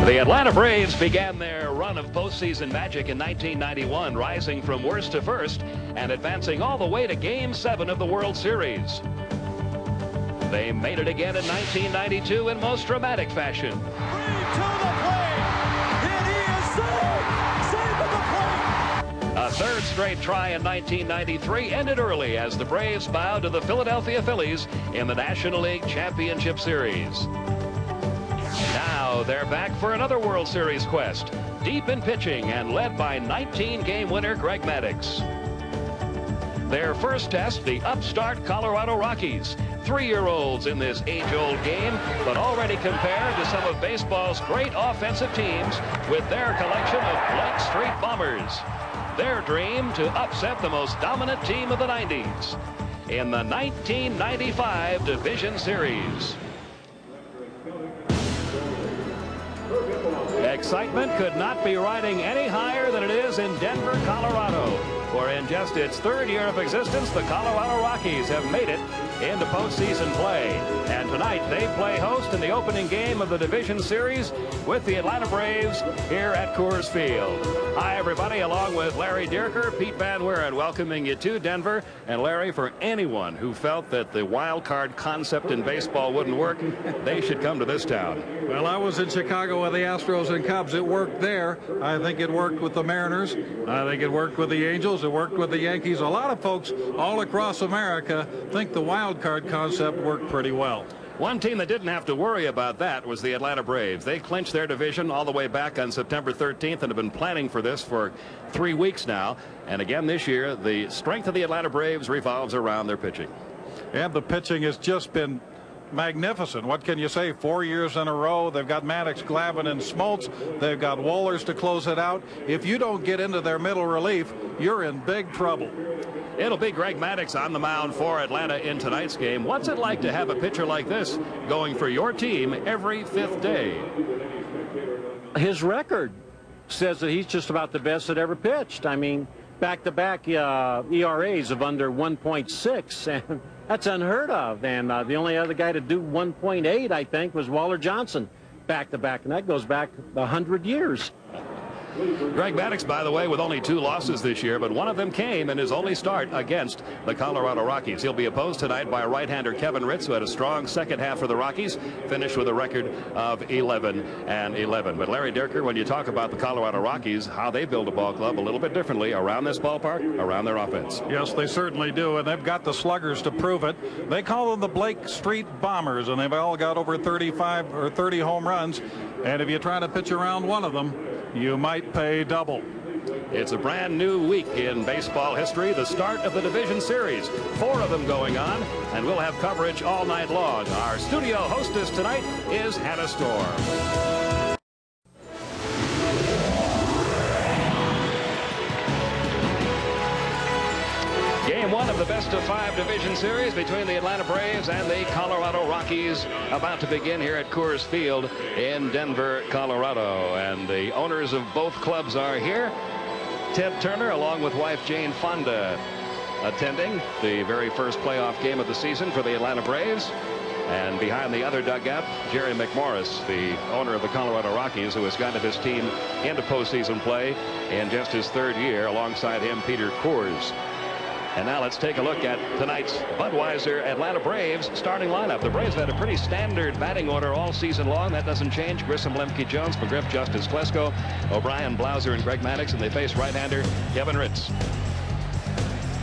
The Atlanta Braves began their run of postseason magic in 1991, rising from worst to first and advancing all the way to Game 7 of the World Series. They made it again in 1992 in most dramatic fashion. To the plate, and he is safe at the plate. A third straight try in 1993 ended early as the Braves bowed to the Philadelphia Phillies in the National League Championship Series. Now they're back for another World Series quest, deep in pitching and led by 19-game winner Greg Maddux. Their first test, the upstart Colorado Rockies. 3-year-olds in this age-old game, but already compared to some of baseball's great offensive teams with their collection of Blake Street Bombers. Their dream to upset the most dominant team of the 90s in the 1995 Division Series. Excitement could not be riding any higher than it is in Denver, Colorado, for in just its third year of existence, the Colorado Rockies have made it into postseason play. And tonight they play host in the opening game of the Division Series with the Atlanta Braves here at Coors Field. Hi, everybody, along with Larry Dierker, Pete Van Wieren, welcoming you to Denver. And Larry, for anyone who felt that the wild card concept in baseball wouldn't work, they should come to this town. Well, I was in Chicago with the Astros and Cubs. It worked there. I think it worked with the Mariners. I think it worked with the Angels. It worked with the Yankees. A lot of folks all across America think the wild card concept worked pretty well. One team that didn't have to worry about that was the Atlanta Braves. They clinched their division all the way back on September 13th and have been planning for this for 3 weeks now. And again this year, the strength of the Atlanta Braves revolves around their pitching. And the pitching has just been magnificent. What can you say? 4 years in a row. They've got Maddux, Glavine, and Smoltz. They've got Wohlers to close it out. If you don't get into their middle relief, you're in big trouble. It'll be Greg Maddux on the mound for Atlanta in tonight's game. What's it like to have a pitcher like this going for your team every fifth day? His record says that he's just about the best that ever pitched. I mean, back-to-back ERAs of under 1.6, and that's unheard of. And the only other guy to do 1.8, I think, was Waller Johnson back-to-back, and that goes back 100 years. Greg Maddux, by the way, with only 2 losses this year, but one of them came in his only start against the Colorado Rockies. He'll be opposed tonight by right-hander Kevin Ritz, who had a strong second half for the Rockies, finished with a record of 11-11. But Larry Dierker, when you talk about the Colorado Rockies, how they build a ball club a little bit differently around this ballpark, around their offense. Yes, they certainly do, and they've got the sluggers to prove it. They call them the Blake Street Bombers, and they've all got over 35 or 30 home runs. And if you try to pitch around one of them, you might pay double. It's a brand new week in baseball history, the start of the Division Series. 4 of them going on, and we'll have coverage all night long. Our studio hostess tonight is Hannah Storm. Game 1 of the best-of-5 Division Series between the Atlanta Braves and the Colorado Rockies about to begin here at Coors Field in Denver, Colorado. And the owners of both clubs are here. Ted Turner, along with wife Jane Fonda, attending the very first playoff game of the season for the Atlanta Braves. And behind the other dugout, Jerry McMorris, the owner of the Colorado Rockies, who has gotten his team into postseason play in just his 3rd year. Alongside him, Peter Coors. And now let's take a look at tonight's Budweiser Atlanta Braves starting lineup. The Braves had a pretty standard batting order all season long. That doesn't change. Grissom, Lemke, Jones, McGriff, Justice, Klesko, O'Brien, Blauser, and Greg Maddux. And they face right-hander Kevin Ritz.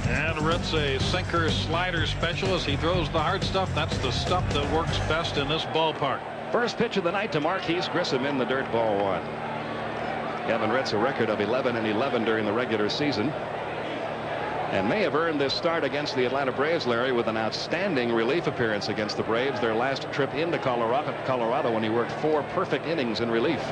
And Ritz, a sinker slider specialist. He throws the hard stuff. That's the stuff that works best in this ballpark. First pitch of the night to Marquise Grissom in the dirt, ball 1. Kevin Ritz, a record of 11-11 during the regular season, and may have earned this start against the Atlanta Braves, Larry, with an outstanding relief appearance against the Braves their last trip into Colorado when he worked 4 perfect innings in relief. He's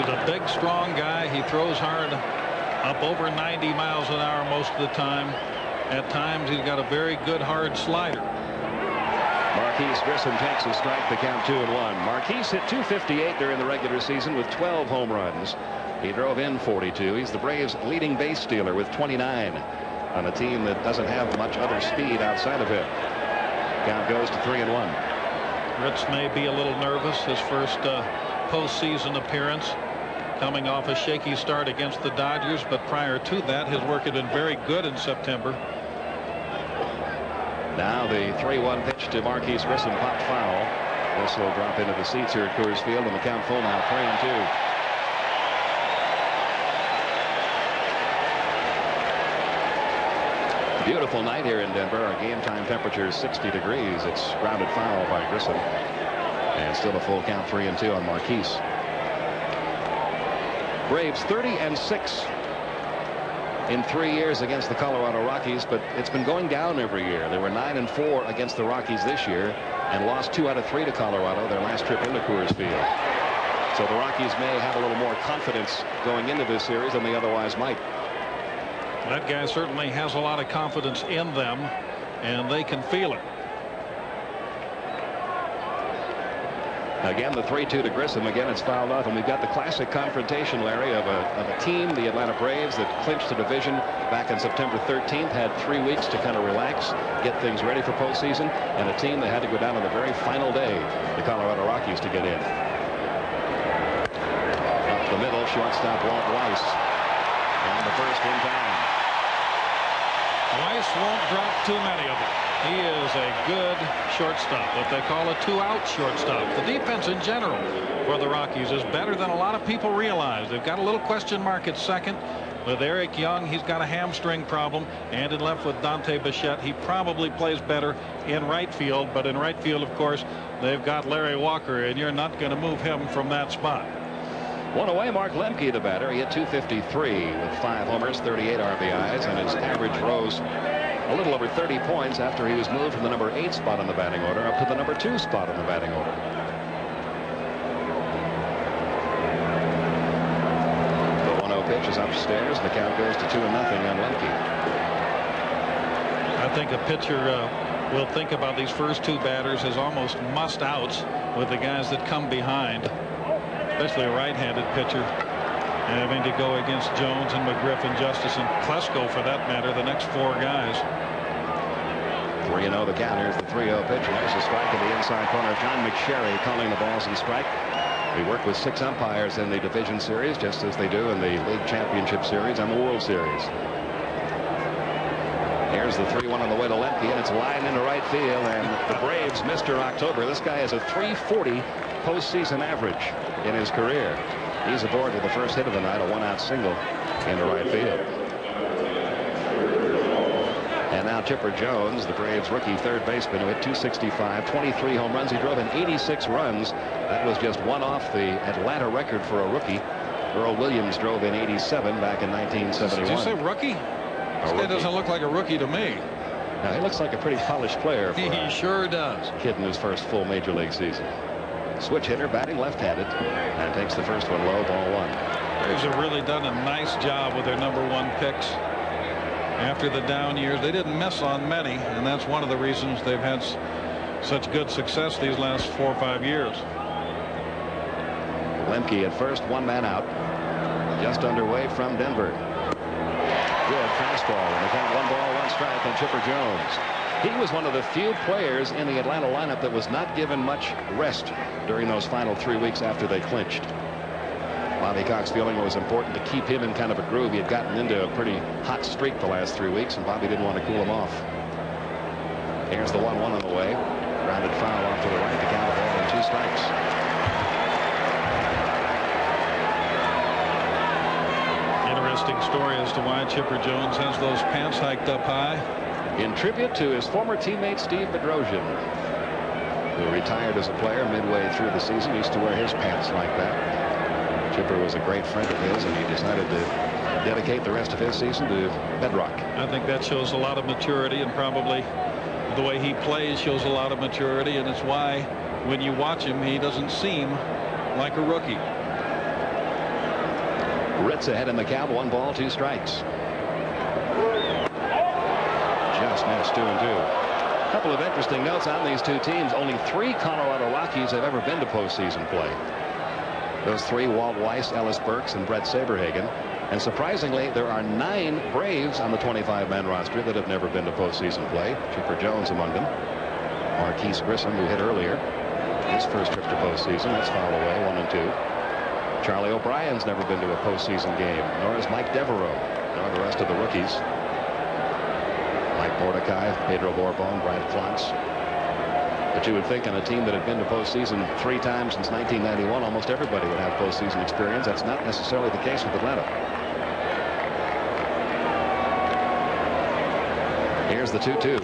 a big, strong guy. He throws hard, up over 90 miles an hour most of the time. At times, he's got a very good, hard slider. Marquise Grissom takes a strike to count 2-1. Marquise hit .258 during the regular season with 12 home runs. He drove in 42. He's the Braves' leading base stealer with 29 on a team that doesn't have much other speed outside of him. Count goes to 3-1. Ritz may be a little nervous. His first postseason appearance, coming off a shaky start against the Dodgers, but prior to that his work had been very good in September. Now the 3-1 pitch to Marquise Grissom, popped foul. This will drop into the seats here at Coors Field, and the count full now, 3-2. Beautiful night here in Denver. Our game time temperature is 60 degrees. It's grounded foul by Grissom, and still a full count, 3-2 on Marquise. Braves 30-6 in 3 years against the Colorado Rockies, but it's been going down every year. They were 9-4 against the Rockies this year and lost 2 out of 3 to Colorado their last trip into Coors Field. So the Rockies may have a little more confidence going into this series than they otherwise might. That guy certainly has a lot of confidence in them, and they can feel it. Again, the 3-2 to Grissom. Again, it's fouled off, and we've got the classic confrontation, Larry, of a team, the Atlanta Braves, that clinched the division back on September 13th, had 3 weeks to kind of relax, get things ready for postseason, and a team that had to go down on the very final day, the Colorado Rockies, to get in. Up the middle, shortstop Walt Weiss, and the first in time. Weiss won't drop too many of them. He is a good shortstop, what they call a 2-out shortstop. The defense in general for the Rockies is better than a lot of people realize. They've got a little question mark at second with Eric Young. He's got a hamstring problem, and in left with Dante Bichette. He probably plays better in right field, but in right field, of course, they've got Larry Walker, and you're not going to move him from that spot. One away, Mark Lemke, the batter. He hit .253 with 5 homers, 38 RBIs, and his average rose a little over 30 points after he was moved from the number 8 spot on the batting order up to the number 2 spot on the batting order. The 1-0 pitch is upstairs. The count goes to 2-0 on Lemke. I think a pitcher will think about these first 2 batters as almost must-outs with the guys that come behind, especially a right-handed pitcher, having to go against Jones and McGriff and Justice and Klesko, for that matter, the next 4 guys. 3-0 the count. Here's the 3-0 pitch. There's a strike in the inside corner. John McSherry calling the balls and strike. We work with 6 umpires in the division series, just as they do in the league championship series and the World Series. Here's the 3-1 on the way to Lemke, and it's lined into right field, and the Braves, Mr. October. This guy has a .340 postseason average in his career. He's aboard with the first hit of the night, a 1-out single into right field. And now Chipper Jones, the Braves rookie third baseman, who hit .265, 23 home runs. He drove in 86 runs. That was just one off the Atlanta record for a rookie. Earl Williams drove in 87 back in 1971. Did you say rookie? This guy doesn't look like a rookie to me. Now, he looks like a pretty polished player. He sure does. Kid in his first full major league season. Switch hitter, batting left-handed, and takes the first one low, ball 1. Braves have really done a nice job with their #1 picks. After the down years, they didn't miss on many, and that's one of the reasons they've had such good success these last 4 or 5 years. Lemke at first, 1 man out, just underway from Denver. Good fastball, and they count 1 ball, 1 strike on Chipper Jones. He was one of the few players in the Atlanta lineup that was not given much rest during those final 3 weeks after they clinched. Bobby Cox feeling it was important to keep him in kind of a groove. He had gotten into a pretty hot streak the last 3 weeks, and Bobby didn't want to cool him off. Here's the 1-1 on the way. Grounded foul off to the right. The count of ball and 2 strikes. Interesting story as to why Chipper Jones has those pants hiked up high. In tribute to his former teammate Steve Bedrosian, who retired as a player midway through the season. He used to wear his pants like that. Chipper was a great friend of his, and he decided to dedicate the rest of his season to Bedrock. I think that shows a lot of maturity, and probably the way he plays shows a lot of maturity, and it's why when you watch him, he doesn't seem like a rookie. Ritz ahead in the count, 1 ball, 2 strikes. Just missed, 2-2. A couple of interesting notes on these 2 teams. Only 3 Colorado Rockies have ever been to postseason play. Those 3, Walt Weiss, Ellis Burks, and Brett Saberhagen. And surprisingly, there are 9 Braves on the 25-man roster that have never been to postseason play. Chipper Jones among them. Marquise Grissom, who hit earlier. his first trip to postseason. That's fouled away, 1-2. Charlie O'Brien's never been to a postseason game, nor has Mike Devereaux, nor the rest of the rookies. Mike Mordecai, Pedro Borbon, Brad Klontz. But you would think on a team that had been to postseason 3 times since 1991, almost everybody would have postseason experience. That's not necessarily the case with Atlanta. Here's the 2-2.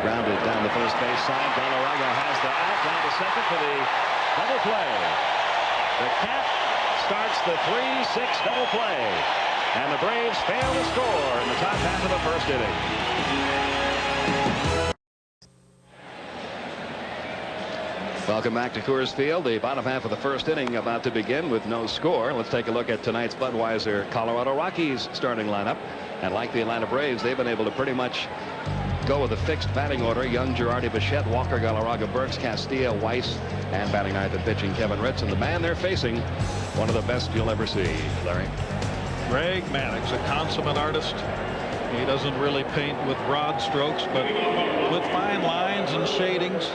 Grounded down the first base side. Galarraga has the out, down to second for the double play. The Cat starts the 3-6 double play. And the Braves fail to score in the top half of the first inning. Welcome back to Coors Field. The bottom half of the first inning about to begin with no score. Let's take a look at tonight's Budweiser Colorado Rockies starting lineup. And like the Atlanta Braves, they've been able to pretty much go with a fixed batting order. Young, Girardi, Bichette, Walker, Galarraga, Burks, Castilla, Weiss, and batting ninth and pitching Kevin Ritz. And the man they're facing, one of the best you'll ever see. Larry. Greg Maddux, a consummate artist. He doesn't really paint with broad strokes, but with fine lines and shadings.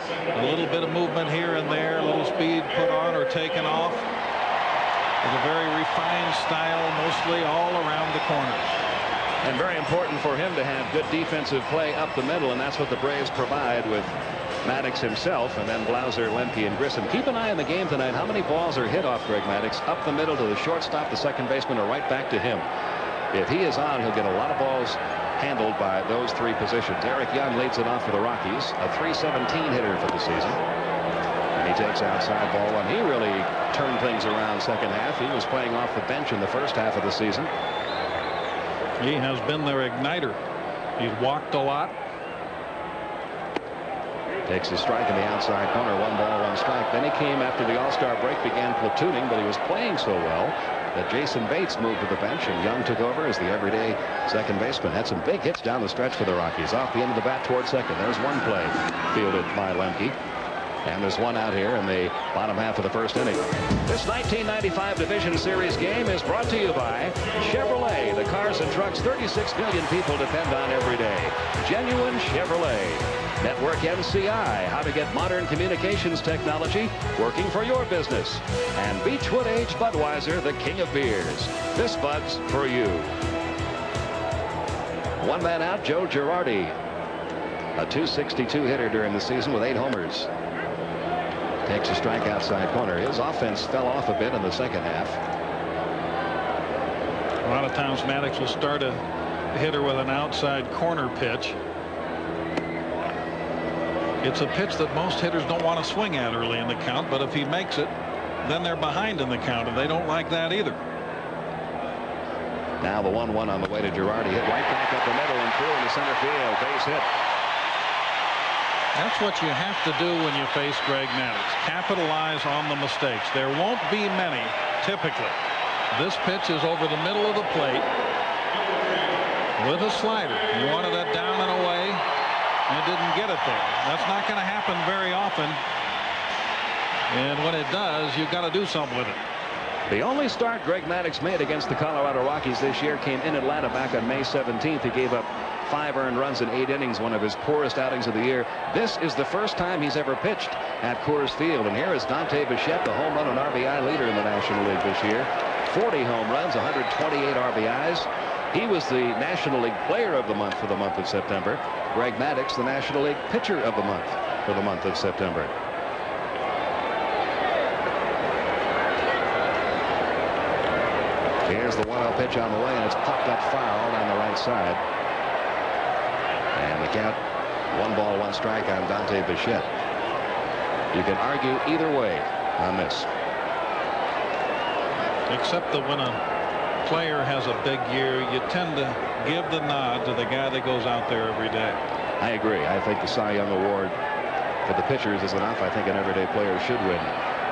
A little bit of movement here and there, a little speed put on or taken off. With a very refined style, mostly all around the corners. And very important for him to have good defensive play up the middle, and that's what the Braves provide with Maddux himself, and then Blauser, Lemke, and Grissom. Keep an eye on the game tonight. How many balls are hit off Greg Maddux up the middle to the shortstop, the second baseman, or right back to him? If he is on, he'll get a lot of balls handled by those 3 positions. Eric Young leads it off for the Rockies, a .317 hitter for the season. And he takes outside ball one. He really turned things around second half. He was playing off the bench in the first half of the season. He has been their igniter. He's walked a lot. Takes a strike in the outside corner. 1 ball, 1 strike. Then he came after the All-Star break, began platooning, but he was playing so well that Jason Bates moved to the bench, and Young took over as the everyday second baseman. Had some big hits down the stretch for the Rockies. Off the end of the bat toward second. There's one play fielded by Lemke. And there's one out here in the bottom half of the first inning. This 1995 Division Series game is brought to you by Chevrolet, the cars and trucks 36 million people depend on every day. Genuine Chevrolet. Network NCI, how to get modern communications technology working for your business. And Beechwood Aged Budweiser, the king of beers. This Bud's for you. One man out, Joe Girardi. A .262 hitter during the season with 8 homers. Takes a strike outside corner. His offense fell off a bit in the second half. A lot of times Maddux will start a hitter with an outside corner pitch. It's a pitch that most hitters don't want to swing at early in the count, but if he makes it, then they're behind in the count, and they don't like that either. Now the 1-1 on the way to Girardi. Hit right back up the middle and through into center field. Base hit. That's what you have to do when you face Greg Maddux. Capitalize on the mistakes. There won't be many, typically. This pitch is over the middle of the plate with a slider. He wanted that down and away and didn't get it there. That's not going to happen very often. And when it does, you've got to do something with it. The only start Greg Maddux made against the Colorado Rockies this year came in Atlanta back on May 17th. He gave up 5 earned runs in 8 innings, one of his poorest outings of the year. This is the first time he's ever pitched at Coors Field. And here is Dante Bichette, the home run and RBI leader in the National League this year. 40 home runs, 128 RBIs. He was the National League Player of the Month for the month of September. Greg Maddux, the National League Pitcher of the Month for the month of September. Here's the 1-0 pitch on the way, and it's popped up foul down the right side. And the count, 1 ball, 1 strike on Dante Bichette. You can argue either way on this. Except that when a player has a big year, you tend to give the nod to the guy that goes out there every day. I agree. I think the Cy Young Award for the pitchers is enough. I think an everyday player should win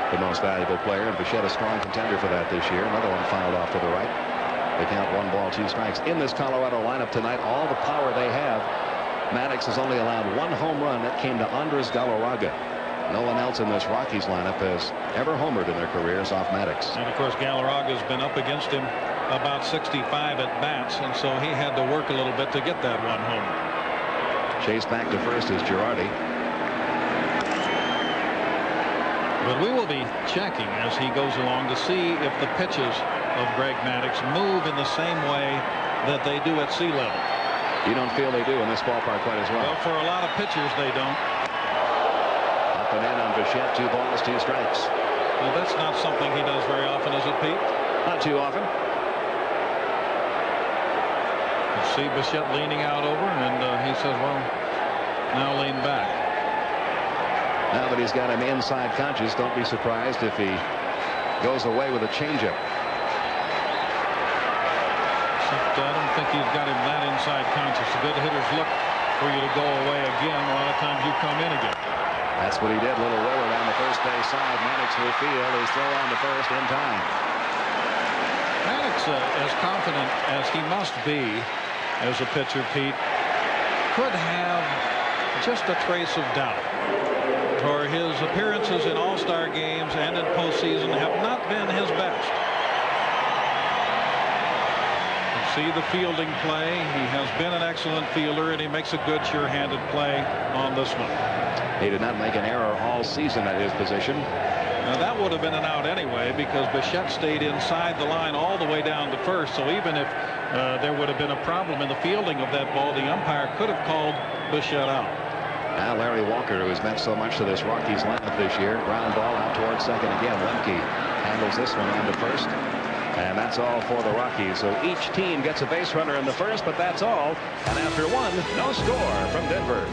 the most valuable player, and Bichette a strong contender for that this year. Another one fouled off to the right. They count 1 ball, 2 strikes. In this Colorado lineup tonight, all the power they have, Maddux has only allowed 1 home run. That came to Andres Galarraga. No one else in this Rockies lineup has ever homered in their careers off Maddux. And of course Galarraga's been up against him about 65 at bats, and so he had to work a little bit to get that 1 homer. Chase back to first is Girardi. But we will be checking as he goes along to see if the pitches of Greg Maddux move in the same way that they do at sea level. You don't feel they do in this ballpark quite as well? Well, for a lot of pitchers, they don't. Up and in on Bichette, 2 balls, 2 strikes. Well, that's not something he does very often, is it, Pete? Not too often. You see Bichette leaning out over, and he says, well, now lean back. Now that he's got him inside conscious, don't be surprised if he goes away with a changeup. Except I don't think he's got him that inside conscious. The good hitters look for you to go away again. A lot of times you come in again. That's what he did. Little roller down the first base side. Maddux will field. He's throw on to first in time. Maddux, as confident as he must be as a pitcher, Pete, could have just a trace of doubt. For his appearances in all-star games and in postseason have not been his best. You see the fielding play. He has been an excellent fielder, and he makes a good sure-handed play on this one. He did not make an error all season at his position. Now that would have been an out anyway, because Bichette stayed inside the line all the way down to first. So even if there would have been a problem in the fielding of that ball, the umpire could have called Bichette out. Now Larry Walker, who has meant so much to this Rockies lineup this year, ground ball out towards second again. Lemke handles this one on to first. And that's all for the Rockies. So each team gets a base runner in the first, but that's all. And after one, no score from Denver.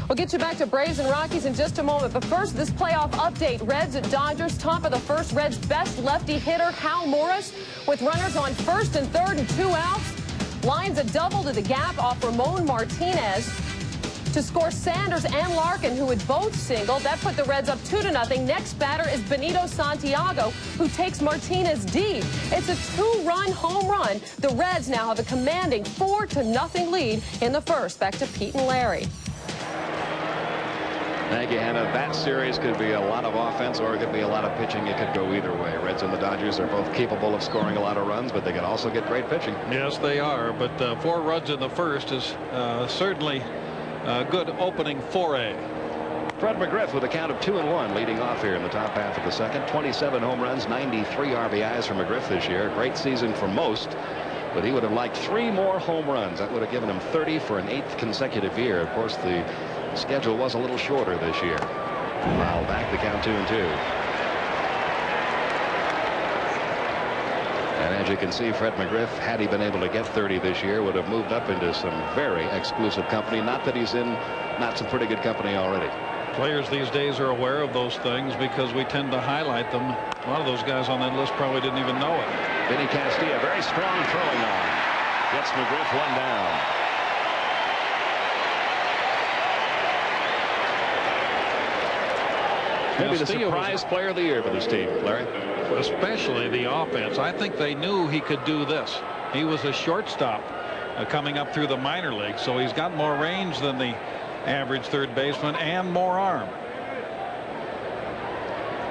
We'll get you back to Braves and Rockies in just a moment. But first, this playoff update. Reds at Dodgers. Top of the first. Reds' best lefty hitter, Hal Morris, with runners on first and third and 2 outs. Lines a double to the gap off Ramon Martinez to score Sanders and Larkin, who had both singled. That put the Reds up 2-0. Next batter is Benito Santiago, who takes Martinez deep. It's a 2-run home run. The Reds now have a commanding 4-0 lead in the first. Back to Pete and Larry. Thank you, Hannah. That series could be a lot of offense or it could be a lot of pitching. It could go either way. Reds and the Dodgers are both capable of scoring a lot of runs, but they can also get great pitching. Yes, they are. But 4 runs in the first is certainly a good opening foray. Fred McGriff with a count of 2-1 leading off here in the top half of the second. 27 home runs, 93 RBIs for McGriff this year. Great season for most, but he would have liked 3 more home runs. That would have given him 30 for an 8th consecutive year. Of course, the schedule was a little shorter this year. Foul back, the count 2-2. And as you can see, Fred McGriff, had he been able to get 30 this year, would have moved up into some very exclusive company. Not that he's in not some pretty good company already. Players these days are aware of those things because we tend to highlight them. A lot of those guys on that list probably didn't even know it. Vinny Castilla, very strong throwing arm. Gets McGriff one down. Maybe the surprise player of the year for this team, Larry. Especially the offense. I think they knew he could do this. He was a shortstop coming up through the minor league, so he's got more range than the average third baseman and more arm.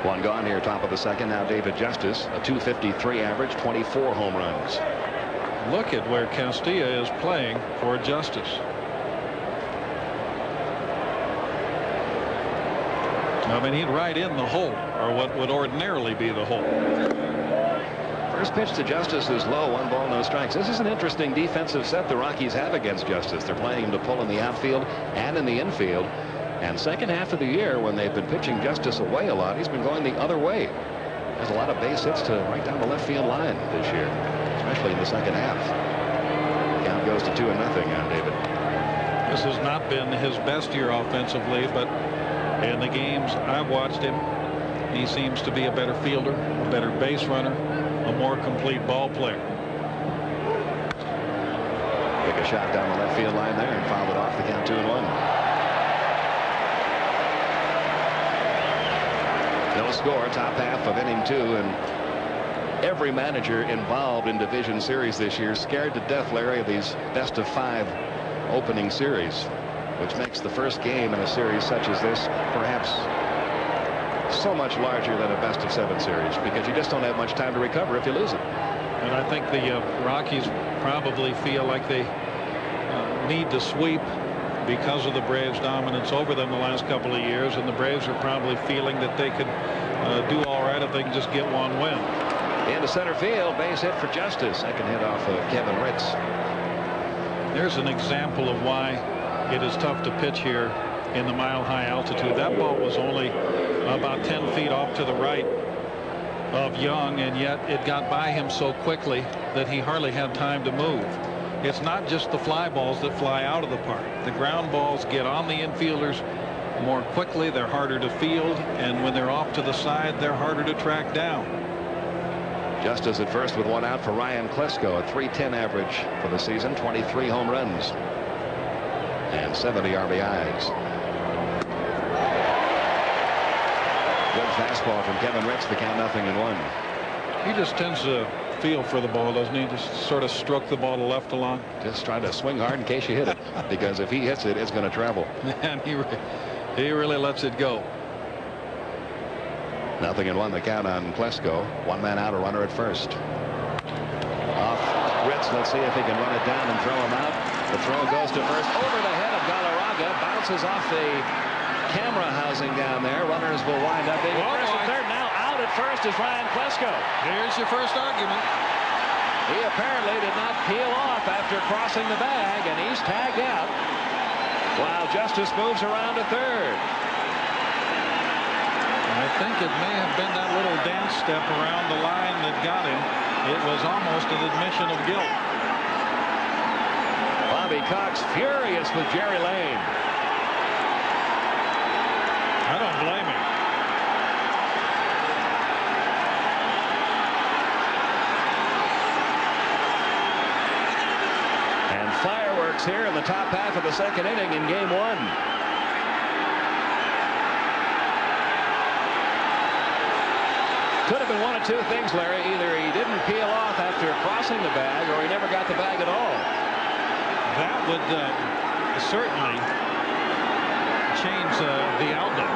One gone here, top of the second. Now David Justice, a .253 average, 24 home runs. Look at where Castilla is playing for Justice. I mean, he'd right in the hole, or what would ordinarily be the hole. First pitch to Justice is low, 1 ball, no strikes. This is an interesting defensive set the Rockies have against Justice. They're playing him to pull in the outfield and in the infield. And second half of the year, when they've been pitching Justice away a lot, he's been going the other way. There's a lot of base hits to right down the left field line this year, especially in the second half. Count goes to 2-0 on David. This has not been his best year offensively, but in the games I've watched him, he seems to be a better fielder, a better base runner, a more complete ball player. Took a shot down the left field line there and fouled it off. The count 2-1. No score, top half of inning 2, and every manager involved in division series this year scared to death, Larry, of these best-of-5 opening series, which makes the first game in a series such as this perhaps so much larger than a best-of-7 series, because you just don't have much time to recover if you lose it. And I think the Rockies probably feel like they need to sweep because of the Braves' dominance over them the last couple of years, and the Braves are probably feeling that they could do all right if they can just get one win. Into center field, base hit for Justice. Second hit off of Kevin Ritz. There's an example of why it is tough to pitch here in the mile-high altitude. That ball was only about 10 feet off to the right of Young, and yet it got by him so quickly that he hardly had time to move. It's not just the fly balls that fly out of the park. The ground balls get on the infielders more quickly. They're harder to field, and when they're off to the side, they're harder to track down. Justice at first with one out for Ryan Klesko, a .310 average for the season, 23 home runs and 70 RBIs. Good fastball from Kevin Ritz. The count 0-1. He just tends to feel for the ball, doesn't he? Just sort of stroke the ball to left along. Just trying to swing hard in case you hit it, because if he hits it, it's going to travel. And he really lets it go. 0-1 the count on Klesko. One man out, a runner at first. Off Ritz. Let's see if he can run it down and throw him out. The throw goes to first over the head of Galarraga. Bounces off the camera housing down there. Runners will wind up being first and third. Now out at first is Ryan Klesko. Here's your first argument. He apparently did not peel off after crossing the bag, and he's tagged out while Justice moves around to third. I think it may have been that little dance step around the line that got him. It was almost an admission of guilt. Bobby Cox furious with Jerry Lane. I don't blame him. And fireworks here in the top half of the second inning in game one. Could have been one of two things, Larry. Either he didn't peel off after crossing the bag, or he never got the bag at all. That would certainly change the outlook.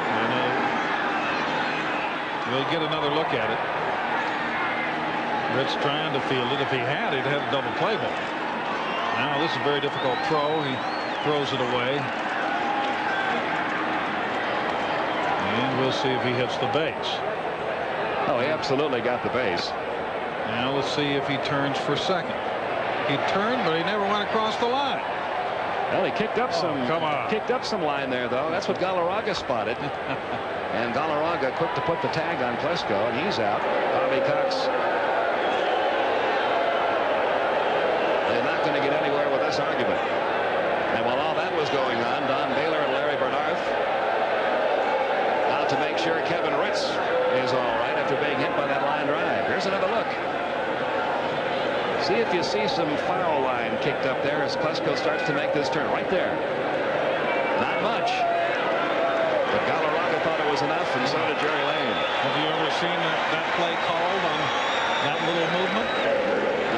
We'll get another look at it. Ritz trying to field it. If he had it, he'd had a double play ball. Now this is a very difficult throw. He throws it away. And we'll see if he hits the base. Oh, he absolutely got the base. Now let's see if he turns for second. He turned, but he never went across the line. Well, he kicked up some line there, though. That's what Galarraga spotted. And Galarraga quick to put the tag on Klesko, and he's out. Bobby Cox. They're not going to get anywhere with this argument. And while all that was going on, Don Baylor and Larry Bernarth out to make sure Kevin Ritz is all right after being hit by that line drive. Here's another look. See if you see some foul line kicked up there as Klesko starts to make this turn. Right there. Not much. But Galarraga thought it was enough, and so did Jerry Lane. Have you ever seen that play called on that little movement?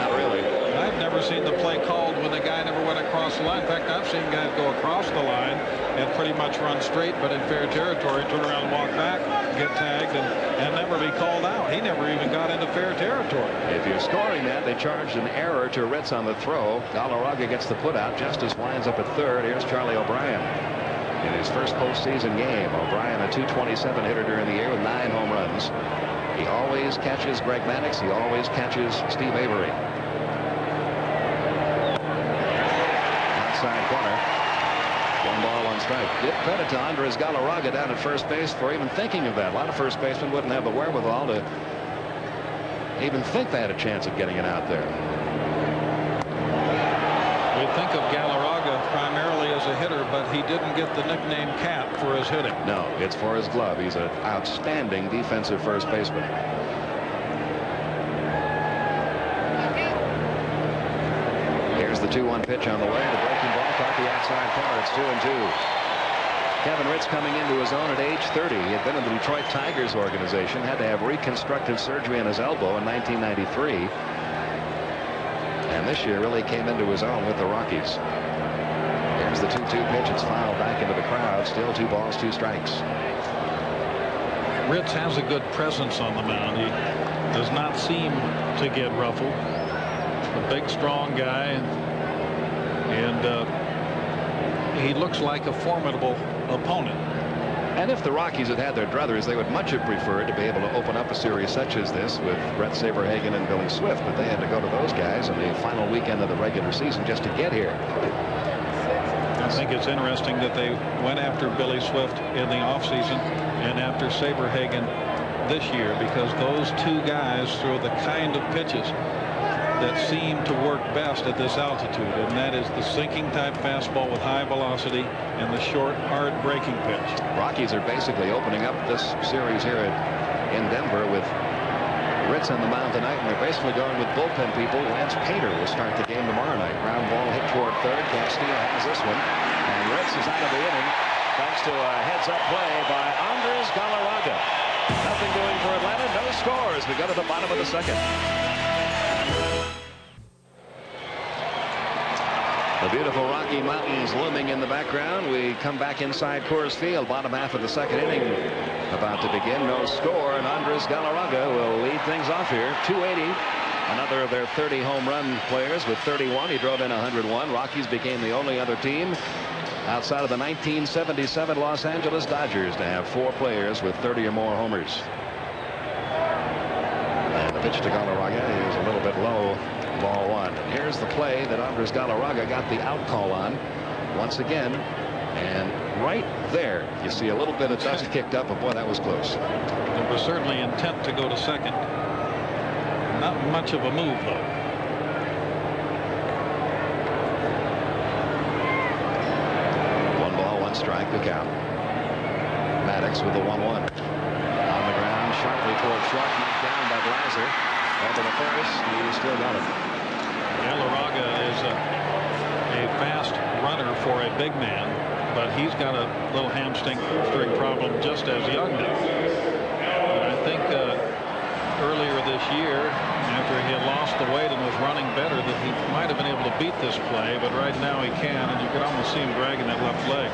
Not really. I've never seen the play called when the guy never went across the line. In fact, I've seen guys go across the line and pretty much run straight, but in fair territory, turn around and walk back, get tagged, and never be called out. He never even got into fair territory. If you're scoring that, they charged an error to Ritz on the throw. Galarraga gets the put out. Justice winds up at third. Here's Charlie O'Brien. In his first postseason game, O'Brien, a .227 hitter during the year with 9 home runs. He always catches Greg Maddux. He always catches Steve Avery. Outside corner. 1 ball, 1 strike. Give credit to Andres Galarraga down at first base for even thinking of that. A lot of first basemen wouldn't have the wherewithal to even think they had a chance of getting it out there. We think of Galarraga primarily as a hitter, but he didn't get the nickname Cat for his hitting. No, it's for his glove. He's an outstanding defensive first baseman. Here's the 2-1 pitch on the way. The breaking ball caught the outside corner. It's 2-2. Kevin Ritz coming into his own at age 30. He had been in the Detroit Tigers organization, had to have reconstructive surgery on his elbow in 1993. And this year really came into his own with the Rockies. Here's the 2-2 pitch. It's fouled back into the crowd. Still 2 balls, 2 strikes. Ritz has a good presence on the mound. He does not seem to get ruffled. A big, strong guy, and he looks like a formidable opponent. And if the Rockies had had their druthers, they would much have preferred to be able to open up a series such as this with Brett Saberhagen and Billy Swift, but they had to go to those guys in the final weekend of the regular season just to get here. I think it's interesting that they went after Billy Swift in the offseason and after Saberhagen this year, because those two guys throw the kind of pitches that seem to work best at this altitude, and that is the sinking type fastball with high velocity and the short, hard breaking pitch. Rockies are basically opening up this series here in Denver with Ritz on the mound tonight, and they're basically going with bullpen people. Lance Painter will start the game tomorrow night. Ground ball hit toward third. Castillo has this one, and Ritz is out of the inning thanks to a heads-up play by Andres Galarraga. Nothing doing for Atlanta. No scores. We go to the bottom of the second. The beautiful Rocky Mountains looming in the background. We come back inside Coors Field. Bottom half of the second inning about to begin. No score, and Andres Galarraga will lead things off here. 280. Another of their 30 home run players with 31. He drove in 101. Rockies became the only other team outside of the 1977 Los Angeles Dodgers to have 4 players with 30 or more homers. And the pitch to Galarraga is a little bit low. Ball 1. And here's the play that Andres Galarraga got the out call on once again. And right there, you see a little bit of dust kicked up. And boy, that was close. There was certainly intent to go to second. Not much of a move, though. One ball, one strike, the count. Maddux with the 1-1. On the ground, sharply toward short, knocked down by Blauser. Over the first, he still got him. Galarraga is a fast runner for a big man, but he's got a little hamstring problem just as Young does. And I think earlier this year, after he had lost the weight and was running better, that he might have been able to beat this play, but right now he can, and you can almost see him dragging that left leg.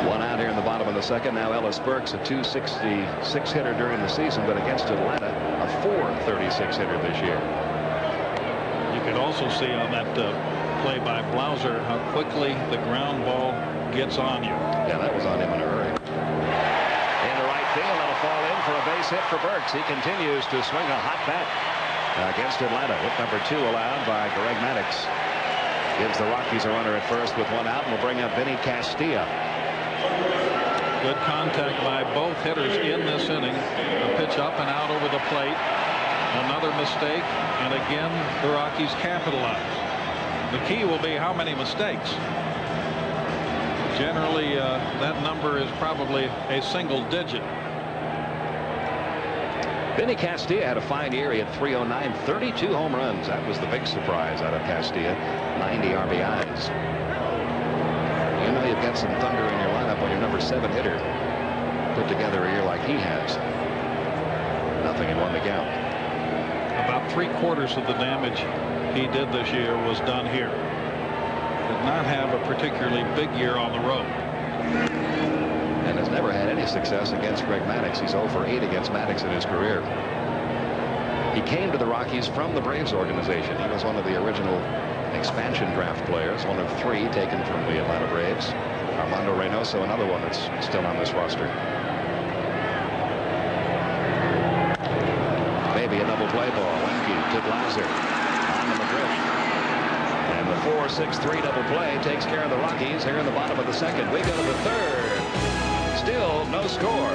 One out here in the bottom of the second. Now Ellis Burks, a .266 hitter during the season, but against Atlanta, a .436 hitter this year. You could also see on that play by Blauser how quickly the ground ball gets on you. Yeah, that was on him in a hurry. Into right field, that'll fall in for a base hit for Burks. He continues to swing a hot bat against Atlanta. Hit number 2 allowed by Greg Maddux. Gives the Rockies a runner at first with 1 out, and will bring up Vinny Castilla. Good contact by both hitters in this inning. A pitch up and out over the plate. Another mistake, and again the Rockies capitalize. The key will be how many mistakes. Generally, that number is probably a single digit. Vinny Castilla had a fine year. He had .309, 32 home runs. That was the big surprise out of Castilla. 90 RBIs. You know you've got some thunder in your lineup when your number 7 hitter put together a year like he has. Nothing in 1 to count. About 3/4 of the damage he did this year was done here. Did not have a particularly big year on the road. And has never had any success against Greg Maddux. He's 0 for 8 against Maddux in his career. He came to the Rockies from the Braves organization. He was one of the original expansion draft players, one of 3 taken from the Atlanta Braves. Armando Reynoso, another one that's still on this roster. Maybe a double play ball. Wenke to Blauser on the Madrid. And the 4-6-3 double play takes care of the Rockies here in the bottom of the second. We go to the third. Still no score.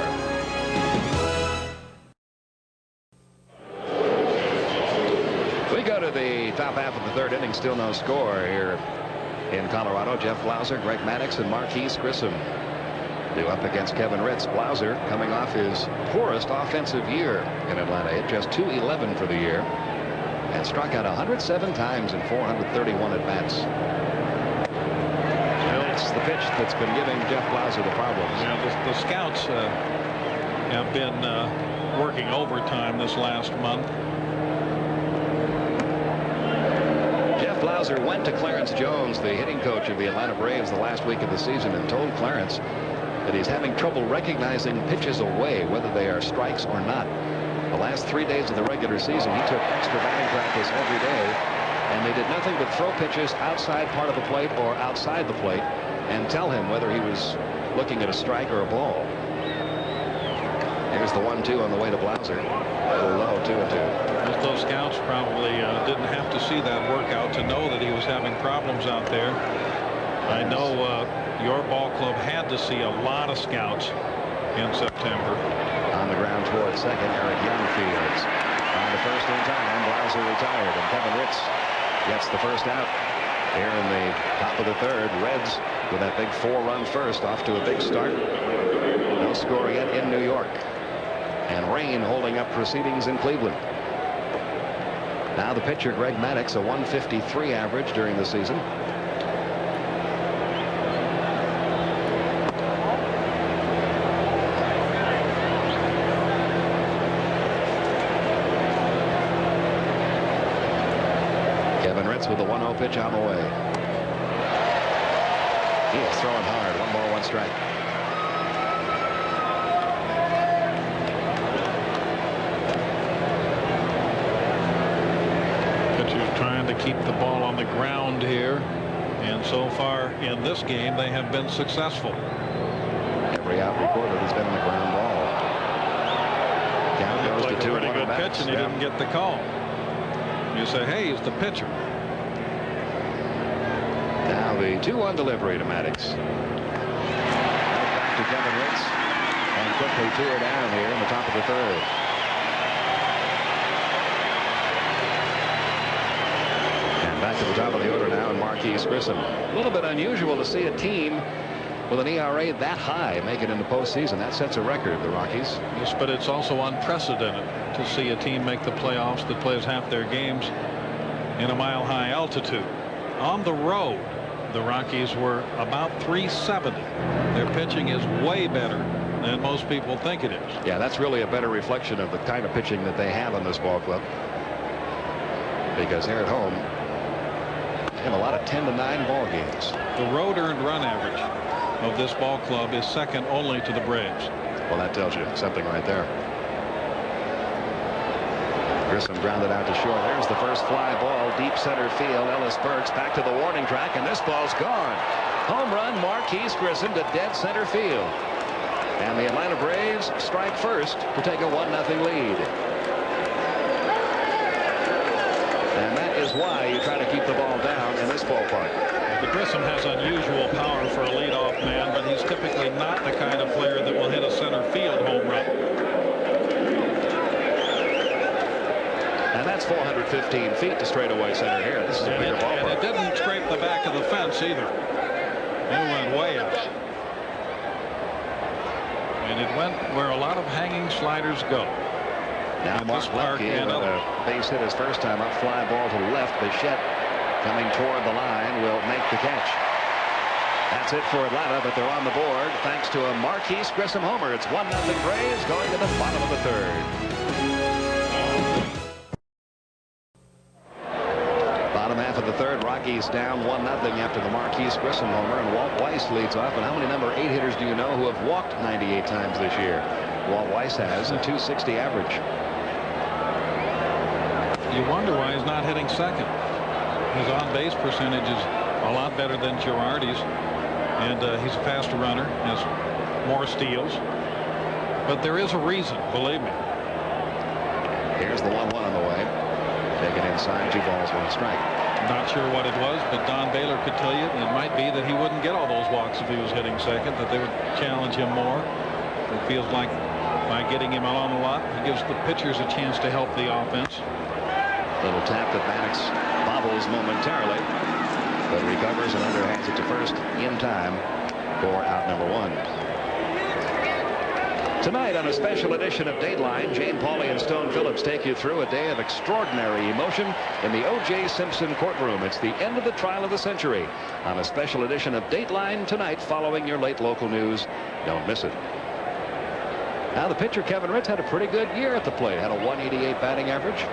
We go to the top half of the third inning. Still no score here in Colorado. Jeff Blauser, Greg Maddux, and Marquise Grissom due up against Kevin Ritz. Blauser coming off his poorest offensive year in Atlanta. Hit just .211 for the year and struck out 107 times in 431 at bats. That's the pitch that's been giving Jeff Blauser the problems. Yeah, the scouts have been working overtime this last month. Jeff Blauser went to Clarence Jones, the hitting coach of the Atlanta Braves, the last week of the season, and told Clarence that he's having trouble recognizing pitches away, whether they are strikes or not. The last 3 days of the regular season, he took extra batting practice every day and they did nothing but throw pitches outside part of the plate or outside the plate and tell him whether he was looking at a strike or a ball. Here's the 1-2 on the way to Blauser. A little low, 2-2. Those scouts probably didn't have to see that workout to know that he was having problems out there. I know your ball club had to see a lot of scouts in September. On the ground toward second, Eric Young fields. On the first in time, Blauser retired, and Kevin Ritz gets the first out. Here in the top of the third, Reds with that big 4-run first, off to a big start. No score yet in New York. And rain holding up proceedings in Cleveland. Now the pitcher, Greg Maddux, a 153 average during the season. Kevin Ritz with the 1-0 pitch on the way. He is throwing hard. 1 ball, 1 strike. Trying to keep the ball on the ground here, and so far in this game they have been successful. Every out recorded has been on the ground ball. Count goes to 2-1. Pretty good pitch, and he didn't get the call. You say, hey, he's the pitcher. Now the 2-1 delivery to Maddux. Back to Kevin Ritz, and quickly 2 are down here in the top of the third. Back to the top of the order now, and Marquise Grissom. A little bit unusual to see a team with an ERA that high make it into postseason. That sets a record, the Rockies. Yes, but it's also unprecedented to see a team make the playoffs that plays half their games in a mile-high altitude. On the road, the Rockies were about 370. Their pitching is way better than most people think it is. Yeah, that's really a better reflection of the kind of pitching that they have on this ball club. Because here at home, and a lot of 10-9 ball games. The road earned run average of this ball club is second only to the Braves. Well, that tells you something right there. Grissom grounded out to short. There's the first fly ball, deep center field. Ellis Burks back to the warning track, and this ball's gone. Home run, Marquise Grissom to dead center field. And the Atlanta Braves strike first to take a 1-0 lead. And that is why you try to keep the ball down in this ballpark. The Grissom has unusual power for a leadoff man, but he's typically not the kind of player that will hit a center field home run. And that's 415 feet to straightaway center here. This is a bigger ballpark. And it didn't scrape the back of the fence either. It went way out. And it went where a lot of hanging sliders go. Now Mark Lepke with a base hit his first time up, fly ball to left. Bichette coming toward the line will make the catch. That's it for Atlanta, but they're on the board thanks to a Marquise Grissom homer. It's 1-0 Braves going to the bottom of the third. Bottom half of the third, Rockies down 1-0 after the Marquise Grissom homer, and Walt Weiss leads off. And how many number 8 hitters do you know who have walked 98 times this year? Walt Weiss has a 260 average. You wonder why he's not hitting second. His on-base percentage is a lot better than Girardi's, and he's a faster runner, has more steals. But there is a reason, believe me. Here's the 1-1 on the way. Taken inside, 2 balls, 1 strike. Not sure what it was, but Don Baylor could tell you it might be that he wouldn't get all those walks if he was hitting second, that they would challenge him more. It feels like by getting him on a lot, he gives the pitchers a chance to help the offense. Little tap that Maddux bobbles momentarily, but recovers and underhands it to first in time for out number 1. Tonight on a special edition of Dateline, Jane Pauley and Stone Phillips take you through a day of extraordinary emotion in the O.J. Simpson courtroom. It's the end of the trial of the century on a special edition of Dateline tonight following your late local news. Don't miss it. Now the pitcher Kevin Ritz had a pretty good year at the plate. Had a 188 batting average.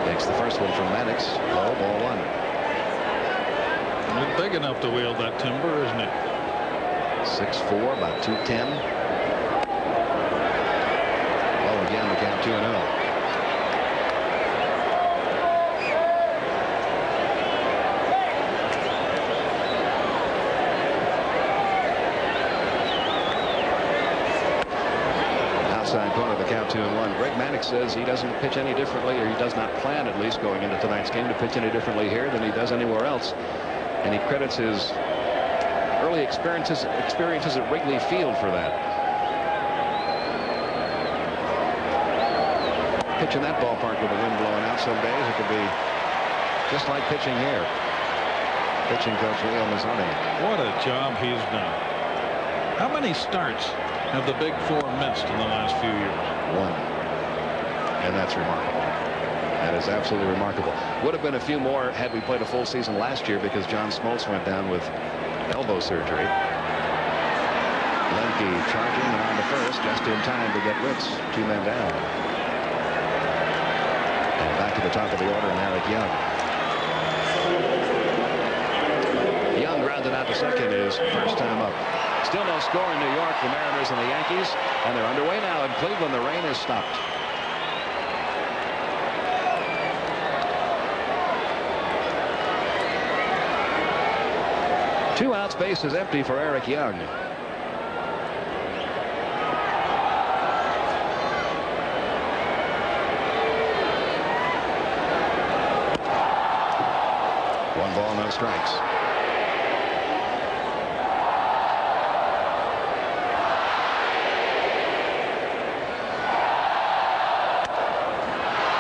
Takes the first one from Maddux. Low, ball 1. He's big enough to wield that timber, isn't he? 6'4", about 210. Low again, the count 2-0. Outside corner, the count 2-1. Greg Maddux says he doesn't pitch any differently, or he does not plan, at least going into tonight's game, to pitch any differently here than he does anywhere else. And he credits his early experiences at Wrigley Field for that. Pitching that ballpark with the wind blowing out some days, it could be just like pitching here. Pitching coach Leo Mazzoni. What a job he's done. How many starts have the Big Four missed in the last few years? One. And that's remarkable. That is absolutely remarkable. Would have been a few more had we played a full season last year, because John Smoltz went down with elbow surgery. Lemke charging and on to first, just in time to get Ritz 2 men down. And back to the top of the order, and Eric Young. Young grounded out to second, his first time up. Still no score in New York, the Mariners and the Yankees, and they're underway now in Cleveland. The rain has stopped. Two outs, base is empty for Eric Young. One ball, no strikes.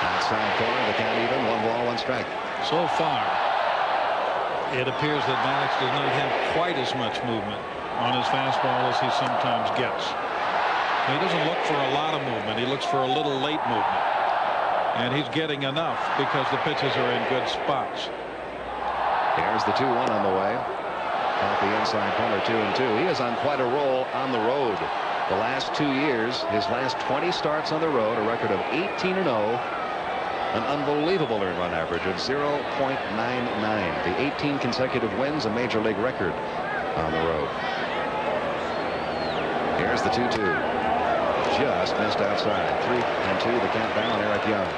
Outside corner, the count even, 1 ball, 1 strike. So far, it appears that Maddux does not have quite as much movement on his fastball as he sometimes gets. He doesn't look for a lot of movement. He looks for a little late movement. And he's getting enough because the pitches are in good spots. Here's the 2-1 on the way. Off the inside corner, 2-2. He is on quite a roll on the road. The last 2 years, his last 20 starts on the road, a record of 18-0. An unbelievable earned run average of 0.99. The 18 consecutive wins, a major league record on the road. Here's the 2-2. Just missed outside. 3-2, the count down on Eric Young.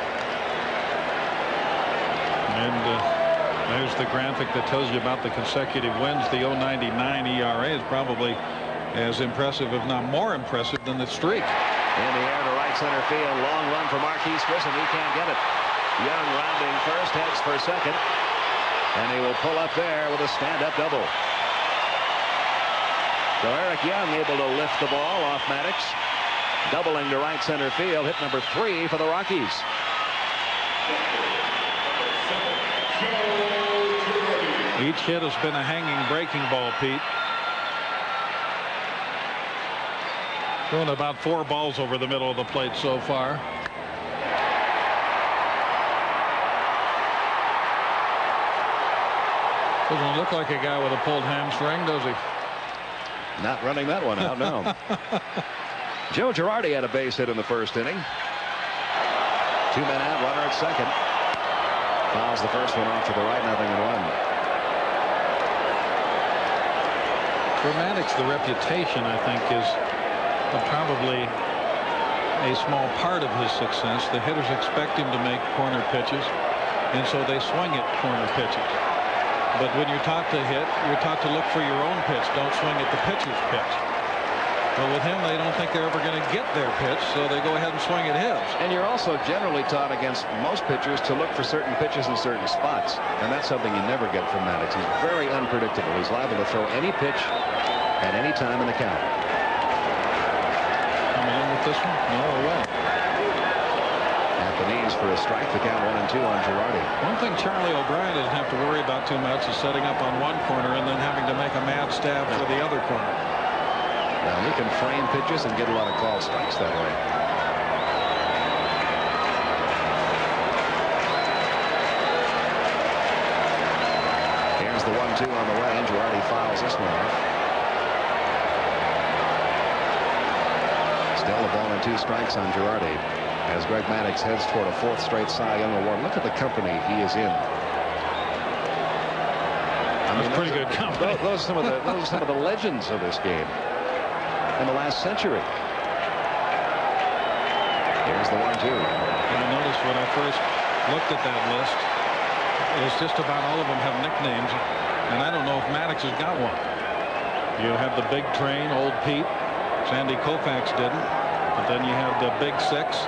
And there's the graphic that tells you about the consecutive wins. The 0.99 ERA is probably as impressive, if not more impressive, than the streak. In the air to right center field. Long run for Marquise Grissom. He can't get it. Young rounding first, heads for second. And he will pull up there with a stand-up double. So Eric Young able to lift the ball off Maddux. Doubling to right center field. Hit number 3 for the Rockies. Each hit has been a hanging breaking ball, Pete. Throwing about 4 balls over the middle of the plate so far. Doesn't look like a guy with a pulled hamstring, does he? Not running that one out, no. Joe Girardi had a base hit in the first inning. 2 men out, runner at second. Fouls the first one off to the right, 0-1. For Maddux, the reputation, I think, is probably a small part of his success. The hitters expect him to make corner pitches, and so they swing at corner pitches. But when you're taught to hit, you're taught to look for your own pitch. Don't swing at the pitcher's pitch. But with him, they don't think they're ever going to get their pitch, so they go ahead and swing at his. And you're also generally taught against most pitchers to look for certain pitches in certain spots. And that's something you never get from Maddux. He's very unpredictable. He's liable to throw any pitch at any time in the count. Coming in with this one? No, it won't. At the knees for a strike. The count 1-2 on Girardi. One thing Charlie O'Brien doesn't have to worry about too much is setting up on one corner and then having to make a mad stab for the other corner. Now he can frame pitches and get a lot of called strikes that way. Here's the 1-2 on the way, and Girardi fouls this one off. Still a ball and 2 strikes on Girardi as Greg Maddux heads toward a 4th straight Cy Young Award. Look at the company he is in. That's pretty good company. Those are some of the legends of this game in the last century. Here's the 1-2. I noticed when I first looked at that list, it's just about all of them have nicknames, and I don't know if Maddux has got one. You have the Big Train, Old Pete. Sandy Koufax didn't. But then you have the Big Six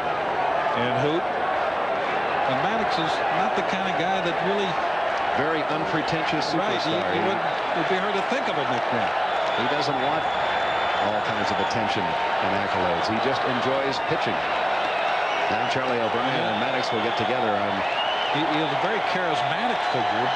and Hoot. And Maddux is not the kind of guy that really... Very unpretentious superstar. Right, it would be hard to think of a nickname. He doesn't want all kinds of attention and accolades. He just enjoys pitching. Now Charlie O'Brien and Maddux will get together on... He is a very charismatic figure,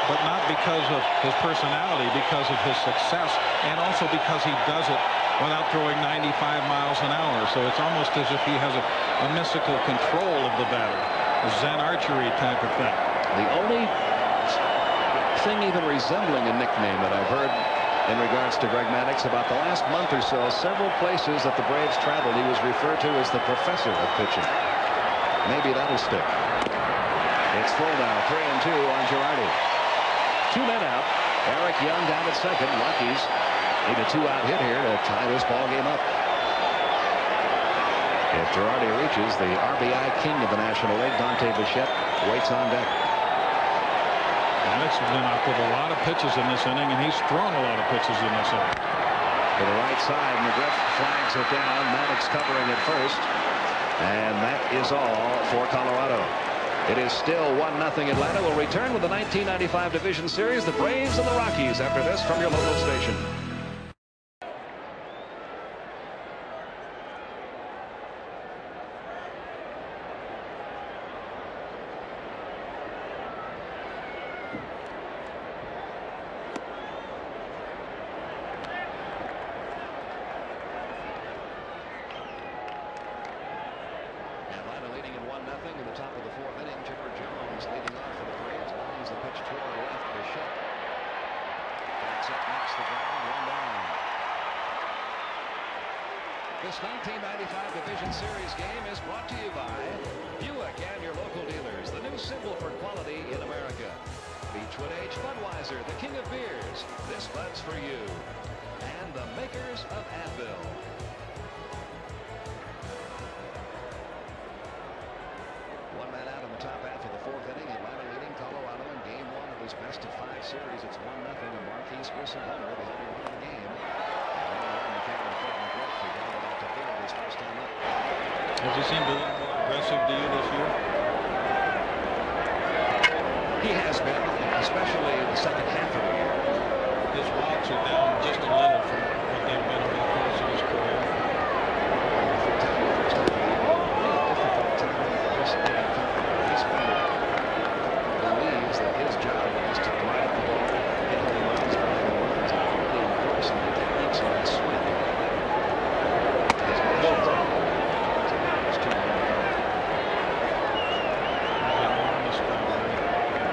but not because of his personality, because of his success, and also because he does it without throwing 95 miles an hour. So it's almost as if he has a mystical control of the batter, a Zen archery type of thing. The only thing even resembling a nickname that I've heard in regards to Greg Maddux about the last month or so, several places that the Braves traveled, he was referred to as the professor of pitching. Maybe that'll stick. It's full now, 3-2 on Girardi. 2 men out. Eric Young down at second. Rockies need a 2-out hit here to tie this ball game up. If Girardi reaches, the RBI king of the National League, Dante Bichette, waits on deck. Maddux has been out with a lot of pitches in this inning, and he's thrown a lot of pitches in this inning. To the right side, McGriff flags it down. Maddux covering it first. And that is all for Colorado. It is still 1-0. Atlanta will return with the 1995 Division Series, the Braves and the Rockies, after this from your local station. Atlanta leading at 1-0 in the top of the 4th inning. Chipper Jones leading off for the Braves. Lines the pitch toward the left. Bichette backs up, knocks the ground, 1 down. This 1995 Division Series game is brought to you by Buick and your local dealers. The new symbol for quality in America. Beechwood Age Budweiser, the king of beers. This Bud's for you. And the makers of Advil. One man out in the top half of the 4th inning. Atlanta leading Colorado in game 1 of this best-of-5 series. It's 1-0 and Marquise Grissom homer, the only one in the game. And on the camera, Fred McGriff, who grounded out to third his first time up. Has he seemed a little more aggressive to you this year? He has been, especially in the second half of the year. His walks are down just a little from what they've been over the course of his career. Believes that his job is to drive the ball, hit home runs, drive the runs, and really enforce some of the techniques on his swing. His motion is too long to go. Enormous power.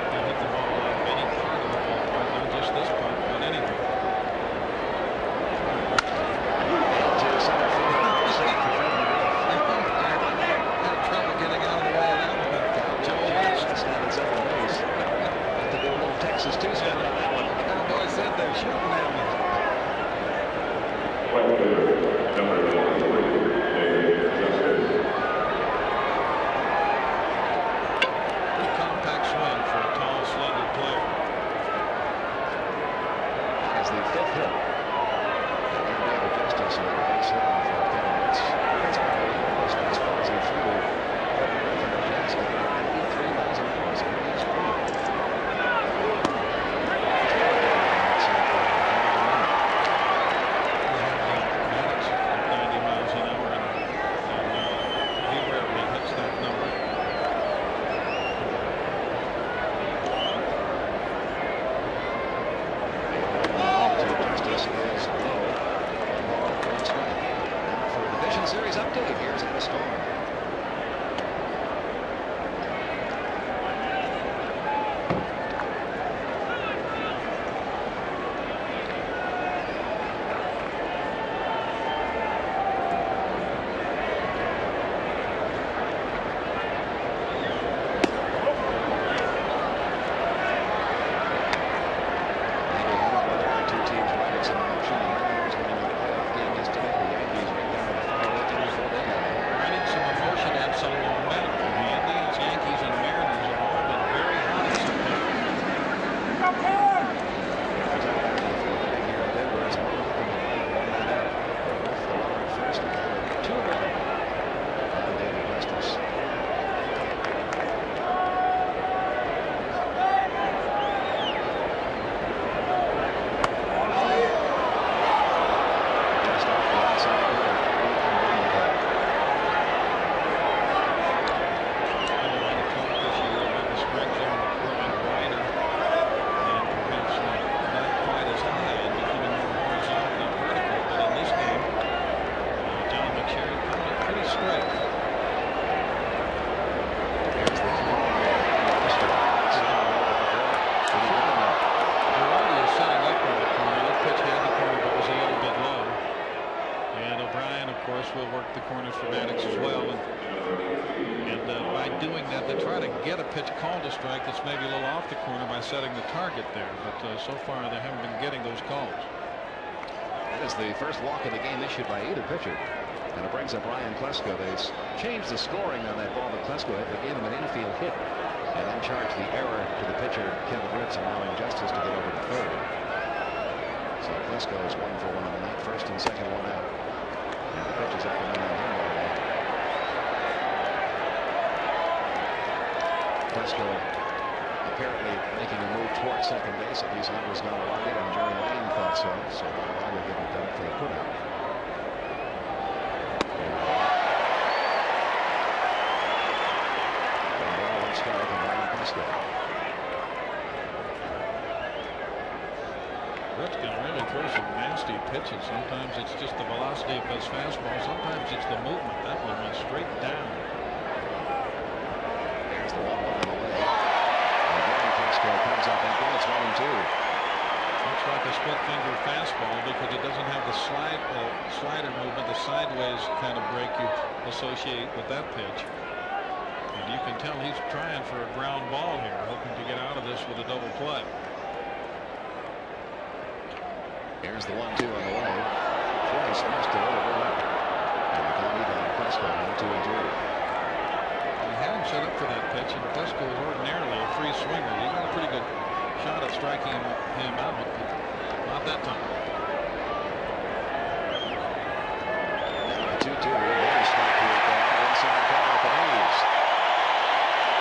He hit the ball out of any part of the ballpark, not just this part, but anywhere. course, will work the corners for Maddux as well. And by doing that, they try to get a pitch called a strike that's maybe a little off the corner by setting the target there. But so far, they haven't been getting those calls. That is the first walk of the game issued by either pitcher. And it brings up Ryan Klesko. They changed the scoring on that ball that Klesko hit. They gave him an infield hit and then charged the error to the pitcher, Kevin Ritz, allowing Justice to get over to third. So Klesko is 1 for 1 on the night. First and second, one out. And the pitch is up and down. Klesko apparently making a move towards second base. At least that was Galarraga, and Jerry Lane thought so. So Galarraga giving credit for the putout. Ritz can really throw some nasty pitches. Sometimes it's just the velocity of his fastball. Sometimes it's the movement. That one went straight down. There's the 1-1 on the way. Again, Klesko comes up and it's 1-2. Looks like a split finger fastball because it doesn't have the slider movement, the sideways kind of break you associate with that pitch. And you can tell he's trying for a ground ball here, hoping to get out of this with a double play. Here's the 1-2 on the way. Twice missed it over. And the count even on Klesko, 1-2. He had him set up for that pitch, and Klesko is ordinarily a free swinger. He got a pretty good shot at striking him out, but not that time. Now a 2-2. Strike to it down. Inside corner at the knees.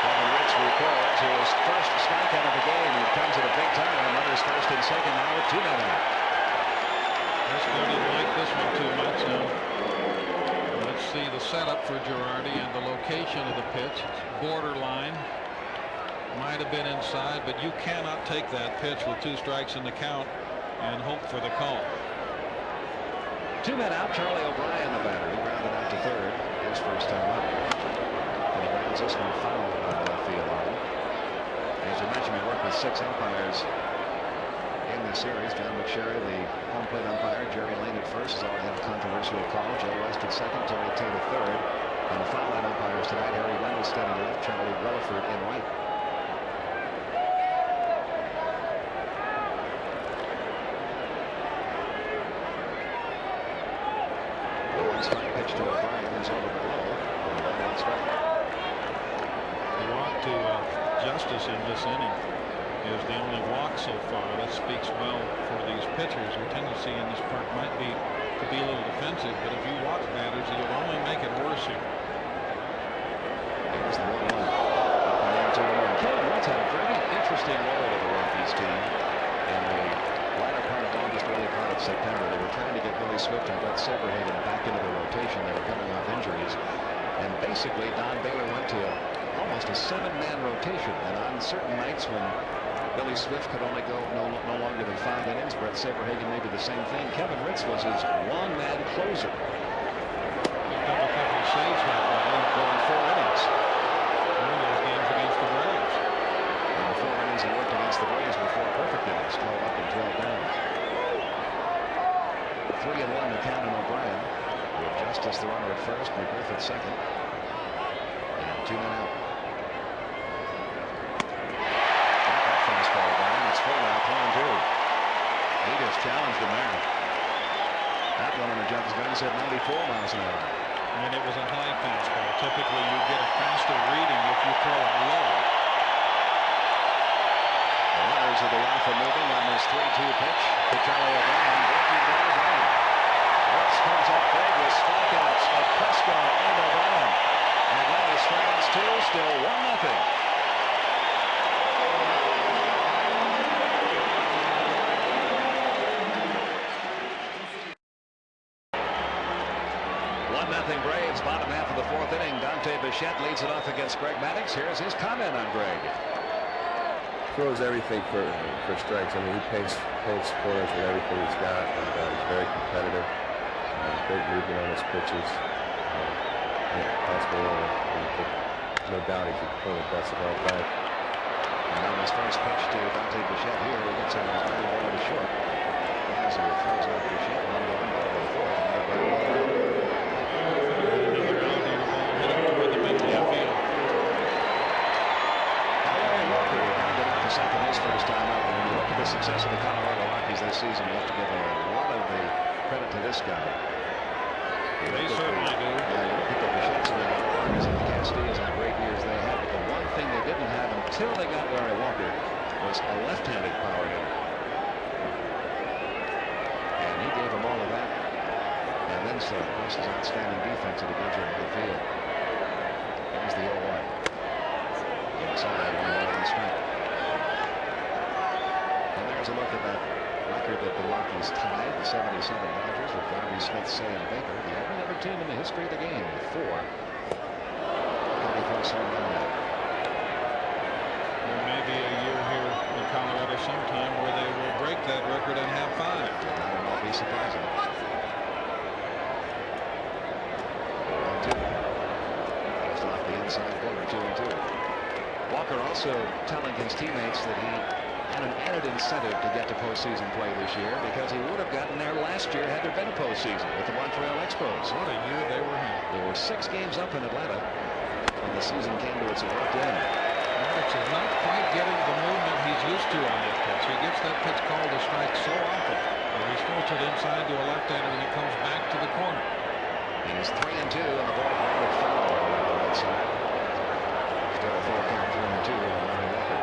Kevin Ritz records his first strikeout of the game. He comes at a big time. Runners first and second now with 2 men out. Klesko didn't like this one too much. Let's see the setup for Girardi and the location of the pitch. It's borderline. Might have been inside, but you cannot take that pitch with 2 strikes in the count and hope for the call. 2 men out. Charlie O'Brien, the batter. He grounded out to third. His first time up. And he grounds this one foul on the left field line. As you mentioned, we worked with 6 umpires in this series. John McSherry, the home plate umpire. Jerry Lane at first has already had a controversial call. Joe West at second. Tony Tate at third. And the foul line umpires tonight: Harry Wendelstedt in left, Charlie Relaford in right. Pitch to O'Brien is over below. The walk to Justice in this inning is the only walk so far. That speaks well for these pitchers. Their tendency in this park might be to be a little defensive, but if you walk batters, you'll only make it worse here. There's the 1-1. Kevin Ritz had a very interesting role with the Rockies team in the latter part of August, early part of September. They were trying to get Billy Swift and Brett Saberhagen back into the rotation. They were coming off injuries, and basically Don Baylor went to almost a 7-man rotation. And on certain nights when Billy Swift could only go no longer than 5 innings, Brett Saberhagen maybe the same thing. Kevin Ritz was his one-man closer. Picked up a couple of saves that way, going 4 innings. One of those games against the Braves. And the 4 innings he worked against the Braves were 4 perfect innings, 12 up and 12 down. 3-1 to count on O'Brien. With Justice the runner at first, McGriff at second. And 2 men out. That fastball down. It's full now, 2-2. He just challenged him there. That one on the judge's gun said 94 miles an hour. And it was a high fastball. Typically, you get a faster reading if you throw it low. The runners of the alpha moving on this 3-2 pitch to Charlie O'Brien. Breaking down home. Ritz comes up big with strikeouts of Klesko and O'Brien. Atlanta strands 2, still 1-0. Braves, bottom half of the 4th inning. Dante Bichette leads it off against Greg Maddux. Here's his comment on Greg. Throws everything for strikes. I mean, he paints corners with everything he's got, and he's very competitive. Great movement on his pitches. No doubt he's one of the best of all time. And on his first pitch to Dante Bichette here, he gets on his ground ball to short. As he throws out Bichette, 1 down, 4th, and to this guy. They certainly do. Yeah, you look at the Bichettes and the Gallardos and the Castillas and the great years they had, but the one thing they didn't have until they got Larry Walker was a left-handed power hitter. And he gave them all of that. And then some. This is outstanding defense at the bridge of the field. Here's the 0-1. Inside, 1-1 on strike. And there's a look at that record that the Rockies tied the 77 Dodgers with Bobby Smith, Say, and Baker, the only other team in the history of the game with 4 30-plus home run batters. There may be a year here in Colorado sometime where they will break that record and have 5. Would not at all be surprising. 1-2. Just off the inside corner, 2-2. Walker also telling his teammates that he had an added incentive to get to postseason play this year because he would have gotten there last year had there been a postseason with the Montreal Expos. What a year they were having. There were 6 games up in Atlanta when the season came to its abrupt end. Maddux is not quite getting the movement he's used to on that pitch. He gets that pitch called a strike so often. And he's throws it inside to a left-hander and he comes back to the corner. He's 3-2 and the ball grounded foul on the right side. Still a full count, 3-2 on Larry Walker.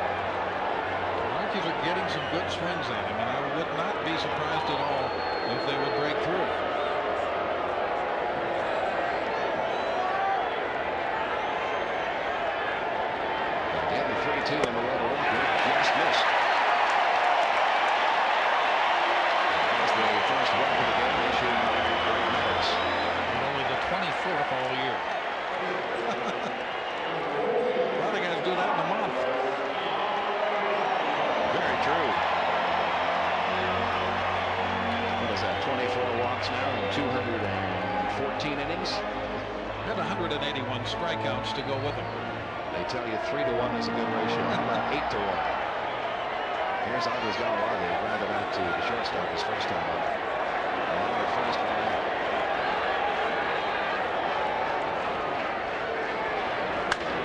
The Rockies are getting some good swings at him, and I would not be surprised at all if they would break through. Again, the 3-2 on the way to Walker. Just missed. That's the first walk of the game issued by Maddux. And only the 24th all year. A lot of guys do that in a month. Very true. What is that, 24 walks now in 214 innings? Had 181 strikeouts to go with him. They tell you 3-to-1 is a good ratio. How about 8-to-1? Here's Andres Galarraga. He grounded out to the shortstop his first time up. Along with first one out.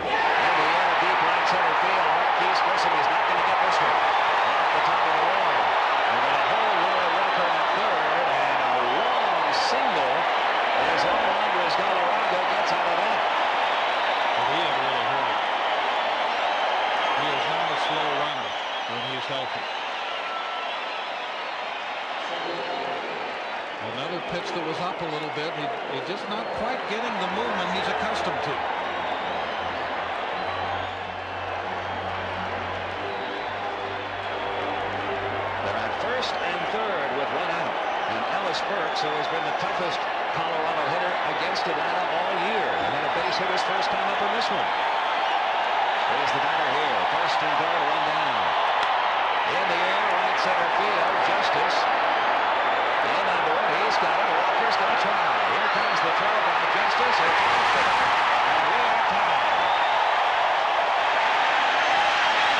In the air, deep right center field. Marquise Grissom is not going to get this one. Off the top of the wall. They're going to hold Larry Walker at third, and a long single as all Andres Galarraga gets out of that. But he had really hurt it. He is not a slow runner when he's healthy. Another pitch that was up a little bit. He's just not quite getting the movement he's accustomed to. They're at first and third with 1 out. And Ellis Burks, who has been the toughest Colorado hitter against Atlanta all year, and had a base hit his first time up in this one. There's the batter here. First and third, 1 down. In the air, right center field. Justice. In under it. He's got it. Walker's going to try. Here comes the throw by Justice. It's off the bat. And we are tied.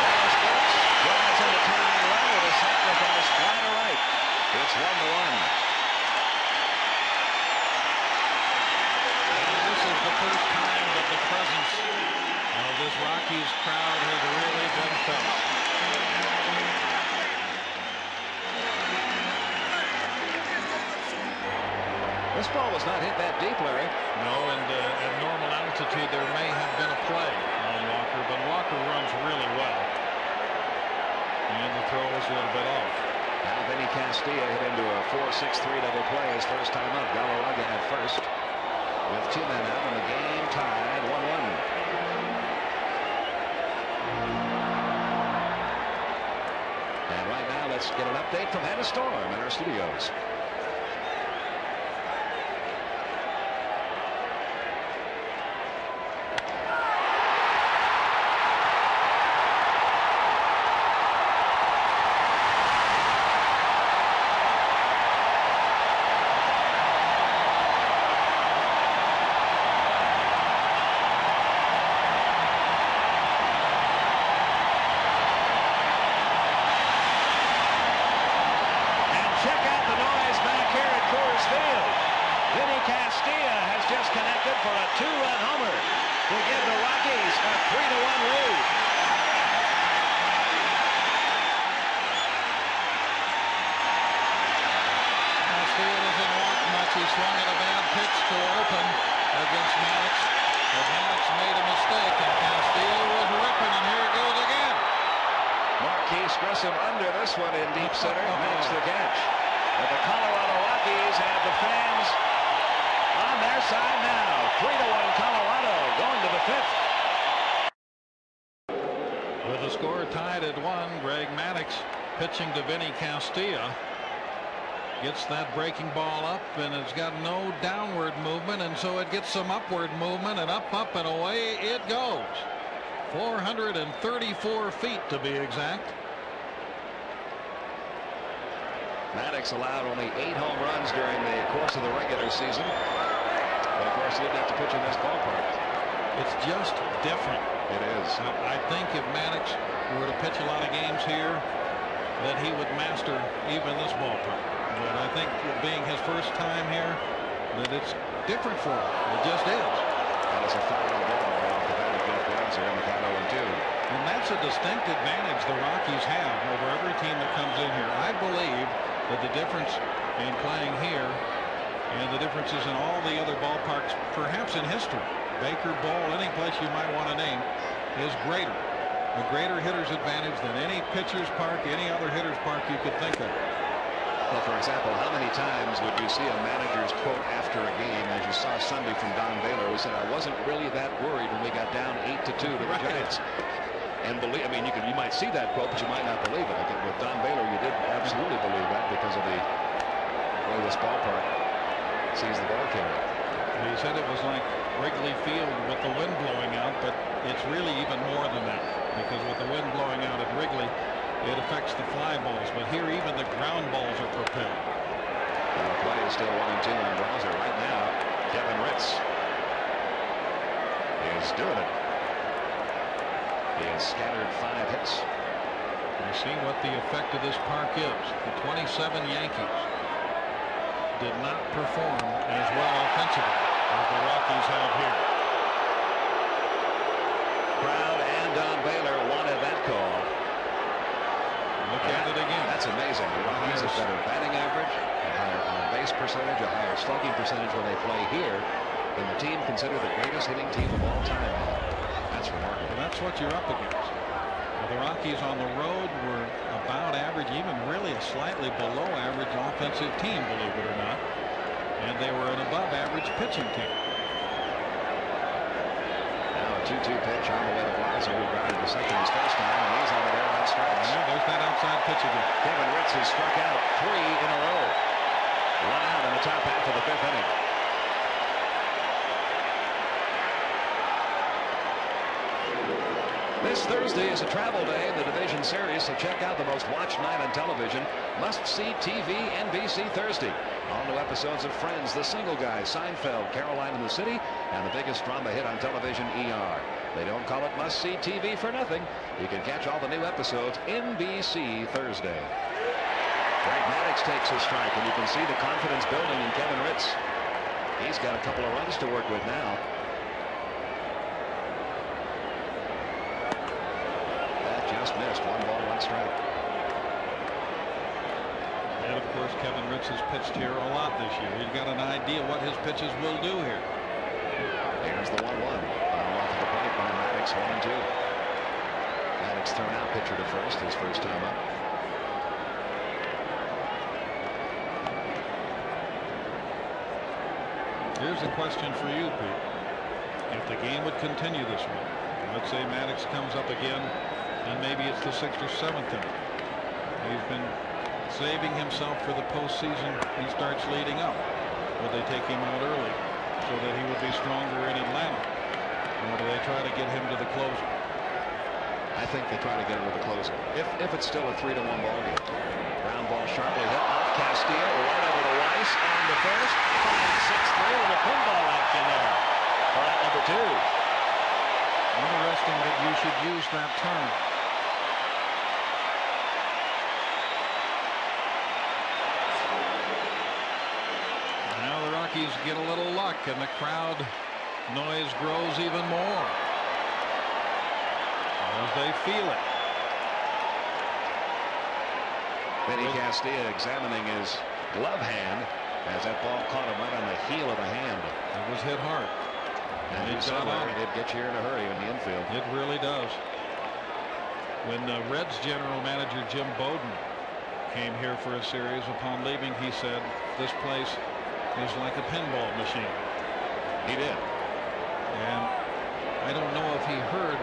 Ellis Burks drives in the tying run with a sacrifice fly to right. It's 1-1. This is the first time that the presence of this Rockies crowd has really been felt. This ball was not hit that deep, Larry. No, and at normal altitude there may have been a play on Walker, but Walker runs really well. And the throw was a little bit off. Now Vinny Castilla hit into a 4-6-3 double play his first time up. Galarraga at first with 2 men out, and the game tied 1-1. And right now let's get an update from Hannah Storm in our studios. Check out the noise He swung at a bad pitch to open against Maddux. But Maddux made a mistake, and Castillo was ripping, and here it goes again. Marquise Grissom under this one in deep center. Makes the catch. But the Colorado Rockies have the fans on their side now. 3-1 Colorado going to the 5th. With the score tied at 1, Greg Maddux pitching to Vinny Castilla. Gets that breaking ball up, and it's got no downward movement, and so it gets some upward movement, and up, and away it goes. 434 feet to be exact. Maddux allowed only 8 home runs during the course of the regular season. But of course, he didn't have to pitch in this ballpark. It's just different. It is. I think if Maddux were to pitch a lot of games here, that he would master even this ballpark. But I think being his first time here, that it's different for him. It just is. That is a foul ball off the bat of Jeff Glanzer in the count 0-2. And that's a distinct advantage the Rockies have over every team that comes in here. I believe that the difference in playing here and the differences in all the other ballparks, perhaps in history, Baker, Ball, any place you might want to name, is greater. A greater hitter's advantage than any pitcher's park, any other hitter's park you could think of. Well, for example, how many times would you see a manager's quote after a game, as you saw Sunday from Don Baylor, who said, "I wasn't really that worried when we got down 8-2 to the Giants." And believe, I mean, you might see that quote, but you might not believe it. Again, with Don Baylor, you did absolutely believe that because of the way this ballpark sees the ball carrier. He said it was like Wrigley Field with the wind blowing out, but it's really even more than that, because with the wind blowing out at Wrigley, it affects the fly balls, but here even the ground balls are propelled. And the play is still 1-2 on Browser right now. Kevin Ritz is doing it. He has scattered 5 hits. You see what the effect of this park is. The 27 Yankees did not perform as well offensively as the Rockies have here. Crowd and Don Baylor wanted that call. Look at it again. That's amazing. The Rockies have better batting average, a higher on-base percentage, a higher slugging percentage when they play here than the team considered the greatest hitting team of all time. That's remarkable. And that's what you're up against. The Rockies on the road were about average, even really a slightly below average offensive team, believe it or not. And they were an above average pitching team. Now a 2-2 pitch on the way to Blaser, who grounded to second his first time, and he's on the air on strikes. Yeah, there's that outside pitch again. Kevin Ritz has struck out 3 in a row. 1 out in the top half of the 5th inning. This Thursday is a travel day in the division series, so check out the most watched night on television. Must-see TV NBC Thursday. All new episodes of Friends, The Single Guy, Seinfeld, Caroline in the City, and the biggest drama hit on television, ER. They don't call it must-see TV for nothing. You can catch all the new episodes NBC Thursday. Greg Maddux takes a strike, and you can see the confidence building in Kevin Ritz. He's got a couple of runs to work with now. Just missed. 1 ball, 1 strike. And of course, Kevin Ritz has pitched here a lot this year. He's got an idea what his pitches will do here. There's the 1-1. Off of the plate by Maddux, 1-2. Maddux thrown out, pitcher to first, his first time up. Here's a question for you, Pete. If the game would continue this way, let's say Maddux comes up again, and maybe it's the 6th or 7th inning. He's been saving himself for the postseason. He starts leading up. Would they take him out early so that he would be stronger in Atlanta? Or do they try to get him to the closer? I think they try to get him to the closer. If it's still a 3-1 ball game. Ground ball sharply hit off Castillo, right over to Weiss on the first. 5-6-3 with a pinball action there. For out number 2. Interesting that you should use that term. Now the Rockies get a little luck, and the crowd noise grows even more as they feel it. Vinny Castilla examining his glove hand. as that ball caught him right on the heel of the hand. It was hit hard. And he saw it. It gets you here in a hurry in the infield. It really does. When Reds general manager Jim Bowden came here for a series, upon leaving, he said, "This place is like a pinball machine." He did. And I don't know if he heard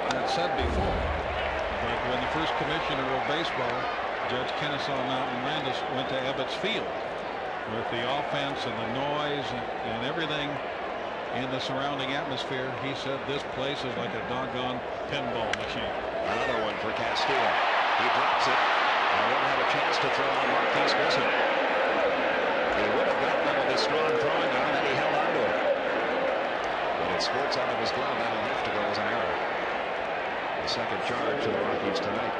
that said before, but when the first commissioner of baseball, Judge Kennesaw Mountain Landis, went to Ebbets Field with the offense and the noise and everything in the surrounding atmosphere, he said this place is like a doggone pinball machine. Another one for Castillo. He drops it and won't have a chance to throw on Marquise Grissom. He would have gotten him with his strong throwing arm, and he held on to it. But it squirts out of his glove. That'll have to go as an error. The second charge to the Rockies tonight.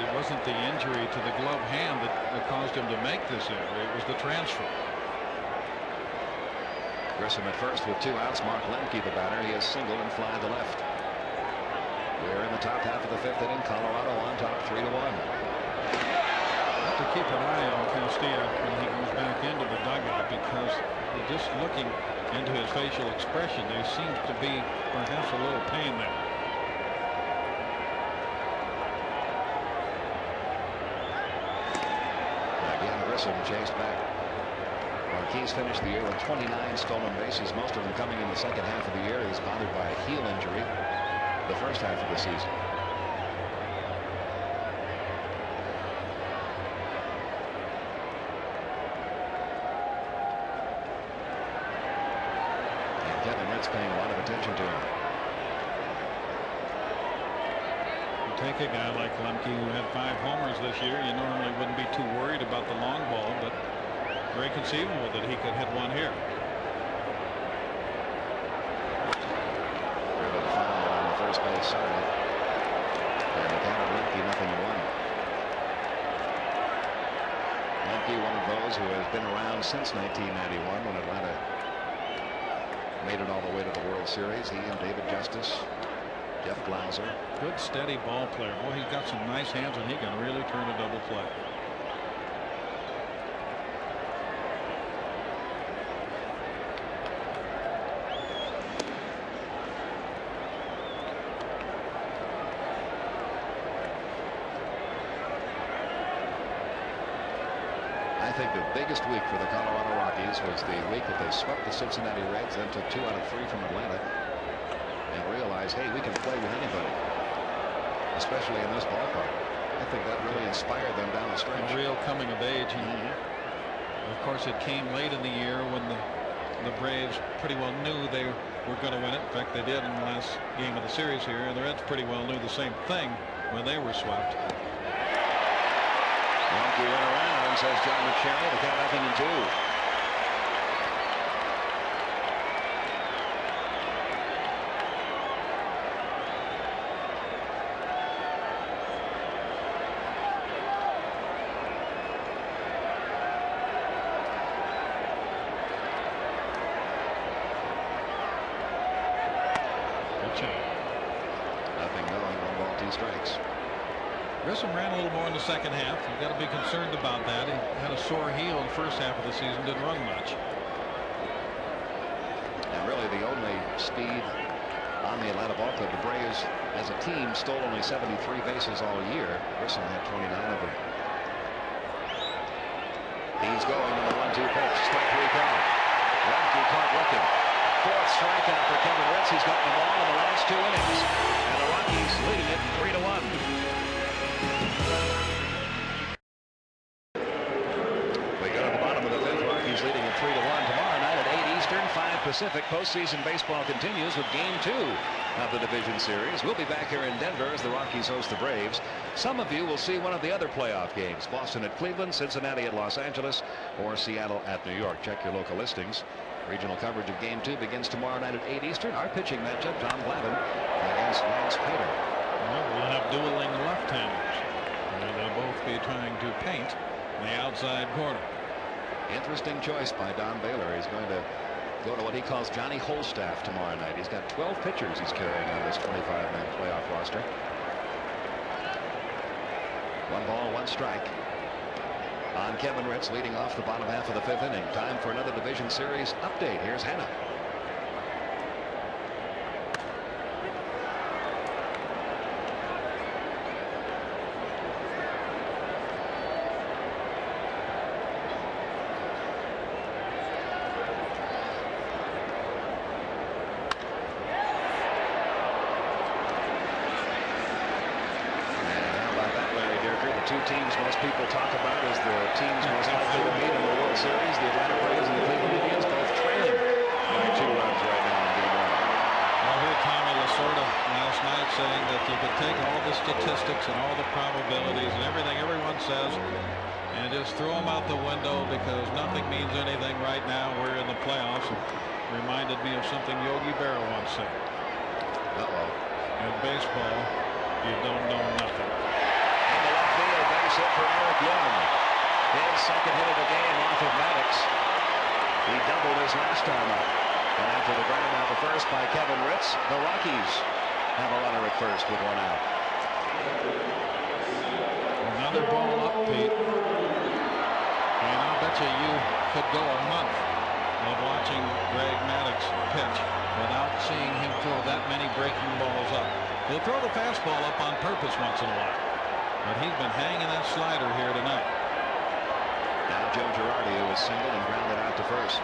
It wasn't the injury to the glove hand that caused him to make this error. It was the transfer. Grissom at first with 2 outs. Mark Lemke, the batter. He is single and fly to left. We're in the top half of the 5th inning. Colorado on top 3-1. Have to keep an eye on Castillo when he goes back into the dugout, because just looking into his facial expression, there seems to be perhaps a little pain there. Chased back. Marquise finished the year with 29 stolen bases, most of them coming in the second half of the year. He's bothered by a heel injury the first half of the season. And Kevin Ritz paying a lot of attention to him. Take a guy like Lemke, who had 5 homers this year, you normally wouldn't be too worried about the long ball, but very conceivable that he could hit one here. Ribbon foul on the first base side, and the count of Lemke 0-1. Lemke, one of those who has been around since 1991 when Atlanta made it all the way to the World Series. He and David Justice, Jeff Glauser. Good steady ball player. Boy, he's got some nice hands, and he can really turn a double play. I think the biggest week for the Colorado Rockies was the week that they swept the Cincinnati Reds, then took 2 out of 3 from Atlanta, and realized, hey, we can play with anybody, especially in this ballpark. I think that really inspired them down the stretch. A real coming of age. And of course, it came late in the year when the Braves pretty well knew they were going to win it. In fact, they did in the last game of the series here, and the Reds pretty well knew the same thing when they were swept. Yankee went around, says John McSherry. The count 0-2. Grissom ran a little more in the second half. You've got to be concerned about that. He had a sore heel in the first half of the season, didn't run much. And really the only speed on the Atlanta ball club. The Braves as a team stole only 73 bases all year. Grissom had 29 of them. He's going in the 1-2 pitch. Strike 3 count. Lemke caught looking. 4th strikeout for Kevin Ritz. He's gotten the ball in the last 2 innings. And the Rockies leading it 3-1. Leading at 3-1. Tomorrow night at 8 Eastern, 5 Pacific. Postseason baseball continues with Game 2 of the Division Series. We'll be back here in Denver as the Rockies host the Braves. Some of you will see one of the other playoff games: Boston at Cleveland, Cincinnati at Los Angeles, or Seattle at New York. Check your local listings. Regional coverage of Game 2 begins tomorrow night at 8 Eastern. Our pitching matchup: Tom Glavine against Lance Pater. Well, we'll have dueling left-handers. They'll both be trying to paint the outside corner. Interesting choice by Don Baylor. He's going to go to what he calls Johnny Holstaff tomorrow night. He's got 12 pitchers he's carrying on this 25-man playoff roster. 1 ball, 1 strike on Kevin Ritz, leading off the bottom half of the 5th inning. Time for another division series update. Here's Hannah. Two teams most people talk about as the teams most likely to meet in the World Series. The Atlanta Braves and the Cleveland Indians both trailing by 2 runs right now in Game 1. I heard Tommy Lasorda last night saying that you could take all the statistics and all the probabilities and everything everyone says and just throw them out the window because nothing means anything right now. We're in the playoffs. It reminded me of something Yogi Berra once said. In baseball, you don't know nothing. Hit for Eric Young. His second hit of the game off of Maddux. He doubled his last time up. And after the ground out to first by Kevin Ritz, the Rockies have a runner at first with 1 out. Another ball up, Pete. And I'll bet you could go a month of watching Greg Maddux pitch without seeing him throw that many breaking balls up. He'll throw the fastball up on purpose once in a while. But he's been hanging that slider here tonight. Now Joe Girardi, who was singled and grounded out to first.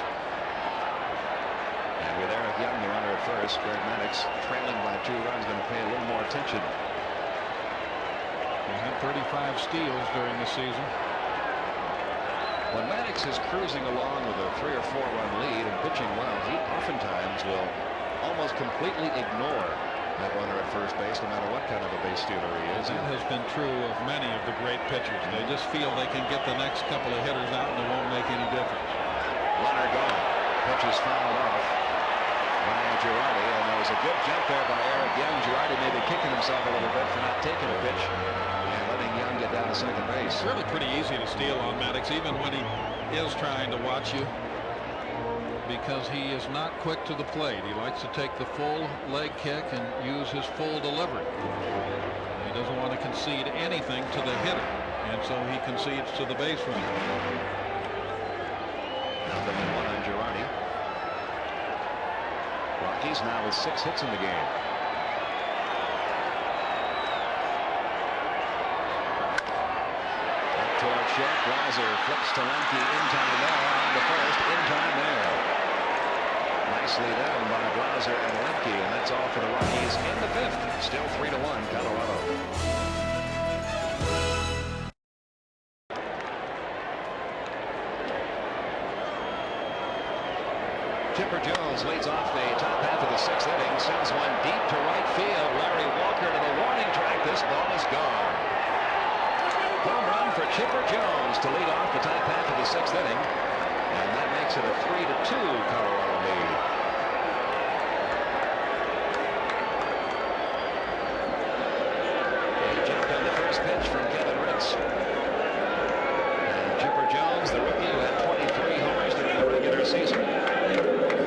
And with Eric Young, the runner at first, Greg Maddux trailing by 2 runs, going to pay a little more attention. He had 35 steals during the season. When Maddux is cruising along with a 3 or 4 run lead and pitching well, he oftentimes will almost completely ignore that runner at first base, no matter what kind of a base stealer he is. That has been true of many of the great pitchers. They just feel they can get the next couple of hitters out and it won't make any difference. Runner gone. Pitch is fouled off by Girardi, and there was a good jump there by Eric Young. Girardi may be kicking himself a little bit for not taking a pitch and letting Young get down to second base. It's really pretty easy to steal on Maddux, even when he is trying to watch you, because he is not quick to the plate. He likes to take the full leg kick and use his full delivery. He doesn't want to concede anything to the hitter, and so he concedes to the base runner. 0-1 on Girardi. Rockies now with 6 hits in the game. Up toward short. Blauser flips to Lemke in time there. On to first. In time there. Nicely done by Blauser and Lemke, and that's all for the Rockies in the 5th. Still 3-1 Colorado. Chipper Jones leads off the top half of the 6th inning, sends one deep to right field. Larry Walker to the warning track. This ball is gone. Home run for Chipper Jones to lead off the top half of the 6th inning, and that makes it a 3-2 Colorado lead. He jumped on the first pitch from Kevin Ritz. And Chipper Jones, the rookie who had 23 homers during the regular season,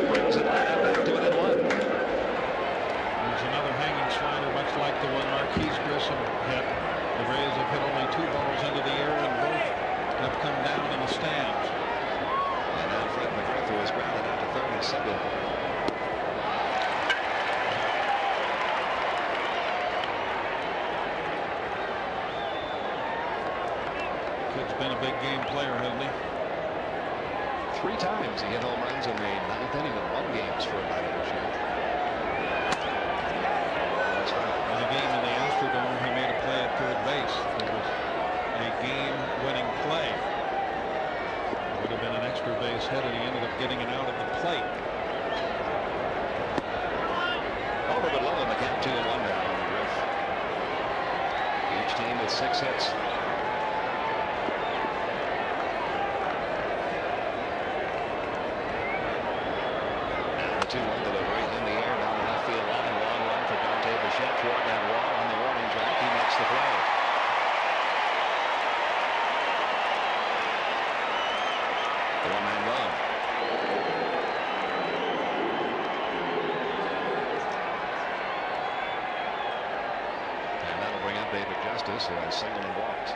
brings Atlanta back to within 1. There's another hanging slider, much like the one Marquise Grissom hit. The Rays have hit only 2 balls into the air, and both have come down in the stands. And now Fred McGriff, who was grounded out to third and single. Kid's been a big game player, hasn't he? 3 times he hit home runs in the 9th inning of 1 games for Atlanta this year. That's right. In a game in the Astrodome, he made a play at third base. It was a game-winning play. It would have been an extra base hit, and he ended up getting it out at the plate. Over but low in the count, 2-1 down on McGriff. Each team with 6 hits. Now the 2-1 delivery in the air down the left field line. Long run for Dante Bichette toward that wall on the warning track. He makes the play. The 1-man run. bring up David Justice, who has singled and walked.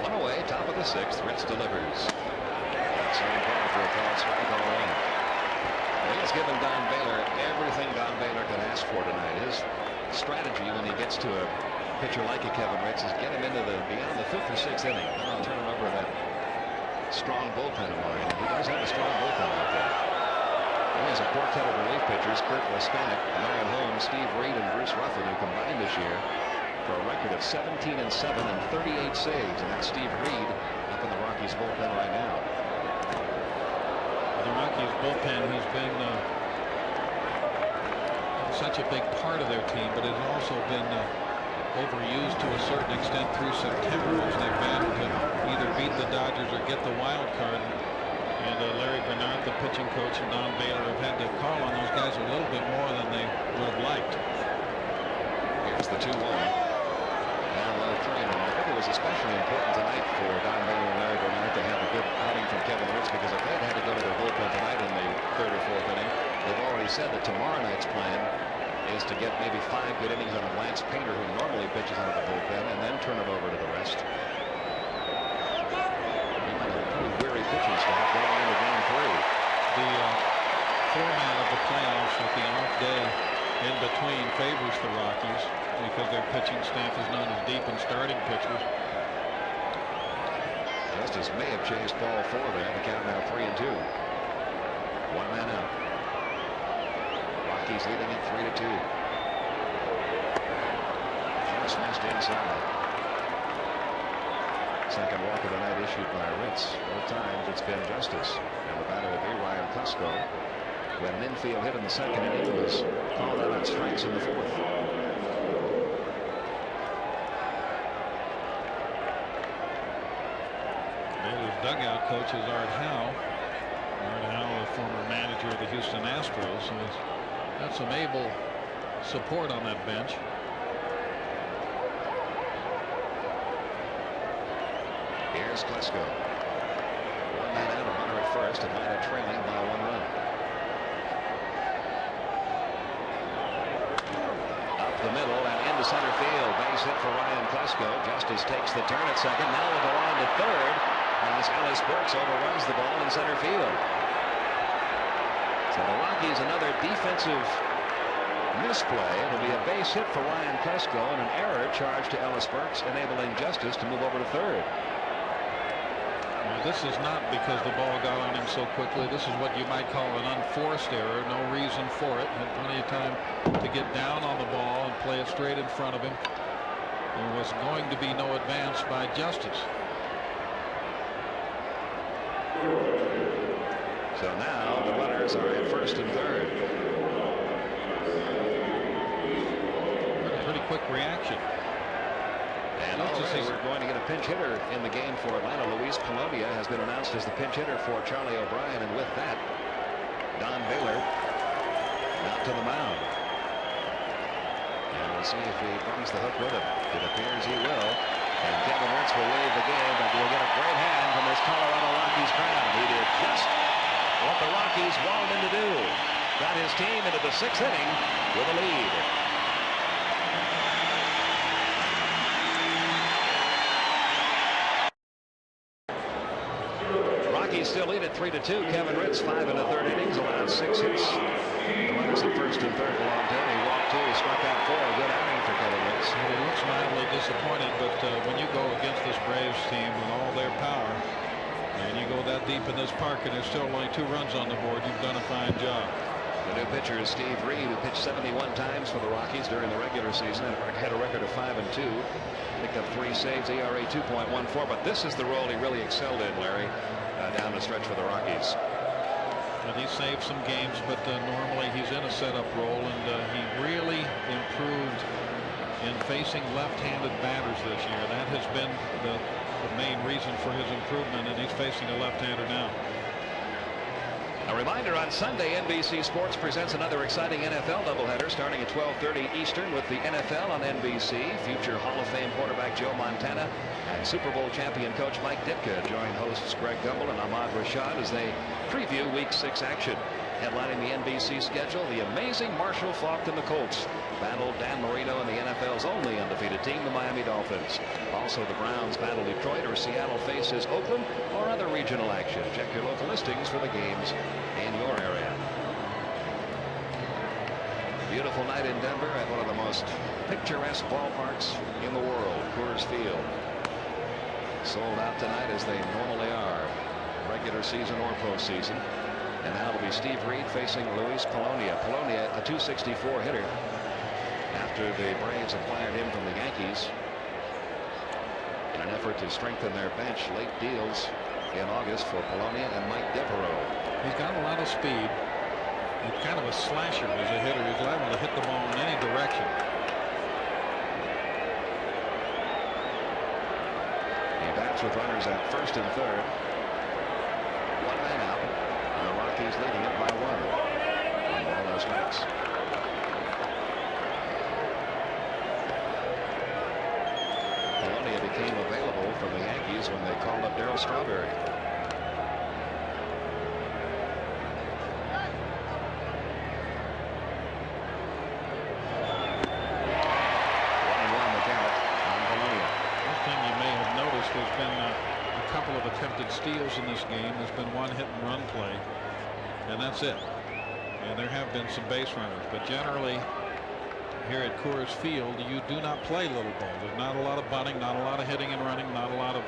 One away, top of the 6th. Ritz delivers. Same ball for a called strike all in. He has given Don Baylor everything Don Baylor can ask for tonight. His strategy when he gets to a pitcher like a Kevin Ritz is get him into the beyond the 5th or 6th inning. Then I'll turn him over to that strong bullpen of mine. He does have a strong bullpen out there. He has a quartet of relief pitchers: Kurt Lestanek, Marion Holmes, Steve Reed, and Bruce Ruffin, who combined this year for a record of 17-7 and 38 saves. And that's Steve Reed up in the Rockies bullpen right now. The Rockies bullpen has been such a big part of their team, but has also been overused to a certain extent through September as they've battled to either beat the Dodgers or get the wild card. And Larry Bernard, the pitching coach, and Don Baylor have had to call on those guys a little bit more than they would have liked. Here's the 2-1. Down low 3. And I think it was especially important tonight for Don Baylor and Larry Bernard to have a good outing from Kevin Ritz, because if they'd had to go to their bullpen tonight in the 3rd or 4th inning, they've already said that tomorrow night's plan is to get maybe 5 good innings out of Lance Painter, who normally pitches out of the bullpen, and then turn it over to the rest. You've got a pretty weary pitching staff going into game 3. The format of the playoffs with the off day in between favors the Rockies because their pitching staff is not as deep in starting pitchers. Justice may have chased ball 4 there. The count now 3-2. 1 man out. Rockies leading it 3-2. Just missed inside. Second walk of the night issued by Ritz. Both times it's been Justice. And the batter will be Ryan Klesko. When an infield hit in the 2nd inning was called out on strikes in the 4th. Baylor's dugout coach is Art Howe. Art Howe, a former manager of the Houston Astros, so he's got some able support on that bench. Here's Klesko. 1 man out, a runner at first. Atlanta trailing by 1 run. Up the middle and into center field. Base hit for Ryan Klesko. Justice takes the turn at second. Now will go on to third as Ellis Burks overruns the ball in center field. So the Rockies another defensive misplay. It'll be a base hit for Ryan Klesko and an error charged to Ellis Burks, enabling Justice to move over to third. Now, this is not because the ball got on him so quickly. This is what you might call an unforced error. No reason for it. Had plenty of time to get down on the ball and play it straight in front of him. There was going to be no advance by Justice. So now the runners are at first and third. A pretty quick reaction. And already we're going to get a pinch hitter in the game for Atlanta. Luis Polonia has been announced as the pinch hitter for Charlie O'Brien, and with that, Don Baylor out to the mound. And we'll see if he brings the hook with him. It appears he will. And Kevin Ritz will leave the game, and we'll get a great hand from this Colorado Rockies crowd. He did just what the Rockies wanted him to do. Got his team into the 6th inning with a lead. Rockies still lead at 3-2. Kevin Ritz, 5 in the 3rd innings, allowed 6 hits. The runners at first and third belong to him. He walked 2. He struck out 4. A good outing for Kevin Ritz. Well, he looks mildly disappointed, but when you go against this Braves team with all their power, and you go that deep in this park, and there's still only 2 runs on the board, you've done a fine job. The new pitcher is Steve Reed, who pitched 71 times for the Rockies during the regular season and had a record of 5-2. Picked up 3 saves, ERA 2.14. But this is the role he really excelled in, Larry, down the stretch for the Rockies. And he saved some games, but normally he's in a setup role, and he really improved in facing left-handed batters this year. That has been the main reason for his improvement, and he's facing a left-hander now. A reminder, on Sunday, NBC Sports presents another exciting NFL doubleheader starting at 12:30 Eastern with the NFL on NBC. Future Hall of Fame quarterback Joe Montana and Super Bowl champion coach Mike Ditka join hosts Greg Gumbel and Ahmad Rashad as they preview Week 6 action. Headlining the NBC schedule, the amazing Marshall Faulk and the Colts battle Dan Marino and the NFL's only undefeated team, the Miami Dolphins. Also, the Browns battle Detroit, or Seattle faces Oakland, or other regional action. Check your local listings for the games in your area. Beautiful night in Denver at one of the most picturesque ballparks in the world, Coors Field. Sold out tonight, as they normally are, regular season or postseason. And now it'll be Steve Reed facing Luis Polonia. Polonia, a .264 hitter, after the Braves acquired him from the Yankees in an effort to strengthen their bench. Late deals in August for Polonia and Mike Devereaux. He's got a lot of speed. He's kind of a slasher as a hitter. He's liable to hit the ball in any direction. He bats with runners at first and third. One man out. And the Rockies leading it by 1 on ball no strikes. Polonia became available from the Yankees when they called up Darryl Strawberry. There's been a couple of attempted steals in this game. There's been one hit and run play, and that's it. And there have been some base runners, but generally here at Coors Field, you do not play little ball. There's not a lot of bunting, not a lot of hitting and running, not a lot of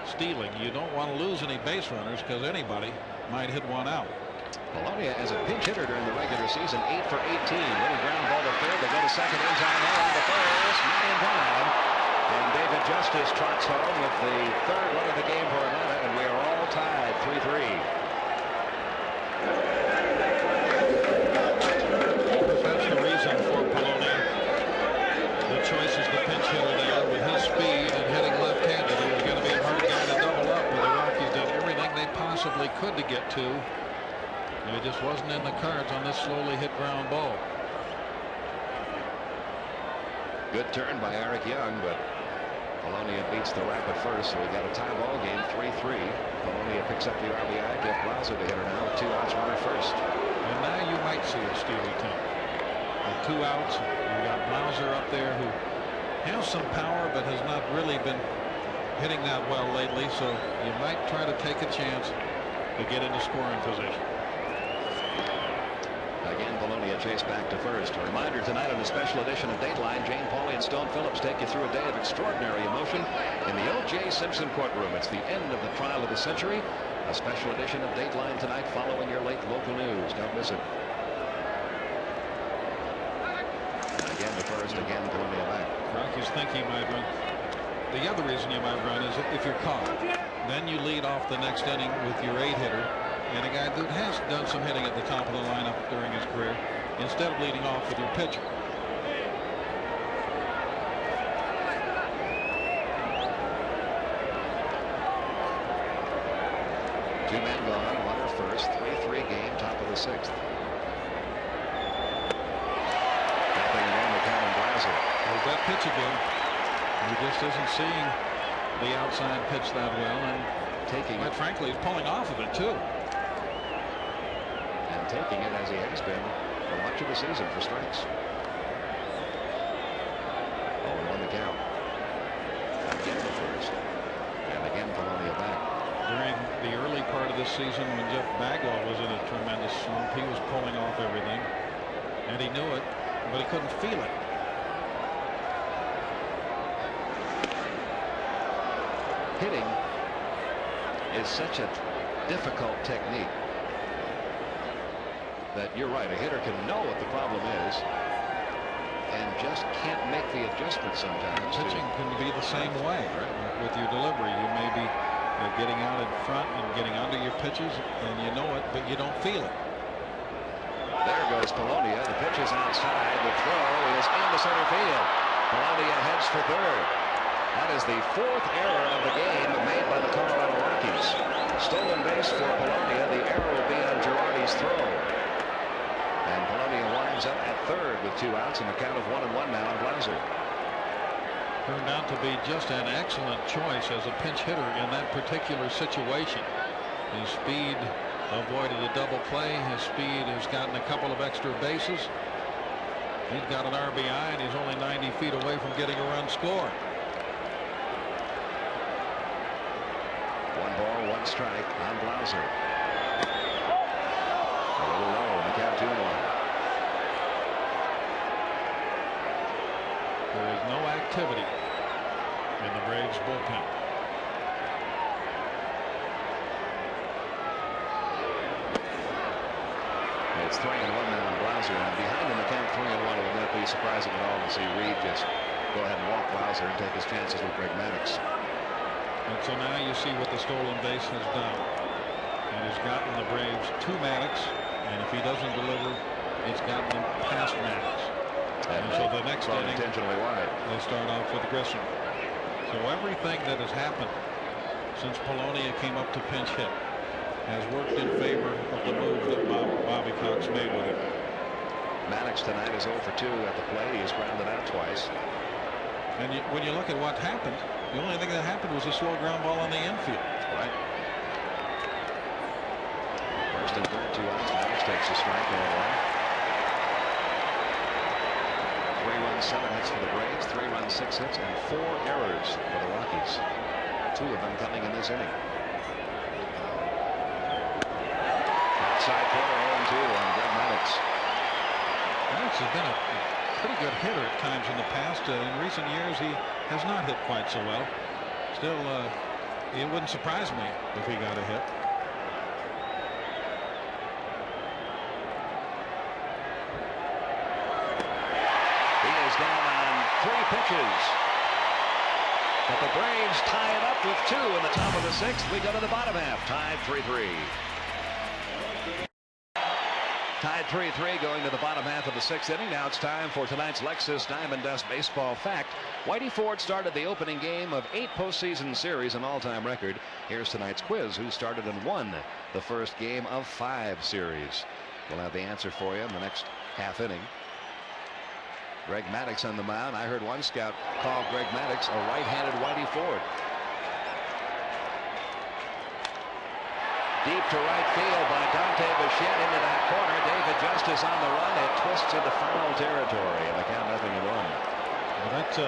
stealing. You don't want to lose any base runners because anybody might hit one out. Polonia as a pinch hitter during the regular season, 8 for 18. Little ground ball to third. They go to second, in time on the first, not in time. And David Justice trots home with the third run of the game for Atlanta, and we are all tied 3-3. That's the reason for Polonia. The choice is the pinch hitter there with his speed and hitting left-handed. He was going to be a hard guy to double up, but the Rockies did everything they possibly could to get to. And it just wasn't in the cards on this slowly hit ground ball. Good turn by Eric Young, but Polonia beats the Rapid first, so we got a tie ball game, 3-3. Polonia picks up the RBI. Jeff Blauser, the hitter now, with 2 outs, runner first. And now you might see a steal attempt. With 2 outs, you got Blauser up there who has some power but has not really been hitting that well lately, so you might try to take a chance to get into scoring position. Again, Polonia chased back to first. A reminder tonight on a special edition of Dateline, Jane Pauley and Stone Phillips take you through a day of extraordinary emotion in the O.J. Simpson courtroom. It's the end of the trial of the century. A special edition of Dateline tonight following your late local news. Don't miss it. And again to first, again Polonia back. Rockies think he might run. The other reason you might run is if you're caught. Then you lead off the next inning with your 8-hitter. And a guy that has done some hitting at the top of the lineup during his career, instead of leading off with your pitcher. Two men gone, runner first, 3-3 game, top of the 6th. Tapping in the count, Blauser. There's that pitch again. He just isn't seeing the outside pitch that well, and quite frankly, he's pulling off of it too. Taking it as he has been for much of the season for strikes. 0-1 the count. Again the first. And again Polonia back. During the early part of this season when Jeff Bagwell was in a tremendous slump, he was pulling off everything. And he knew it, but he couldn't feel it. Hitting is such a difficult technique that you're right, a hitter can know what the problem is and just can't make the adjustment sometimes. Pitching can be the same way, right? With your delivery. You may be getting out in front and getting under your pitches, and you know it, but you don't feel it. There goes Polonia. The pitch is outside. The throw is into center field. Polonia heads for third. That is the 4th error of the game made by the Colorado Rockies. Stolen base for Polonia. The error will be on Girardi's throw. And Polonia winds up at 3rd with 2 outs and a count of 1-1 now on Blauser. Turned out to be just an excellent choice as a pinch hitter in that particular situation. His speed avoided a double play. His speed has gotten a couple of extra bases. He's got an RBI and he's only 90 feet away from getting a run scored. 1 ball, 1 strike on Blauser. A little low in the count, 2-1. There is no activity in the Braves bullpen. It's 3-1 now on Blauser, and behind in the count 3-1. It would not be surprising at all to see Reed just go ahead and walk Blauser and take his chances with Greg Maddux. And so now you see what the stolen base has done. It has gotten the Braves to Maddux, and if he doesn't deliver, it's gotten them past Maddux. And so the next inning, intentionally wide. They start off with Grissom. So everything that has happened since Polonia came up to pinch hit has worked in favor of the move that Bobby Cox made with him. Maddux tonight is 0 for 2 at the plate. He has grounded out twice. And when you look at what happened, the only thing that happened was a slow ground ball on the infield. Right. 1st and 3rd, 2 outs. Maddux takes a strike and a one. 3 runs, 7 hits for the Braves. 3 runs, 6 hits, and 4 errors for the Rockies. 2 of them coming in this inning. Outside corner 0-2 on Greg Maddux. Maddux has been a pretty good hitter at times in the past. In recent years, he has not hit quite so well. Still, it wouldn't surprise me if he got a hit. He is down on 3 pitches. But the Braves tie it up with 2 in the top of the 6th. We go to the bottom half, tied 3-3. Tied 3-3 going to the bottom half of the 6th inning. Now it's time for tonight's Lexus Diamond Dust Baseball Fact. Whitey Ford started the opening game of 8 postseason series, an all-time record. Here's tonight's quiz. Who started and won the first game of 5 series? We'll have the answer for you in the next half inning. Greg Maddux on the mound. I heard one scout call Greg Maddux a right-handed Whitey Ford. Deep to right field by Dante Bichette into that corner. David Justice on the run. It twists into foul territory, and the count 0-1. Well, that's a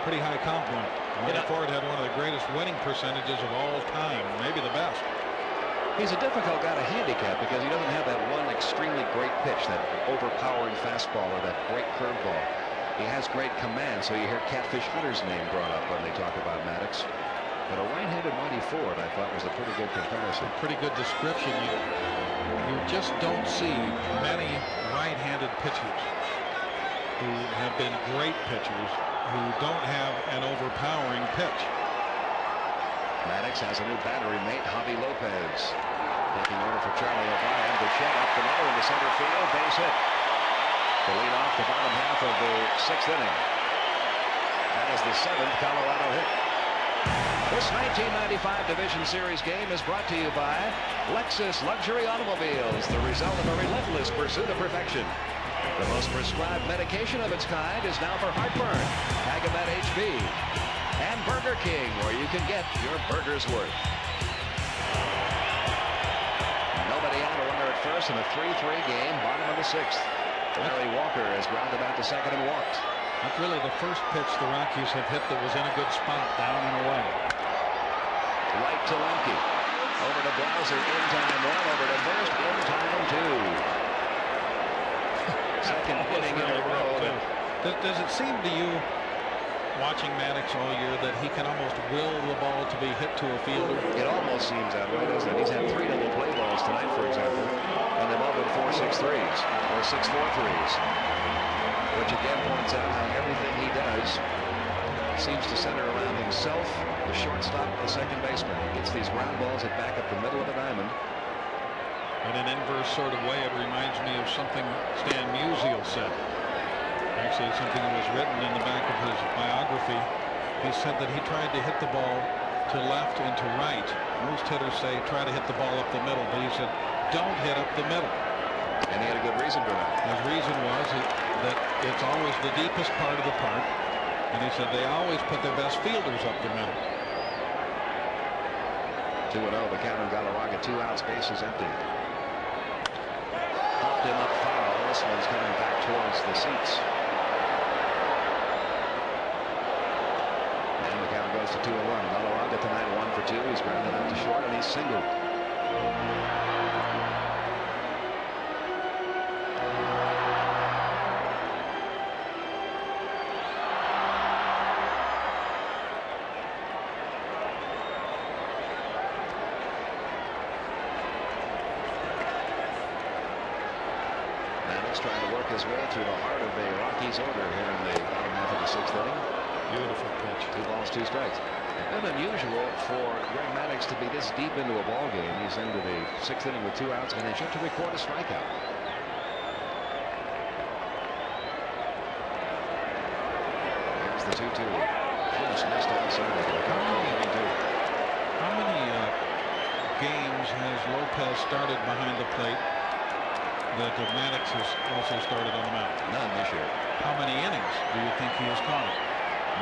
pretty high compliment. Whitey Ford had one of the greatest winning percentages of all time, maybe the best. He's a difficult guy to handicap because he doesn't have that one extremely great pitch, that overpowering fastball or that great curveball. He has great command, so you hear Catfish Hunter's name brought up when they talk about Maddux. But a right-handed Whitey Ford, I thought, was a pretty good comparison. Pretty good description. You just don't see many right-handed pitchers who have been great pitchers who don't have an overpowering pitch. Maddux has a new battery mate, Javi Lopez. Taking over for Charlie O'Brien. Bichette up the middle into center field. Base hit. To lead off the bottom half of the 6th inning. That is the 7th Colorado hit. This 1995 Division Series game is brought to you by Lexus Luxury Automobiles, the result of a relentless pursuit of perfection. The most prescribed medication of its kind is now for heartburn, Tagamet HB, and Burger King, where you can get your burger's worth. Nobody out, a runner at first in a 3-3 game, bottom of the 6th. Larry Walker has grounded out to second and walked. That's really the first pitch the Rockies have hit that was in a good spot, down and away. Right to Lemke. Over to Blauser, in time 1. Over to first, in time 2. Second inning in a row. Does it seem to you, watching Maddux all year, that he can almost will the ball to be hit to a fielder? It almost seems that way, doesn't it? He's had 3 double play balls tonight, for example, and they've all been 4-6-3s or 6-4-3s. Which again points out how everything he does seems to center around himself, the shortstop, the second baseman. He gets these ground balls that back up the middle of the diamond. In an inverse sort of way, it reminds me of something Stan Musial said. Actually, something that was written in the back of his biography. He said that he tried to hit the ball to left and to right. Most hitters say try to hit the ball up the middle, but he said don't hit up the middle. And he had a good reason for that. His reason was that it's always the deepest part of the park, and he said they always put their best fielders up the middle. 2-0 the count in Galarraga, 2 outs, bases empty. Popped him up foul. This one's coming back towards the seats. And the count goes to 2-1. Galarraga tonight 1 for 2. He's grounded out to short and he's singled. Maddux trying to work his way through the heart of the Rockies order here in the bottom half of the 6th inning. Beautiful pitch. 2 balls, 2 strikes. It's been unusual for Greg Maddux to be this deep into a ball game. He's into the 6th inning with 2 outs and he's yet to record a strikeout. Here's the 2-2. Just missed outside of the How many games has Lopez started behind the plate that Maddux has also started on the mound? None this year. How many innings do you think he has caught?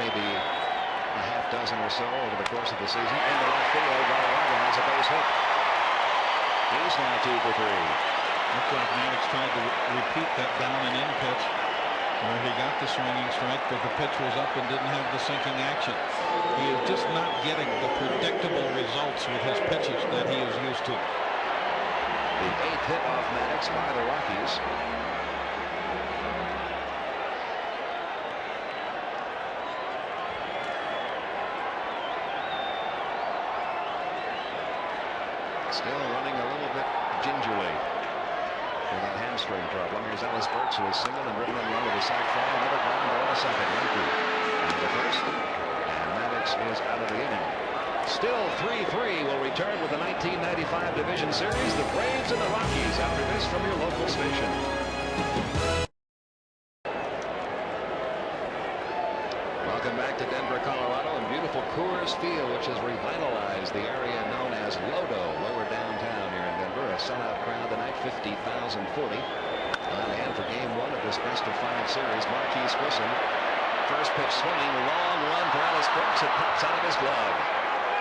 Maybe a half dozen or so over the course of the season. In the left field, Galarraga has a base hit. He's now 2 for 3. Looks like Maddux tried to repeat that down and in pitch where he got the swinging strike, but the pitch was up and didn't have the sinking action. He is just not getting the predictable results with his pitches that he is used to. The 8th hit off Maddux by the Rockies. Still running a little bit gingerly with that hamstring problem. Here's Ellis Burks, who is single and driven in one with a sac fly. Another ground ball to second. Yankee into the first. And Maddux is out of the inning. Still 3-3 will return with the 1995 Division Series. The Braves and the Rockies after this from your local station. Welcome back to Denver, Colorado, and beautiful Coors Field, which has revitalized the area known as Lodo, lower downtown here in Denver. A sellout crowd tonight, 50,040. On hand for Game 1 of this best-of-5 series. Marquise Grissom, first pitch swinging, long run for Ellis Burks. It pops out of his glove,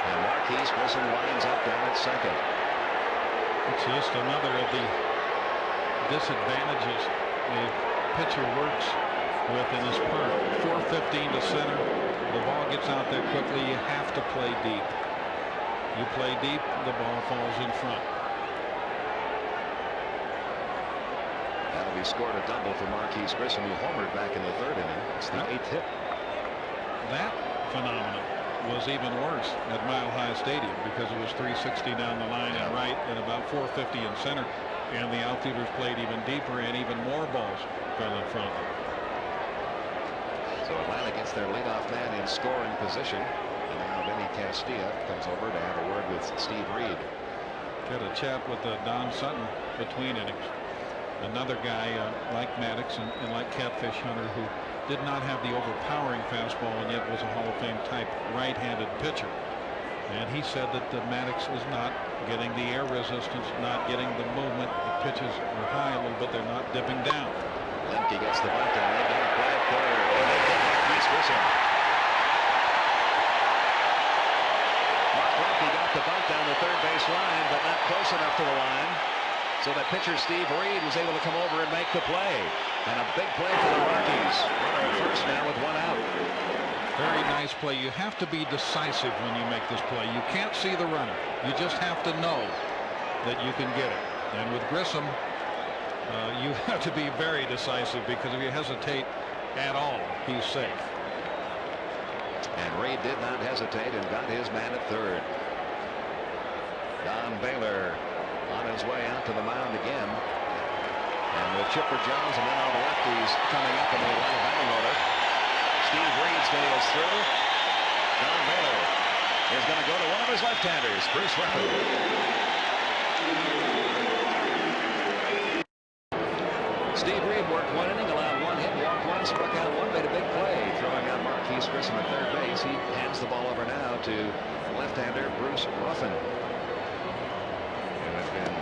and Marquise Grissom winds up down at second. It's just another of the disadvantages the pitcher works with in his park. 4:15 to center. The ball gets out there quickly. You have to play deep. You play deep, the ball falls in front. That'll be scored a double for Marquise Grissom, who homered back in the 3rd inning. It's the 8th hit. That phenomenon was even worse at Mile High Stadium because it was 360 down the line and right and about 450 in center, and the outfielders played even deeper and even more balls fell in front of them. So Atlanta gets their leadoff man in scoring position, and now Vinny Castilla comes over to have a word with Steve Reed. Got a chat with Don Sutton between innings. Another guy like Maddux and like Catfish Hunter, who did not have the overpowering fastball and yet was a Hall of Fame type right-handed pitcher. And he said that Maddux is not getting the air resistance, not getting the movement. The pitches are high a little bit. They're not dipping down. Lemke gets the bunt down. They got a play at third. And they get Marquise Grissom. Mark Lemke got the bunt down the third base line, but not close enough to the line. So that pitcher Steve Reed was able to come over and make the play. And a big play for the Rockies. Runner at first now with 1 out. Very nice play. You have to be decisive when you make this play. You can't see the runner. You just have to know that you can get it. And with Grissom, you have to be very decisive, because if you hesitate at all, he's safe. And Reed did not hesitate and got his man at third. Don Baylor on his way out to the mound again. And with Chipper Jones and then all the lefties coming up in the Atlanta batting order, Steve Reed stays through. Don Baylor is going to go to one of his left-handers, Bruce Ruffin. Steve Reed worked 1 inning, allowed 1 hit, walked 1, struck out 1, made a big play, throwing out Mark Keith Grissom at third base. He hands the ball over now to left-hander Bruce Ruffin, who has been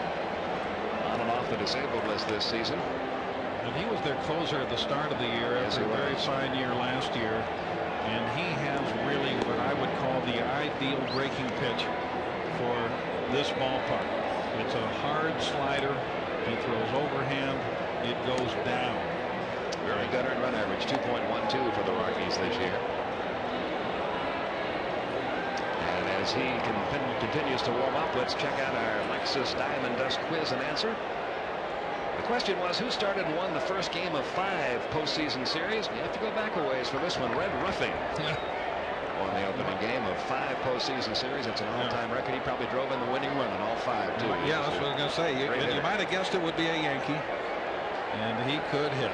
on and off the disabled list this season. And he was their closer at the start of the year after a very fine year last year. And he has really what I would call the ideal breaking pitch for this ballpark. It's a hard slider. He throws overhand. It goes down. Very good earned run average, 2.12 for the Rockies this year. And as he continues to warm up, let's check out our Lexus Diamond Dust quiz and answer. The question was, who started and won the first game of 5 postseason series? You have to go back a ways for this one. Red Ruffing won the opening game of 5 postseason series. It's an all-time record. He probably drove in the winning run in all 5 too. Yeah, that's what I was going to say. You might have guessed it would be a Yankee, and he could hit.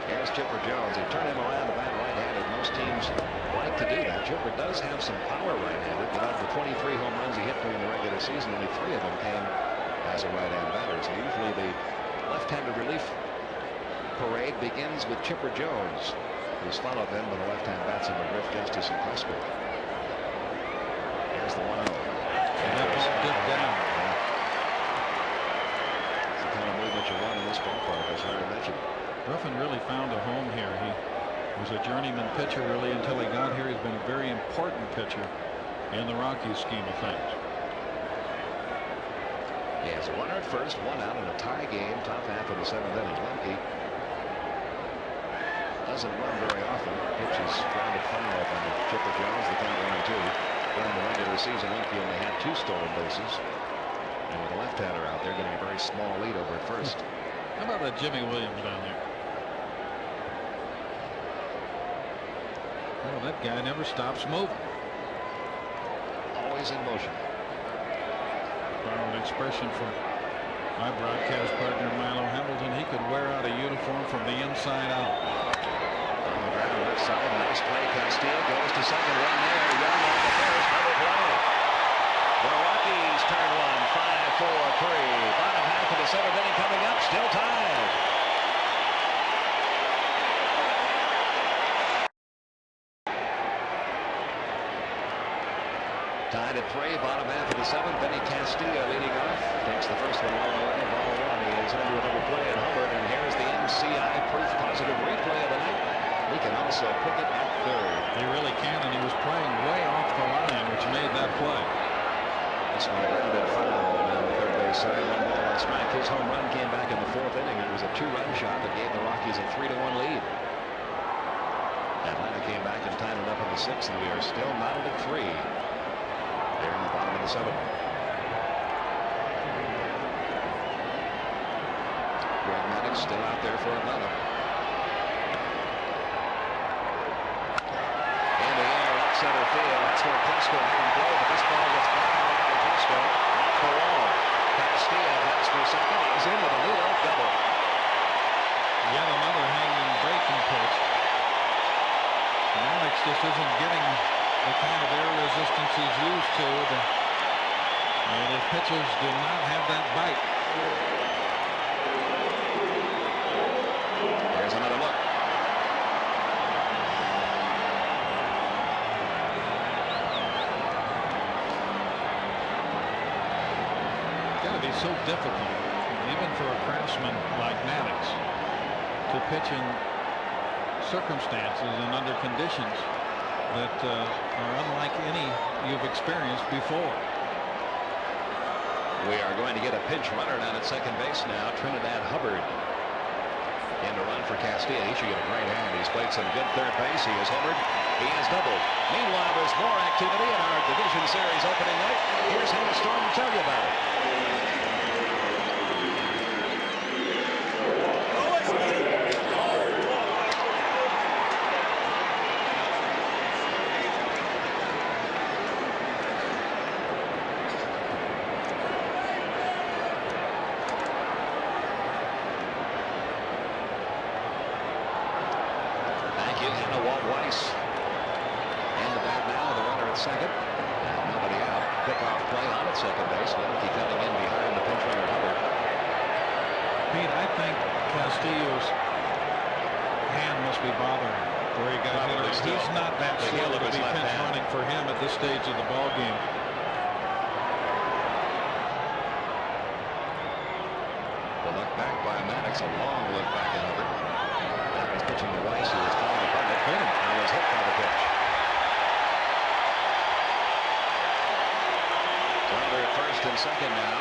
Here's Chipper Jones. They turn him around to bat right-handed. Most teams like to do that. Chipper does have some power right-handed. But of the 23 home runs he hit during the regular season, only 3 of them came as a right-hand batter. So usually the left-handed relief parade begins with Chipper Jones, who's followed then by the left-hand batsman Griff Justice and Prescott. Here's the 1-0. And that ball dipped down. It's the kind of movement you want in this ballpark, as Harry mentioned. Ruffin really found a home here. He was a journeyman pitcher really until he got here. He's been a very important pitcher in the Rockies scheme of things. He has a runner at first, 1 out in a tie game, top half of the 7th inning. Lemke doesn't run very often. Pitches grounded foul from Chipper Jones, the count 1-2. During the regular season, Lemke only had 2 stolen bases. And with a left-hander out there, getting a very small lead over at first. How about that Jimmy Williams down there? Well, that guy never stops moving. Always in motion. Borrow an expression from my broadcast partner Milo Hamilton. He could wear out a uniform from the inside out. On the ground left side, nice play. Castillo goes to second, run there. Young on the first, double play. The Rockies turn one, 5-4-3. Bottom half of the 7th inning coming up, still tied. Tied at 3, bottom half of the 7th. Benny Castillo leading off. Takes the first one all the way. Ball 1. He is into a double play at Hubbard. And here's the MCI proof positive replay of the night. He can also pick it at third. He really can, and he was playing way off the line, which made that play. This one grounded foul down the third base side. 1 ball on strike. His home run came back in the 4th inning. It was a 2-run shot that gave the Rockies a 3-1 lead. Atlanta came back and tied it up in the 6th, and we are still knotted at 3. There in the bottom of the 7th. Greg Maddux still out there for Atlanta. In the air, left center field. That's where Prescott had him blow, but this ball gets back by Prescott off the wall. Castillo has for second. He's in with a leadoff double. Yet another hanging breaking pitch. Maddux just isn't getting the kind of air resistance he's used to. And his pitches do not have that bite. There's another look. It's got to be so difficult, even for a craftsman like Maddux, to pitch in circumstances and under conditions that are unlike any you've experienced before. We are going to get a pinch runner down at second base now. Trinidad Hubbard in to run for Castillo. He should get a great hand. He's played some good third base. He has homered. He has doubled. Meanwhile, there's more activity in our division series opening night. Here's Hannah Storm to tell you about it. Second. And nobody out. Pickoff play on at second base. Lemke coming in behind the pinch runner Hubbard. Pete, I think Castillo's hand must be bothering him. where he got hit. He's not that slow to be pinch running for him at this stage of the ball game. The look back by Maddux, a long look back at Hubbard. Now he's pitching to Weiss, who was trying to bunt it. And was hit by the pitch. Wilder at first and second now.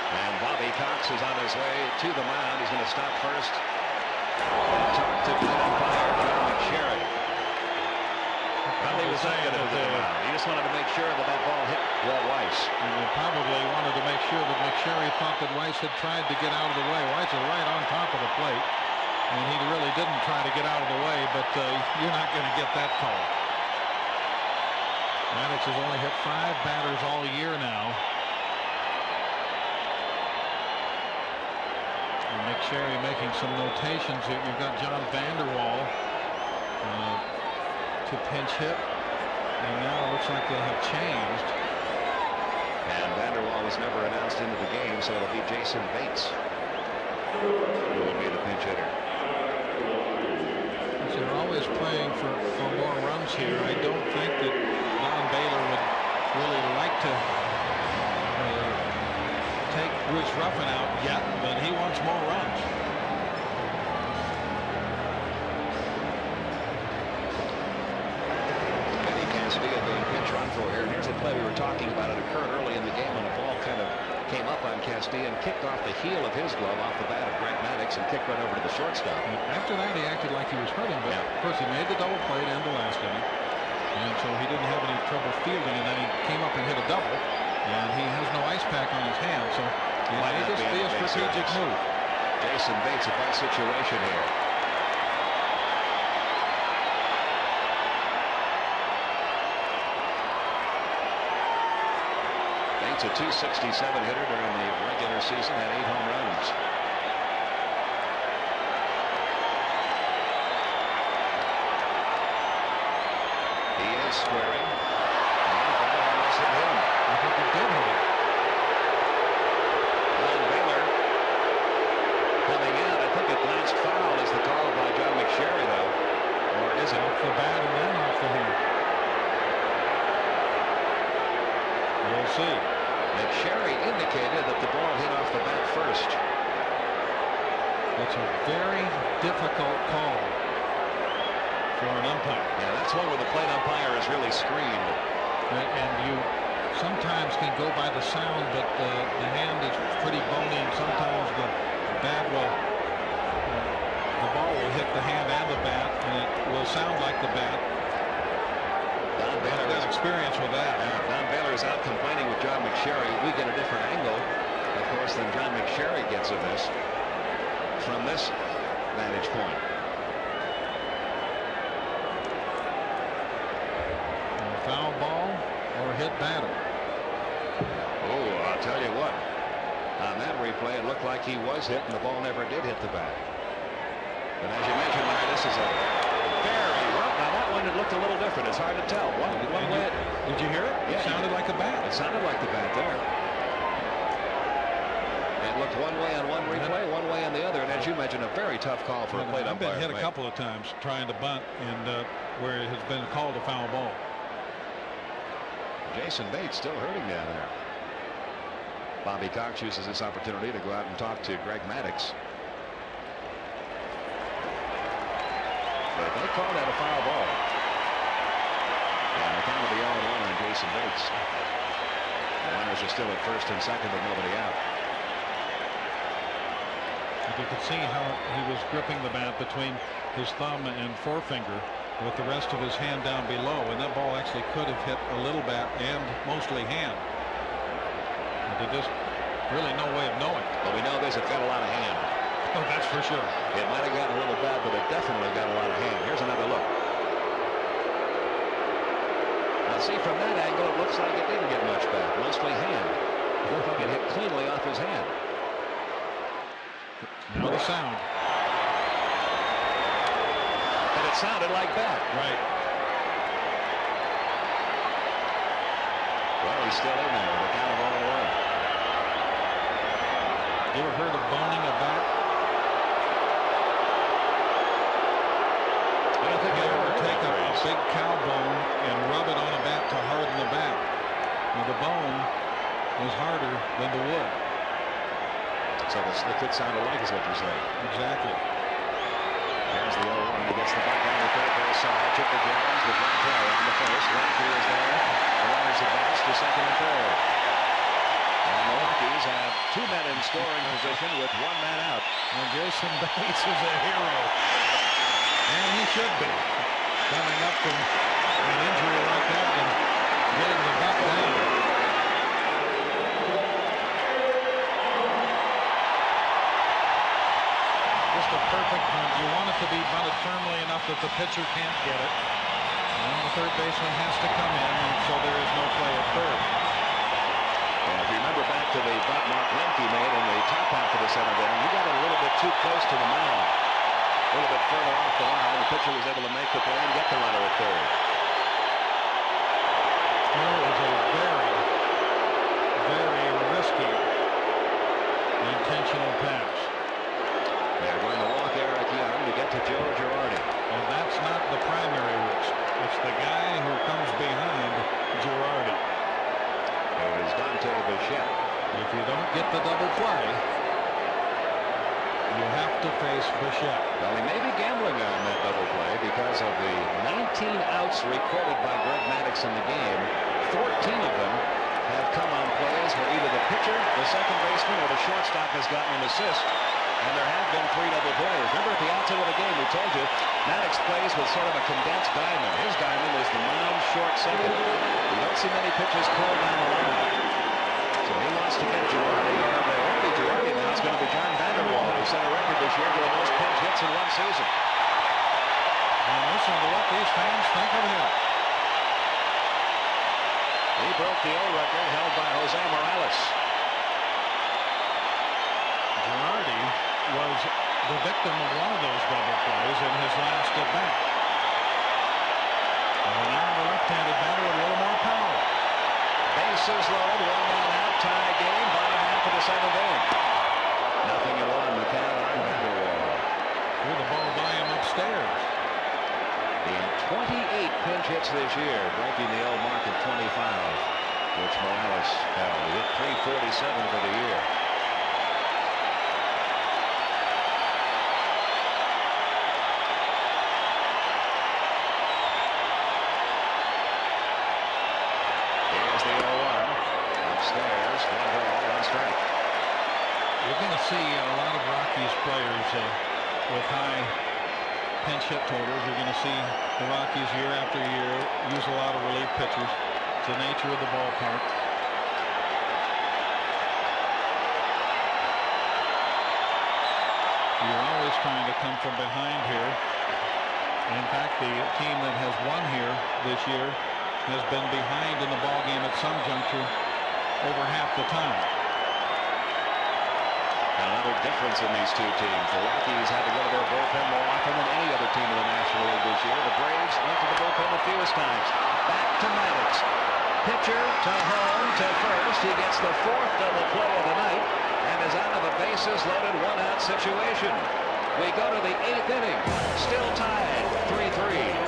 And Bobby Cox is on his way to the mound. He's going to stop first and talk to plate umpire John McSherry. Well, he was not going to the mound. He just wanted to make sure that that ball hit Walt Weiss. He probably wanted to make sure that McSherry thought that Weiss had tried to get out of the way. Weiss is right on top of the plate, and he really didn't try to get out of the way, but you're not going to get that call. Maddux has only hit 5 batters all year now. And McSherry making some notations here. You've got John Vanderwall to pinch hit, and now it looks like they'll have changed. And Vanderwall was never announced into the game, so it'll be Jason Bates who will be the pinch hitter. So they're always playing for more runs here. I don't think that Don Baylor would really like to take Bruce Ruffin out yet, but he wants more runs. Being pinch run for here. And here's a play we were talking about. It occurred early in the game when the ball kind of came up on Castilla and kicked off the heel of his glove off the bat of Greg Maddux and kicked right over to the shortstop. After that, he acted like he was hurting, but of course he made the double play to end the last inning, and so he didn't have any trouble fielding, and then he came up and hit a double, and he has no ice pack on his hand, so it may just be a strategic move. Jason Bates, a bunt situation here. A 267 hitter during the regular season, had 8 home runs. He is squaring. And the ball almost hit him. I think it did hit him. Don Baylor coming out. I think it glanced foul is the call by John McSherry, though. Or is it? Off the bat and then off the hand. We'll see. McSherry indicated that the ball hit off the bat first. It's a very difficult call for an umpire. Yeah, that's one where the plate umpire is really screened. And you sometimes can go by the sound, but the hand is pretty bony, and sometimes the bat will, the ball will hit the hand and the bat, and it will sound like the bat. Don Baylor got experience with that. Don Baylor is out complaining with John McSherry. We get a different angle, of course, than John McSherry gets of this from this vantage point. Foul ball or hit batter. Oh, I'll tell you what. On that replay, it looked like he was hit, and the ball never did hit the bat. And as you mentioned, Larry, this is a very rough. Now that one, it looked a little different. It's hard to tell. One way. Did you hear it? Yeah, it sounded like a bat. It sounded like the bat there. It looked one way on one replay, one way on the other, and as you mentioned, a very tough call for a plate umpire. I've been hit a couple of times trying to bunt, and where it has been called a foul ball. Jason Bates still hurting down there. Bobby Cox uses this opportunity to go out and talk to Greg Maddux. But they called that a foul ball. And the count will be 0-1 on Jason Bates. The runners are still at first and second, but nobody out. You could see how he was gripping the bat between his thumb and forefinger with the rest of his hand down below, and that ball actually could have hit a little bat and mostly hand. But there's just really no way of knowing. But we know this, it's got a lot of hand. Oh, that's for sure. It might have gotten a little bad, but it definitely got a lot of hand. Here's another look. Now see, from that angle, it looks like it didn't get much back. Mostly hand. It looked like it hit cleanly off his hand. Now the sound. And it sounded like that. Right. Well, he's still in there with a count of 0-1. You ever heard of boning a bat? big cow bone and rub it on a bat to harden the bat. Now, the bone is harder than the wood. So the could sound alike is what you're saying. Exactly. There's the 0-1. He gets the bunt down the third base side. Chipper Jones with one throw on the first. Lemke is there. The runners advance to second and third. And the Rockies have two men in scoring position with one man out. And Jason Bates is a hero. And he should be. Coming up from an injury like that and getting the bunt down. Just a perfect bunt. You want it to be bunted firmly enough that the pitcher can't get it. And the third baseman has to come in, and so there is no play at third. And if you remember back to the bunt Mark Lemke made in the top half of the seventh inning, he got it a little bit too close to the mound. A little bit further off the line. The pitcher was able to make the play and get the runner at third. Well, it was a very, very risky intentional pass. They're going to walk Eric Young to get to Joe Girardi. And that's not the primary risk. It's the guy who comes behind Girardi. It is Dante Bichette. If you don't get the double play, you have to face Bichette. Well, he may be gambling on that double play because of the 19 outs recorded by Greg Maddux in the game. 14 of them have come on plays where either the pitcher, the second baseman, or the shortstop has gotten an assist. And there have been 3 double plays. Remember at the outset of the game, we told you, Maddux plays with sort of a condensed diamond. His diamond is the mound short second. You don't see many pitches curl down the line. So he wants to get Girardi. Or Girardi now is going to be John Vanderwall, who set a record this year for the most pinch hits in one season. And listen to what these fans think of him. He broke the old record held by Jose Morales. Girardi was the victim of one of those double plays in his last at bat. And now the left-handed batter with a little more power. Bases loaded, one man out, tie game, bottom half of the seventh inning. Nothing at one, the count on Vanderwall. Threw the ball by him upstairs. He had 28 pinch hits this year, breaking the old mark of 25, which Morales held. He hit .347 for the year. Here's the 0-1. Upstairs, 1 ball, 1 strike. You're going to see a lot of Rockies players with high pinch hit totals. You're going to see the Rockies year after year use a lot of relief pitchers. It's the nature of the ballpark. You're always trying to come from behind here. In fact, the team that has won here this year has been behind in the ballgame at some juncture over half the time. Another difference in these two teams. The Rockies had to go to their bullpen more often than any other team in the National League this year. The Braves went to the bullpen the fewest times. Back to Maddux. Pitcher to home to first. He gets the 4th double play of the night and is out of a bases loaded 1-out situation. We go to the 8th inning. Still tied 3-3.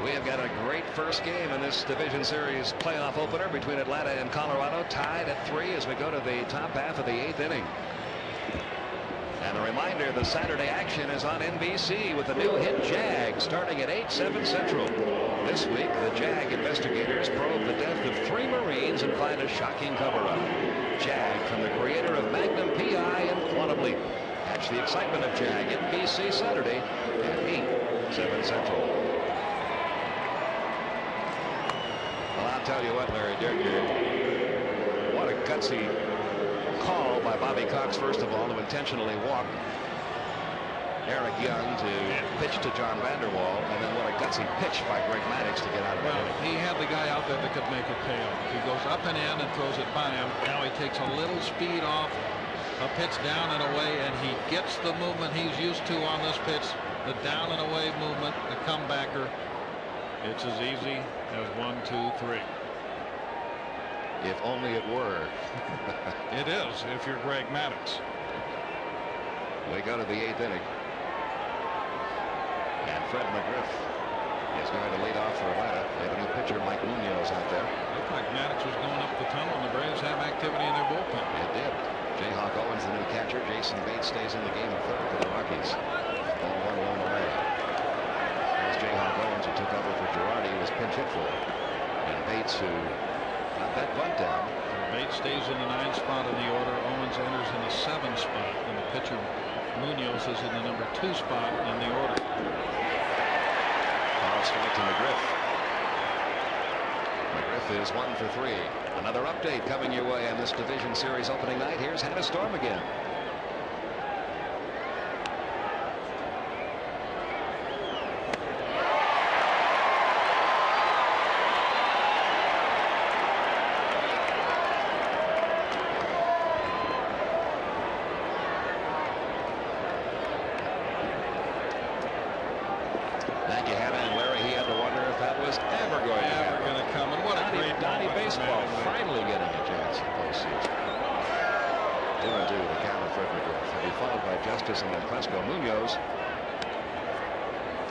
We have got a great first game in this division series playoff opener between Atlanta and Colorado, tied at 3 as we go to the top half of the 8th inning. And a reminder, the Saturday action is on NBC with the new hit Jag starting at 8/7 Central. This week, the Jag investigators probe the death of 3 Marines and find a shocking cover-up. Jag from the creator of Magnum PI and Quantum Leap. Catch the excitement of Jag, NBC Saturday at 8/7 Central. Well, I'll tell you what, Larry Dirk, what a gutsy call by Bobby Cox, first of all, to intentionally walk Eric Young to pitch to John Vanderwall, and then what a gutsy pitch by Greg Maddux to get out of it. Well, he had the guy out there that could make it pay off. He goes up and in and throws it by him. Now he takes a little speed off a pitch down and away, and he gets the movement he's used to on this pitch, the down and away movement, the comebacker. It's as easy as 1, 2, 3. If only it were. It is if you're Greg Maddux. We go to the 8th inning. And Fred McGriff is going to lead off for Atlanta. They have a new pitcher, Mike Munoz, out there. Looked like Maddux was going up the tunnel, and the Braves have activity in their bullpen. It did. Jayhawk Owens, the new catcher. Jason Bates stays in the game in third for the Rockies. Ball 1-1 away. There's Jayhawk Owens, who took over for Girardi, was pinch hit for. And Bates, who got that bunt down. Bates stays in the 9th spot in the order. Owens enters in the 7th spot, and the pitcher Munoz is in the number 2 spot in the order. Foul strike to McGriff. McGriff is 1 for 3. Another update coming your way on this division series opening night. Here's Hannah Storm again. Thank you, Hannah and Larry. He had to wonder if that was ever going to happen. Come. And what a great Donnie ball. baseball finally getting a chance in postseason. 2-2 the count of Fred McGriff. He'll be followed by Justice and then Cresco. Munoz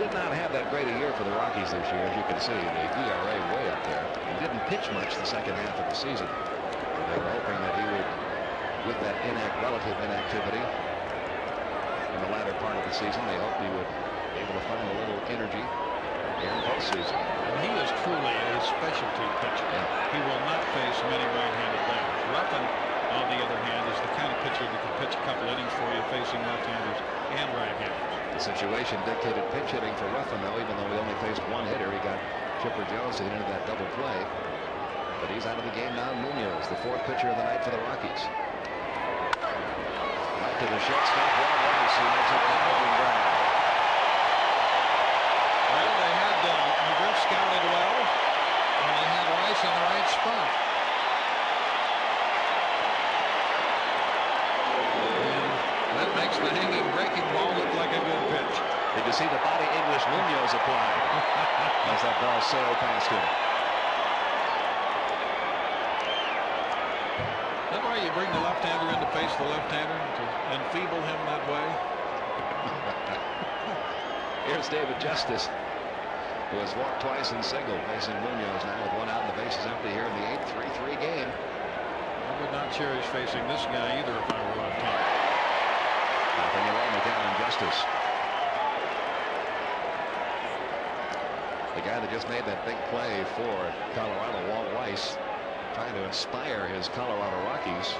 did not have that great a year for the Rockies this year. As you can see, the ERA way up there. He didn't pitch much the second half of the season. They were hoping that he would, with that relative inactivity in the latter part of the season, they hoped he would be able to find a little energy in postseason. And he is truly a specialty pitcher. Yeah. He will not face many right-handed batters. Ruffin, on the other hand, is the kind of pitcher that can pitch a couple innings for you facing left-handers and right-handers. The situation dictated pinch hitting for Ruffin, though, even though he only faced one hitter. He got Chipper Jones to hit into that double play. But he's out of the game now. Munoz, the 4th pitcher of the night for the Rockies. Right to the shortstop, Rob Rice, who makes it pounding ground. Well, they had McGriff scouted well, and they had Rice in the right spot. And that makes the hanging breaking ball look like a good pitch. Did you see the body English Munoz applied as that ball sailed past him? Is that why you bring the left-hander in to face the left-hander, to enfeeble him that way? Here's David Justice, who has walked twice and singled, facing Munoz now with 1 out and the bases empty here in the 8th, 3-3 game. I would not cherish facing this guy either if I were left-handed. Nothing away, McCann and Justice. The guy that just made that big play for Colorado, Walt Weiss, trying to inspire his Colorado Rockies,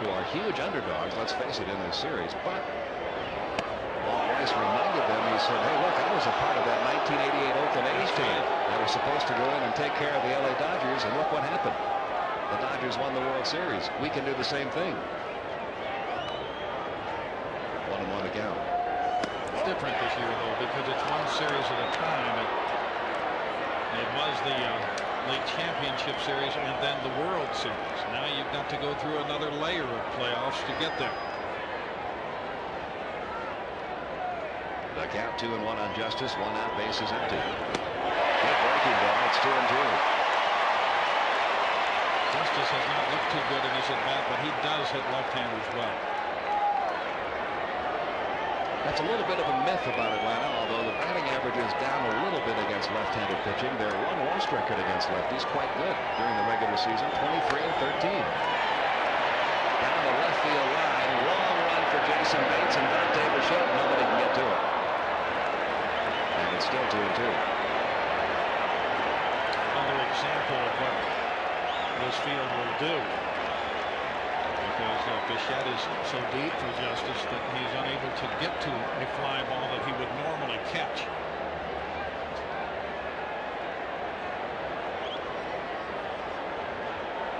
who are huge underdogs, let's face it, in this series. But Walt Weiss reminded them, he said, hey, look, I was a part of that 1988 Oakland A's team that was supposed to go in and take care of the LA Dodgers, and look what happened. The Dodgers won the World Series. We can do the same thing. 1-1 to count. It's different this year, though, because it's one series at a time. It was the League Championship Series and then the World Series. Now you've got to go through another layer of playoffs to get there. The count 2-1 on Justice, 1 out, bases empty. Good breaking ball. It's 2-2. Justice has not looked too good in his at-bat, but he does hit left-handers well. That's a little bit of a myth about Atlanta, although the batting average is down a little bit against left-handed pitching. Their run-loss record against lefties quite good during the regular season, 23-13. Down the left field line, long run for Jason Bates and Dante Bichette. Nobody can get to it. And it's still 2-2. Another example of what this field will do. Because Bichette is so deep for Justice that he's unable to get to a fly ball that he would normally catch.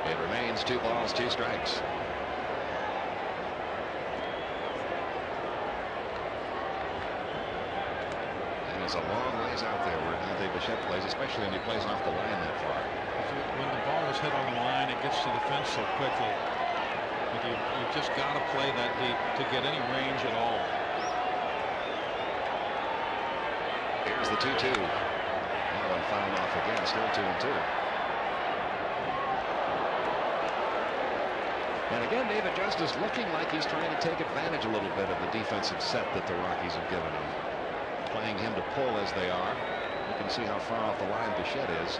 It remains 2 balls, 2 strikes. And it's a long ways out there where Dante Bichette plays, especially when he plays off the line that far. When the ball is hit on the line, it gets to the fence so quickly. But you just got to play that deep to get any range at all. Here's the 2-2. That one fouled off again, still 2-2. And again, David Justice looking like he's trying to take advantage a little bit of the defensive set that the Rockies have given him. playing him to pull as they are. You can see how far off the line Bichette is.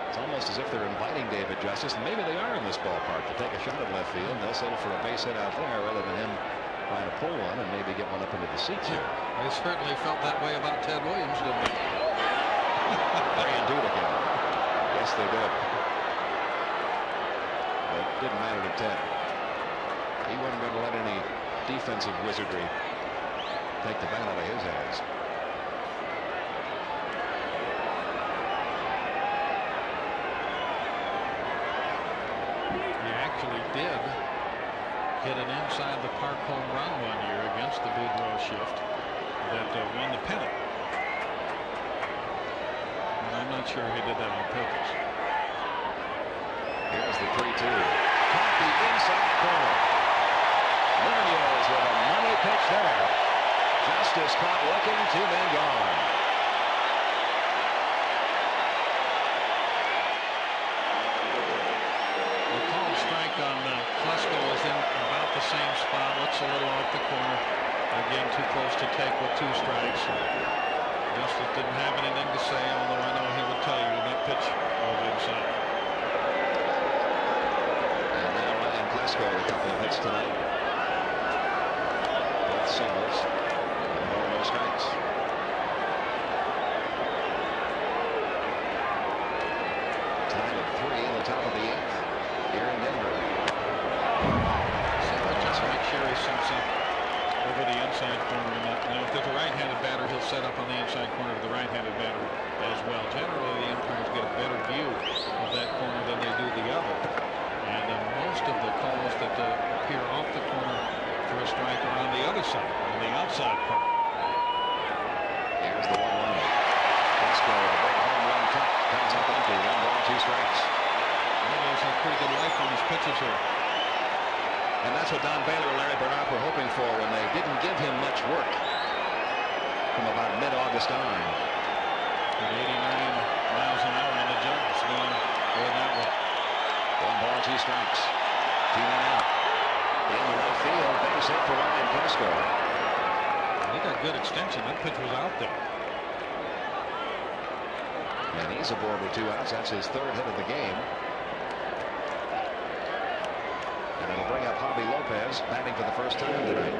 It's almost as if they're inviting David Justice, and maybe they are in this ballpark, to take a shot at left field. They'll settle for a base hit out there rather than him trying to pull one and maybe get one up into the seats here. They certainly felt that way about Ted Williams, didn't they? Brian Dudikin. Yes, they did. But it didn't matter to Ted. He wasn't going to let any defensive wizardry take the bat out of his hands. He actually did hit an inside the park home run one year against the Boudreaux shift that won the pennant. And I'm not sure he did that on purpose. Here's the 3-2. Caught the inside corner. Munoz with a money pitch there. Justice caught looking, 2 men gone. The called strike on Klesko is in about the same spot. Looks a little off the corner. Again, too close to take with 2 strikes. Justice didn't have anything to say, although I know he would tell you that pitch was inside. And now Ryan Klesko with a couple of hits tonight. Both singles. No strikes. Tied at 3 in the top of the 8th here in Denver. Just make sure he sets up over the inside corner. Now, if there's a right-handed batter, he'll set up on the inside corner of the right-handed batter as well. Generally, the umpires get a better view of that corner than they do the other. And most of the calls that appear off the corner for a strike are on the other side, on the outside part. Here's the 1-1. Let's go. The big home run cut. Comes up empty. 1 ball, 2 strikes. There's a pretty good life on his pitches here. And that's what Don Baylor and Larry Bernard were hoping for when they didn't give him much work from about mid-August on. At 89 miles an hour on the jump, it's going that way. 1 ball, 2 strikes. 2 men out. In right field, base hit for Ryan Klesko. He got good extension. That pitch was out there. And he's aboard with 2 outs. That's his 3rd hit of the game. And it'll bring up Javi Lopez batting for the first time tonight.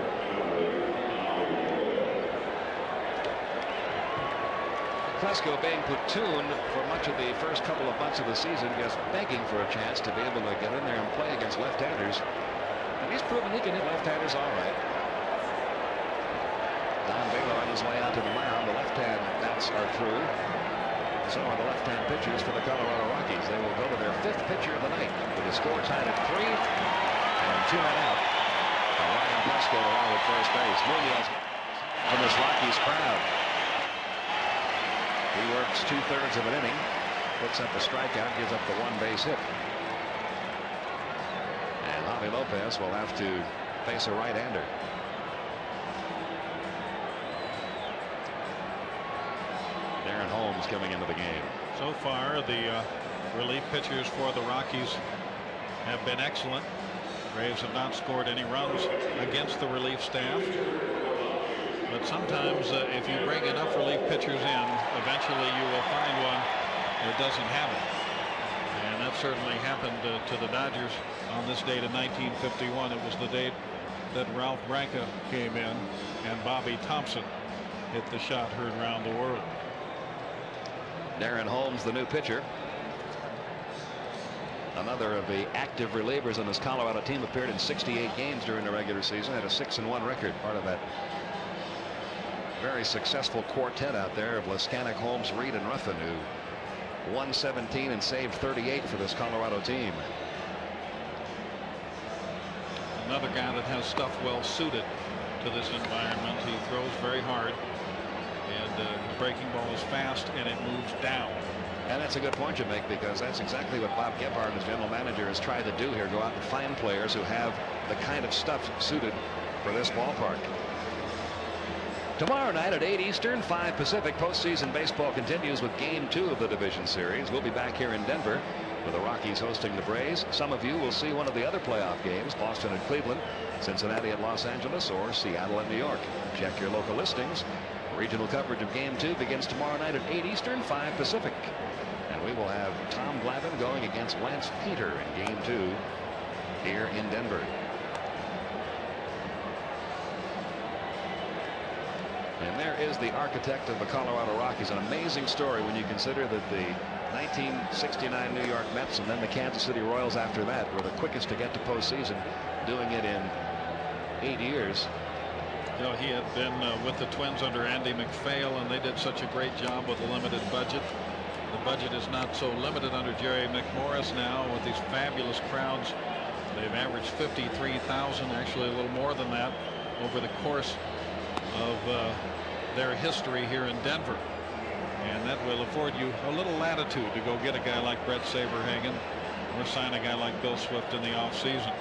Klesko being platooned for much of the first couple of months of the season, just begging for a chance to be able to get in there and play against left-handers. And he's proven he can hit left-handers all right. Don Baylor on his way out to the mound. The left-hand bats are through. So are the left-hand pitchers for the Colorado Rockies. They will go to their 5th pitcher of the night with the score tied at 3 and 2 men out. And Ryan Klesko along with first base. Munoz from this Rockies crowd. He works 2/3 of an inning, puts up a strikeout, gives up the 1 base hit. And Javi Lopez will have to face a right-hander. Darren Holmes coming into the game. So far, the relief pitchers for the Rockies have been excellent. Braves have not scored any runs against the relief staff. But sometimes if you bring enough relief pitchers in, eventually you will find one that doesn't have it. And that certainly happened to the Dodgers on this date in 1951. It was the date that Ralph Branca came in and Bobby Thompson hit the shot heard around the world. Darren Holmes, the new pitcher. Another of the active relievers on this Colorado team, appeared in 68 games during the regular season, had a 6-1 record, part of that very successful quartet out there of Leskanic, Holmes, Reed, and Ruffin, who won 17 and saved 38 for this Colorado team. Another guy that has stuff well suited to this environment. He throws very hard, and his breaking ball is fast and it moves down. And that's a good point you make, because that's exactly what Bob Gebhardt, as general manager, has tried to do here. Go out and find players who have the kind of stuff suited for this ballpark. Tomorrow night at 8 Eastern, 5 Pacific, postseason baseball continues with Game 2 of the division series. We'll be back here in Denver with the Rockies hosting the Braves. Some of you will see one of the other playoff games, Boston and Cleveland, Cincinnati and Los Angeles, or Seattle and New York. Check your local listings. Regional coverage of Game 2 begins tomorrow night at 8 Eastern, 5 Pacific. And we will have Tom Glavine going against Lance Painter in Game 2 here in Denver. And there is the architect of the Colorado Rockies. An amazing story when you consider that the 1969 New York Mets and then the Kansas City Royals after that were the quickest to get to postseason, doing it in 8 years. You know, he had been with the Twins under Andy McPhail, and they did such a great job with a limited budget. The budget is not so limited under Jerry McMorris now with these fabulous crowds. They've averaged 53,000, actually a little more than that, over the course of their history here in Denver. And that will afford you a little latitude to go get a guy like Brett Saberhagen or sign a guy like Bill Swift in the offseason.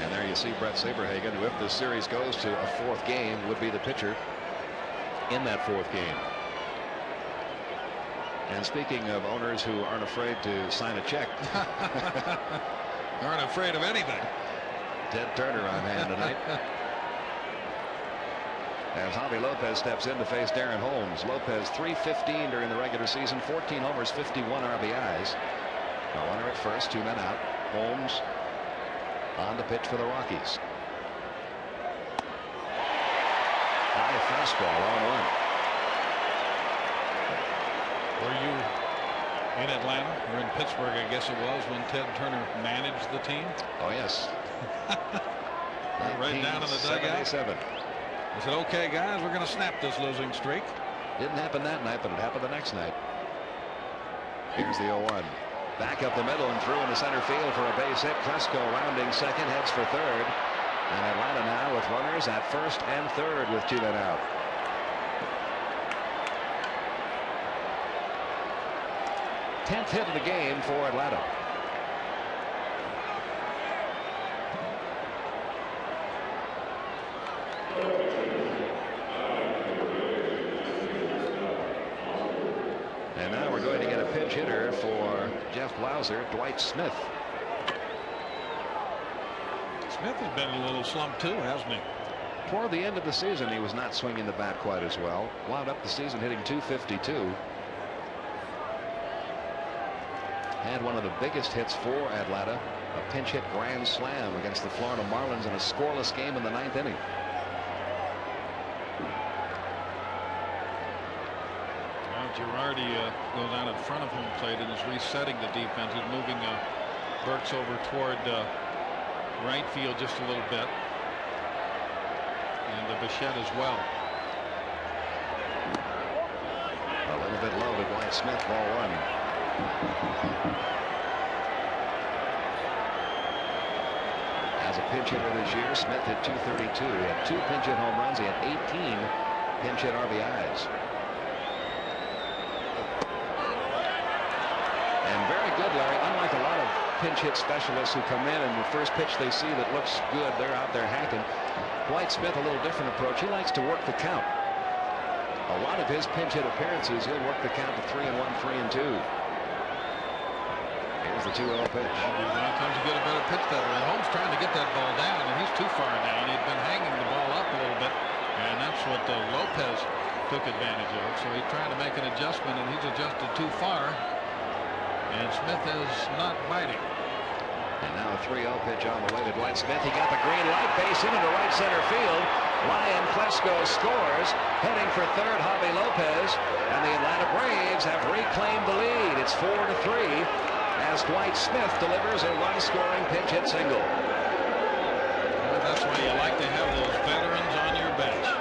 And there you see Brett Saberhagen, who, if this series goes to a 4th game, would be the pitcher in that 4th game. And speaking of owners who aren't afraid to sign a check, aren't afraid of anything. Ted Turner on hand tonight. As Javi Lopez steps in to face Darren Holmes. Lopez 315 during the regular season, 14 homers, 51 RBIs. A runner at first, 2 men out. Holmes on the pitch for the Rockies. High fastball, 0-1. Were you in Atlanta or in Pittsburgh, I guess it was, when Ted Turner managed the team? Oh, yes. Right down in the dugout. I said, okay, guys, we're going to snap this losing streak. Didn't happen that night, but it happened the next night. Here's the 0-1. Back up the middle and through into center field for a base hit. Klesko rounding second, heads for third. And Atlanta now with runners at first and third with 2 men out. Tenth hit of the game for Atlanta. And now we're going to get a pinch hitter for Jeff Blauser, Dwight Smith. Smith has been in a little slump too, hasn't he? Toward the end of the season, he was not swinging the bat quite as well. Wound up the season hitting .252. Had one of the biggest hits for Atlanta, a pinch hit grand slam against the Florida Marlins in a scoreless game in the 9th inning. Girardi goes out in front of home plate and is resetting the defense. He's moving Burks over toward right field just a little bit, and Bichette as well. A little bit low to Dwight Smith, ball 1. As a pinch hitter this year, Smith hit .232. He had 2 pinch hit home runs. He had 18 pinch hit RBIs. And very good, Larry. Unlike a lot of pinch hit specialists who come in and the first pitch they see that looks good, they're out there hacking. Dwight Smith, a little different approach. He likes to work the count. A lot of his pinch hit appearances, he'll work the count to 3-1, 3-2. Here's the 2-0 pitch. A lot of times you get a better pitch that way. Holmes trying to get that ball down, and he's too far down. He'd been hanging the ball up a little bit, and that's what Lopez took advantage of. So he's trying to make an adjustment, and he's adjusted too far. And Smith is not biting. And now a 3-0 pitch on the way to Dwight Smith. He got the green light, base hit into right center field. Ryan Klesko scores. Heading for third, Javi Lopez. And the Atlanta Braves have reclaimed the lead. It's 4-3 as Dwight Smith delivers a run-scoring pinch hit single. Well, that's why you like to have those veterans on your bench.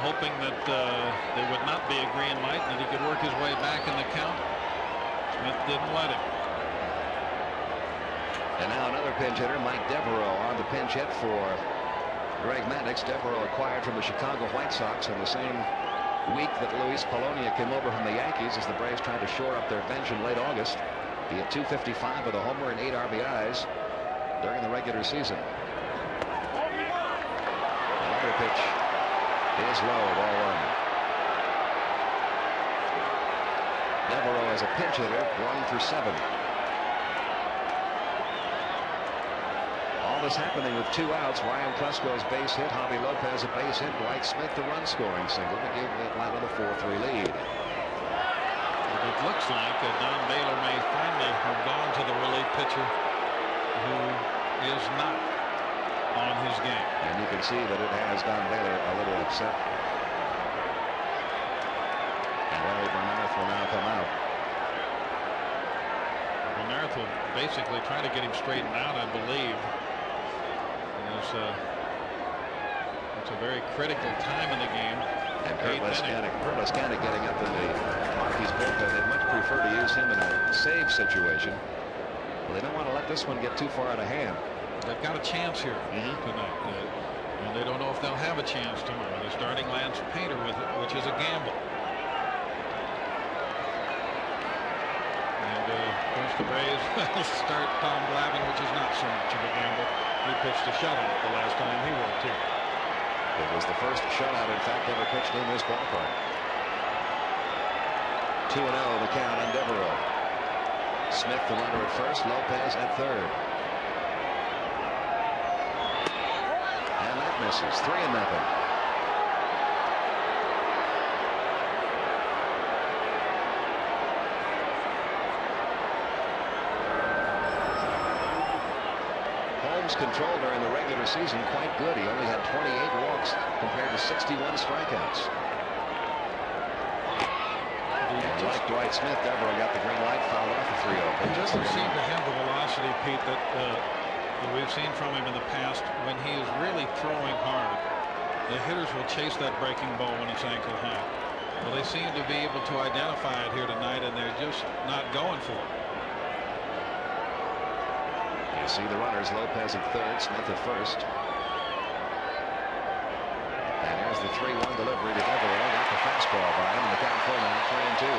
Hoping that there would not be a green light and that he could work his way back in the count. Smith didn't let him. And now another pinch hitter, Mike Devereaux, on the pinch hit for Greg Maddux. Devereaux acquired from the Chicago White Sox in the same week that Luis Polonia came over from the Yankees as the Braves tried to shore up their bench in late August. He had 255 with a homer and 8 RBIs during the regular season. Another pitch is low, ball 1. Devereaux as a pinch hitter, 1 for 7. All this happening with 2 outs. Ryan Klesko's base hit, Javi Lopez a base hit, Dwight Smith the run scoring single to give Atlanta the 4-3 lead. It looks like Don Baylor may finally have gone to the relief pitcher who is not on his game. And you can see that it has Don Baylor a little upset. And Larry Bernarth will now come out. Bernarth will basically try to get him straightened out, I believe. It's a very critical time in the game. And Kurt Leskanic getting up in the Rockies bullpen. They'd much prefer to use him in a save situation. Well, they don't want to let this one get too far out of hand. They've got a chance here tonight. And they don't know if they'll have a chance tomorrow. They're starting Lance Painter with it, which is a gamble. And of course the Braves start Tom Glavine, which is not so much of a gamble. He pitched a shutout the last time he worked here. It was the first shutout, in fact, ever pitched in this ballpark. 2-0 the count on Devereaux. Smith the runner at first, Lopez at third. And that misses. 3-0. Control during the regular season quite good. He only had 28 walks compared to 61 strikeouts. And like Dwight Smith, Devereaux got the green light, fouled off the 3-0. He doesn't seem to have the velocity, Pete, that we've seen from him in the past. When he is really throwing hard, the hitters will chase that breaking ball when it's ankle high. Well, they seem to be able to identify it here tonight, and they're just not going for it. You see the runners, Lopez at third, Smith at first. And here's the 3-1 delivery to Devereaux. Got the fastball by him, and the count full now, 3-2.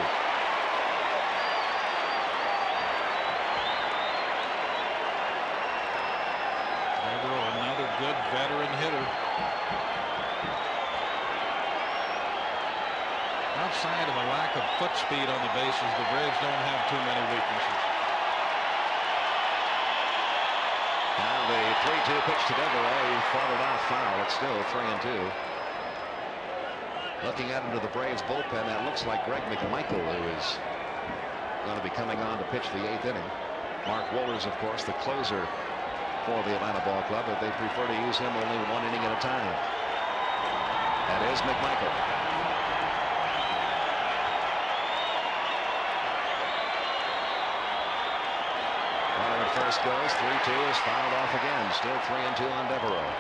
Devereaux, another good veteran hitter. Outside of a lack of foot speed on the bases, the Braves don't have too many weaknesses. Now the 3-2 pitch to Devereaux. He fought it off foul. It's still 3-2. Looking out into the Braves bullpen, that looks like Greg McMichael, who is going to be coming on to pitch the 8th inning. Mark Wohlers, of course, the closer for the Atlanta Ball Club, but they prefer to use him only 1 inning at a time. That is McMichael. First goes, 3-2 is fouled off again. Still 3-2 on Devereaux.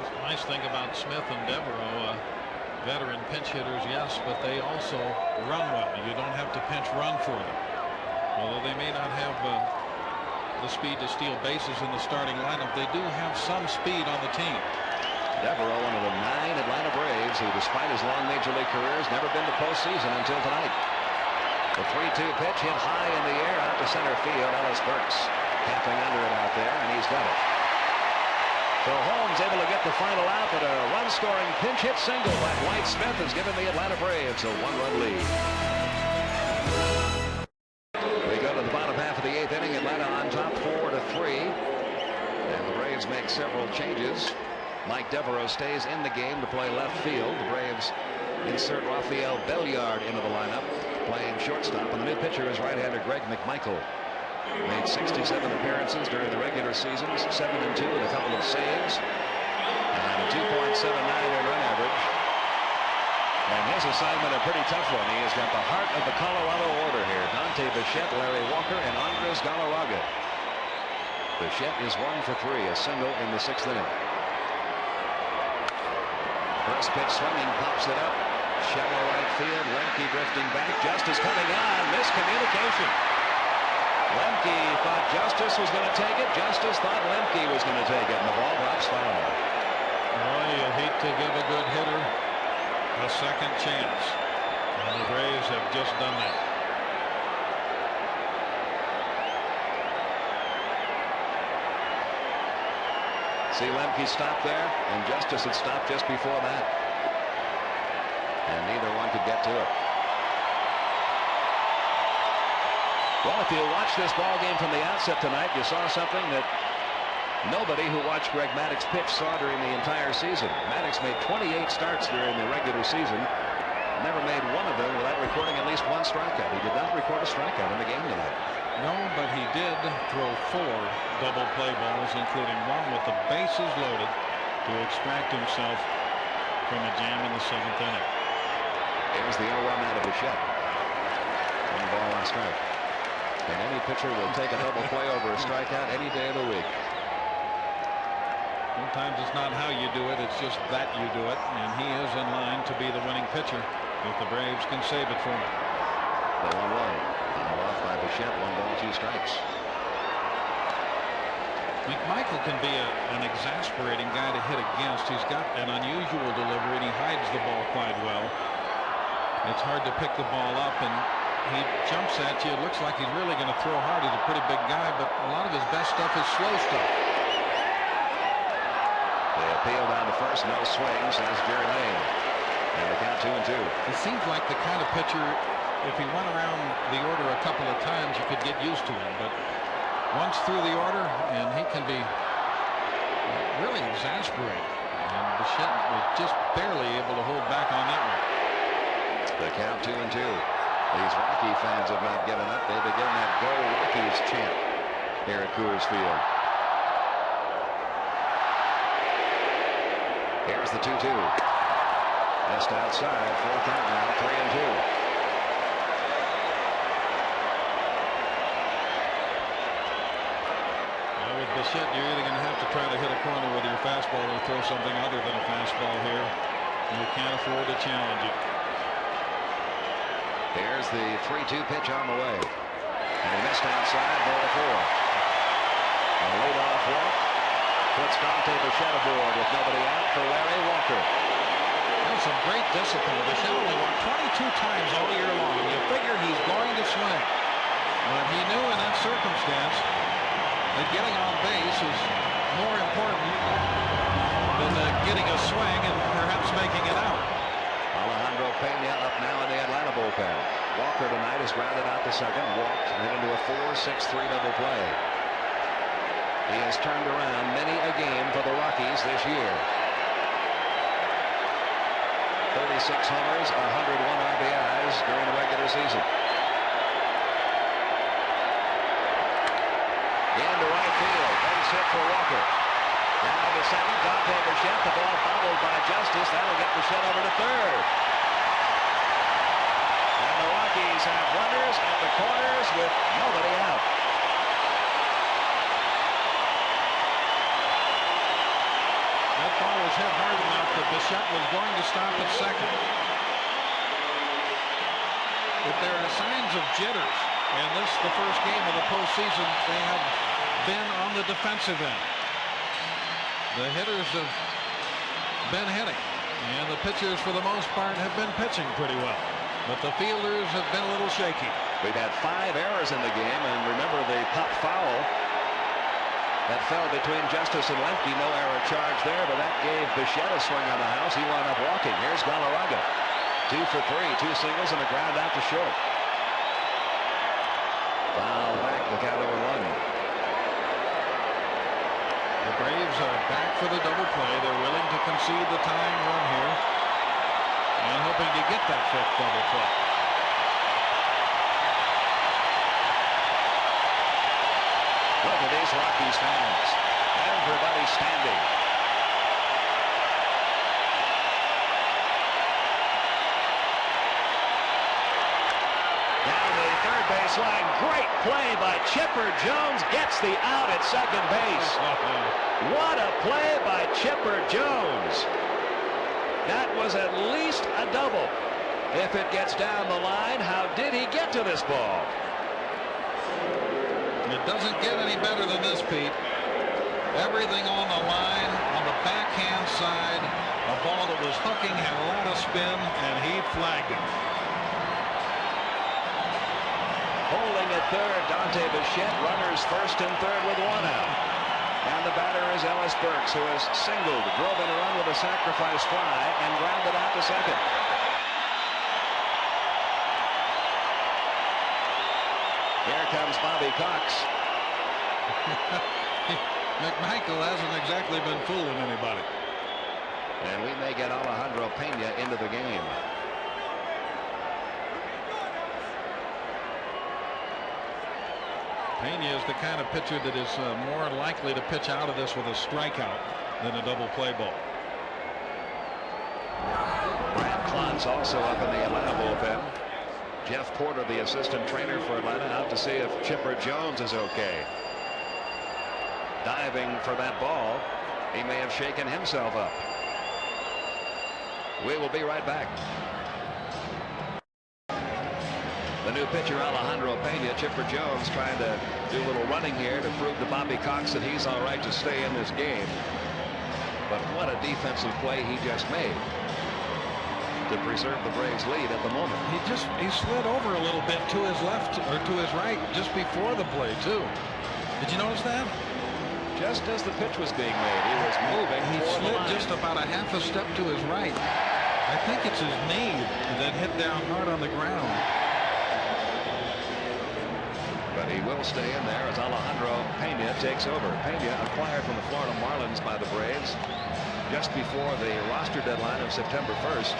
The nice thing about Smith and Devereaux, veteran pinch hitters, yes, but they also run well. You don't have to pinch run for them. Although they may not have the speed to steal bases in the starting lineup, they do have some speed on the team. Devereaux, one of the 9 Atlanta Braves who, despite his long major league career, has never been to postseason until tonight. The 3-2 pitch hit high in the air out to center field. Ellis Burks camping under it out there, and he's got it. So Holmes able to get the final out, but a run-scoring pinch hit single by Dwight Smith has given the Atlanta Braves a 1-run lead. We go to the bottom half of the 8th inning. Atlanta on top 4-3. And the Braves make several changes. Mike Devereaux stays in the game to play left field. The Braves insert Rafael Belliard into the lineup, playing shortstop, and the new pitcher is right-hander Greg McMichael. Made 67 appearances during the regular seasons, 7-2 with a couple of saves, and a 2.79 earned run average. And his assignment a pretty tough one. He has got the heart of the Colorado order here. Dante Bichette, Larry Walker, and Andres Galarraga. Bichette is 1 for 3, a single in the 6th inning. First pitch swinging, pops it up. Shallow right field. Lemke drifting back. Justice coming on. Miscommunication. Lemke thought Justice was going to take it. Justice thought Lemke was going to take it. And the ball drops foul. Well, you hate to give a good hitter a second chance, and the Braves have just done that. See Lemke stop there, and Justice had stopped just before that, and neither one could get to it. Well, if you watch this ball game from the outset tonight, you saw something that nobody who watched Greg Maddux pitch saw during the entire season. Maddux made 28 starts during the regular season, never made one of them without recording at least one strikeout. He did not record a strikeout in the game tonight. No, but he did throw 4 double play balls, including one with the bases loaded to extract himself from a jam in the 7th inning. Here's the 0-1 out of Bichette. 1 ball, 1 strike. And any pitcher will take a double play over a strikeout any day of the week. Sometimes it's not how you do it, it's just that you do it, and he is in line to be the winning pitcher if the Braves can save it for him. The 1-1. Fouled off by Bichette. 1 ball, 2 strikes. McMichael can be an exasperating guy to hit against. He's got an unusual delivery, and he hides the ball quite well. It's hard to pick the ball up, and he jumps at you. It looks like he's really going to throw hard. He's a pretty big guy, but a lot of his best stuff is slow stuff. They appeal down to first. No swing, says Jerry Lane. And the count 2-2. He seems like the kind of pitcher, if he went around the order a couple of times, you could get used to him. But once through the order, and he can be really exasperating. And Bichette was just barely able to hold back on that one. The count 2-2. These Rocky fans have not given up. They begin that Go Rockies chant here at Coors Field. Here's the 2-2. Just outside. Full count now. 3-2. With Bichette, you're either going to have to try to hit a corner with your fastball or throw something other than a fastball here. You can't afford to challenge it. Here's the 3-2 pitch on the way. And he missed outside. Ball 4. A leadoff walk puts Dante Bichette aboard with nobody out for Larry Walker. That was some great discipline. Bichette only walked 22 times all year long. You figure he's going to swing. But he knew in that circumstance that getting on base is more important than getting a swing and perhaps making it out. Alejandro Pena up now in the Atlanta bullpen. Walker tonight is grounded out to second, walked, and into a 4-6-3 double play. He has turned around many a game for the Rockies this year. 36 homers, 101 RBIs during the regular season. Into right field, base hit for Walker. Now to second, Dante Bichette. The ball bobbled by Justice. That'll get Bichette over to third. And the Rockies have runners at the corners with nobody out. That ball was hit hard enough that Bichette was going to stop at second. If there are signs of jitters, and this the first game of the postseason, they have been on the defensive end. The hitters have been hitting, and the pitchers for the most part have been pitching pretty well. But the fielders have been a little shaky. We've had 5 errors in the game, and remember the pop foul that fell between Justice and Lemke. No error charge there, but that gave Bichette a swing on the house. He wound up walking. Here's Galarraga. 2 for 3, 2 singles and a ground out to short. Foul back, the count 0-1. The Braves are back for the double play. They're willing to concede the tying run here and hoping to get that 5th double play. Look at these Rockies fans. Everybody standing. Down the third base line. Great play by Chipper Jones. Gets the out at second base. What a play by Chipper Jones. That was at least a double. If it gets down the line, how did he get to this ball? It doesn't get any better than this, Pete. Everything on the line on the backhand side. A ball that was hooking, had a lot of spin, and he flagged it. Holding at third, Dante Bichette. Runners first and third with one out. And the batter is Ellis Burks, who has singled, drove in a run with a sacrifice fly, and grounded out to second. Here comes Bobby Cox. McMichael hasn't exactly been fooling anybody. And we may get Alejandro Pena into the game. Pena is the kind of pitcher that is more likely to pitch out of this with a strikeout than a double play ball. Brad Klontz also up in the Atlanta bullpen. Jeff Porter, the assistant trainer for Atlanta, out to see if Chipper Jones is okay. Diving for that ball. He may have shaken himself up. We will be right back. The new pitcher, Alejandro Pena. Chipper Jones trying to do a little running here to prove to Bobby Cox that he's all right to stay in this game. But what a defensive play he just made to preserve the Braves' lead at the moment. He slid over a little bit to his left or to his right just before the play too. Did you notice that? Just as the pitch was being made, he was moving. He slid just about a half a step to his right. I think it's his knee that hit down hard on the ground. But he will stay in there as Alejandro Pena takes over. Pena acquired from the Florida Marlins by the Braves just before the roster deadline of September 1st.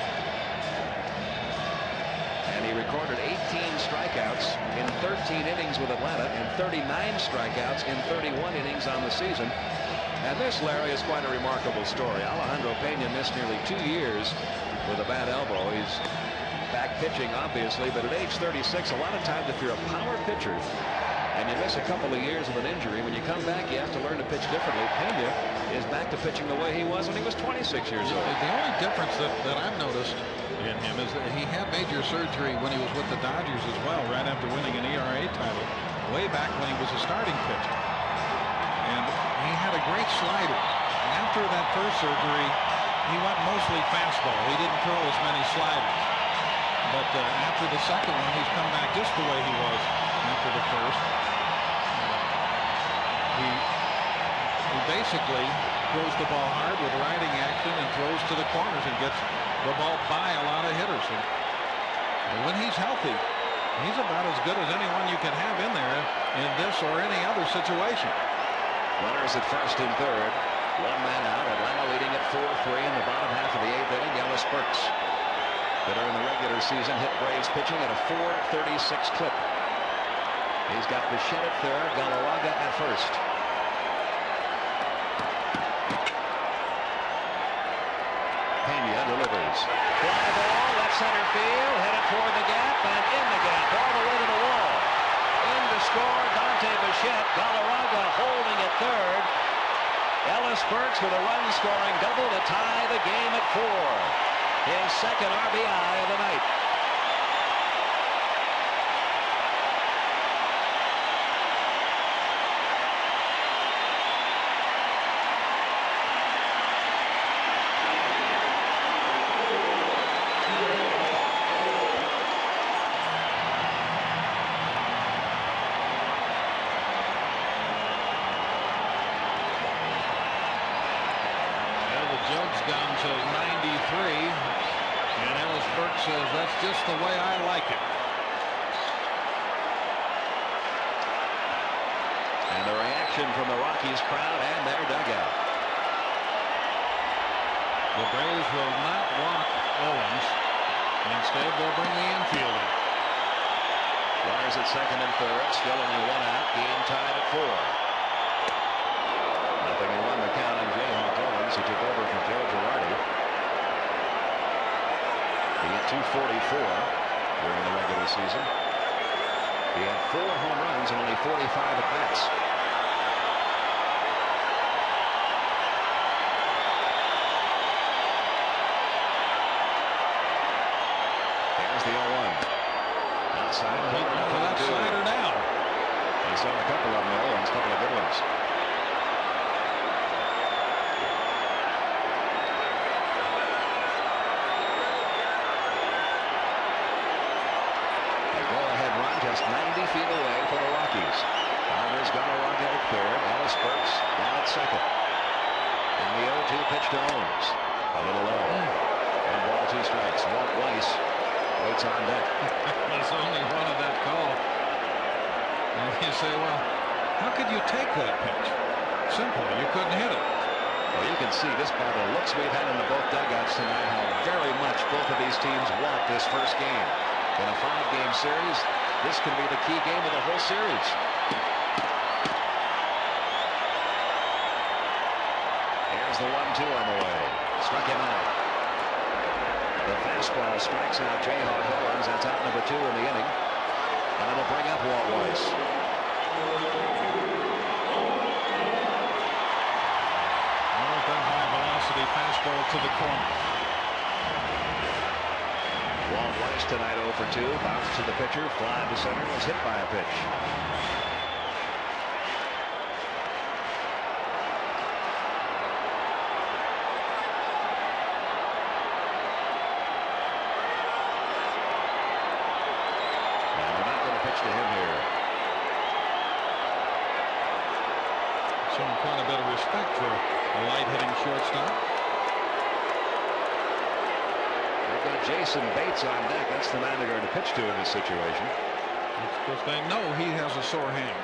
And he recorded 18 strikeouts in 13 innings with Atlanta and 39 strikeouts in 31 innings on the season. And this, Larry, is quite a remarkable story. Alejandro Pena missed nearly 2 years with a bad elbow. He's back pitching, obviously, but at age 36, a lot of times if you're a power pitcher and you miss a couple of years with an injury, when you come back, you have to learn to pitch differently. Pena is back to pitching the way he was when he was 26 years old. The only difference that I've noticed in him is that he had major surgery when he was with the Dodgers as well, right after winning an ERA title, way back when he was a starting pitcher. And he had a great slider. After that first surgery, he went mostly fastball. He didn't throw as many sliders. But after the second one, he's come back just the way he was after the first. He basically throws the ball hard with riding action and throws to the corners and gets the ball by a lot of hitters. And when he's healthy, he's about as good as anyone you can have in there in this or any other situation. Runners at first and third. One man out. Atlanta leading at 4-3 in the bottom half of the 8th inning. Ellis Burks, that during the regular season hit Braves pitching at a .436 clip. He's got Bichette at third, Galarraga at first. Pena delivers. Fly ball, left center field, headed toward the gap, and in the gap, all the way to the wall. In to score, Dante Bichette. Galarraga holding at third. Ellis Burks with a run-scoring double to tie the game at 4. His second RBI of the night. Down to 93, and Ellis Burks says that's just the way I like it. And the reaction from the Rockies crowd and their dugout. The Braves will not walk Owens. Instead, they'll bring the infield in. Runners at second and third, still only one out. Game tied at 4. Nothing and 1 the count on Jayhawk Owens, who took over from Joe Girardi. He hit .244 during the regular season. He had 4 home runs and only 45 at-bats. There's the 0-1. Outside. That slider now. He's on a couple of them, Owens, a couple of good ones. And the 0-2 pitch to Owens. A little low. 1 ball, 2 strikes. Walt Weiss waits on deck. There's only one of that call. And you say, well, how could you take that pitch? Simple. You couldn't hit it. Well, you can see just by the looks we've had in the both dugouts tonight how very much both of these teams want this first game. In a 5-game series, this can be the key game of the whole series. Here's the 1-2 on the way. Struck him out. The fastball strikes out Jayhawk Owens. That's out number 2 in the inning. And it'll bring up Walt Weiss. That high velocity fastball to the corner. Walt Weiss tonight 0 for 2. Bounced to the pitcher. Fly to center. Was hit by a pitch. And they're not going to pitch to him here. Showing quite a bit of respect for a light-hitting shortstop. They've got Jason Bates on deck. That's the man they're going to pitch to in this situation. Because they know he has a sore hand.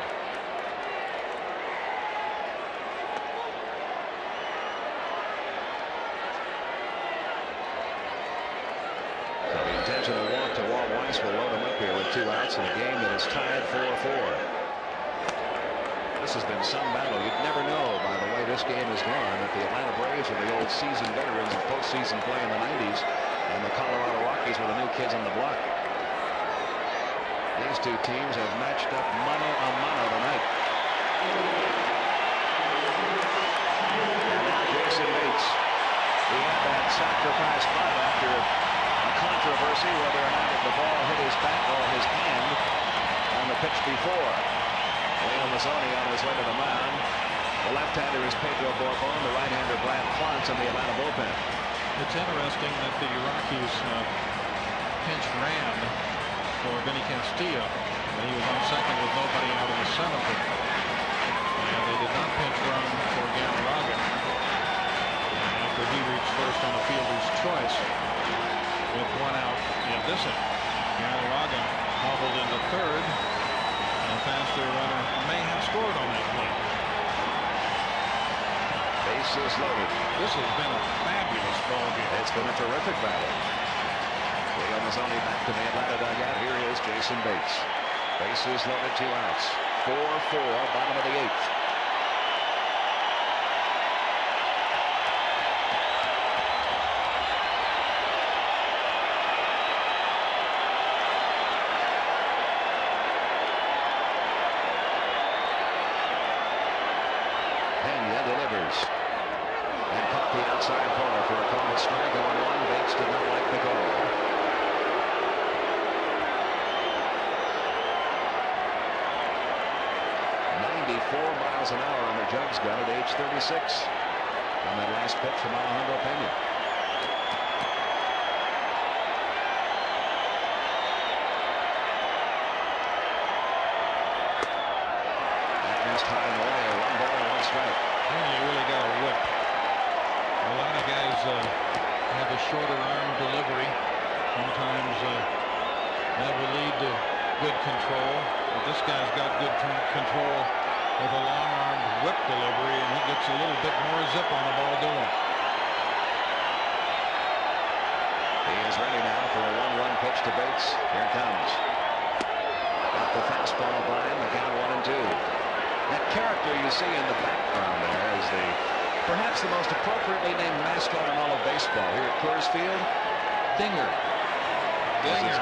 So the intentional walk to Walt Weiss will load him up here with 2 outs in a game that is tied 4-4. This has been some battle. You'd never know by the way this game has gone that the Atlanta Braves are the old seasoned veterans of postseason play in the 90s, and the Colorado Rockies were the new kids on the block. These two teams have matched up mano a mano tonight. And now Jason Bates. He had that sacrifice bunt after a controversy whether or not the ball hit his bat or his hand on the pitch before. Leon Mazzoni on his way to the mound. The left-hander is Pedro Borbon. The right-hander Brad Clontz in the Atlanta bullpen. It's interesting that the Rockies pinch ran for Vinny Castillo. He was on second with nobody out in the seventh. And they did not pinch run for Galarraga after he reached first on a fielder's choice with 1 out in this inning. Galarraga hobbled into third. A faster runner may have scored on that play. Bases loaded. This has been a fabulous ball game. It's been a terrific battle. Leon Mazzoni back to the Atlanta dugout. Here is Jason Bates. Bases loaded, 2 outs. 4-4, bottom of the 8th. Delivers and caught the outside corner for a called strike on 1. Bates did not like the call. Miles an hour on the Jugs gun at age 36 on that last pitch from Alejandro Pena. High and away, 1 ball and 1 strike. You really got a whip. A lot of guys have a shorter arm delivery. Sometimes that will lead to good control. But this guy's got good control with a long-armed whip delivery, and he gets a little bit more zip on the ball doing it. He is ready now for a 1-1 pitch to Bates. Here it comes. Got the fastball by him. The count 1-2. That character you see in the background there is perhaps the most appropriately named mascot in all of baseball here at Coors Field. Dinger. Dinger.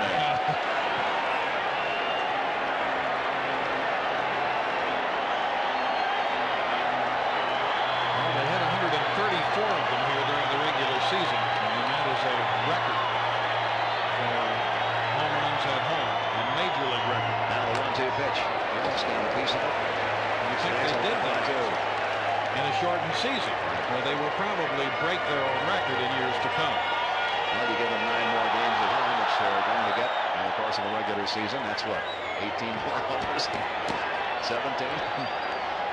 Well, they had 134 of them here during the regular season, and that is a record for home runs at home, a major league record. Now the 1-2 pitch. Yes, got a piece of it. I think they did that in a shortened season, where they will probably break their own record in years to come. Well, you give them 9 more games at home, which they're going to get in the course of a regular season. That's what, 18 more homers, 17.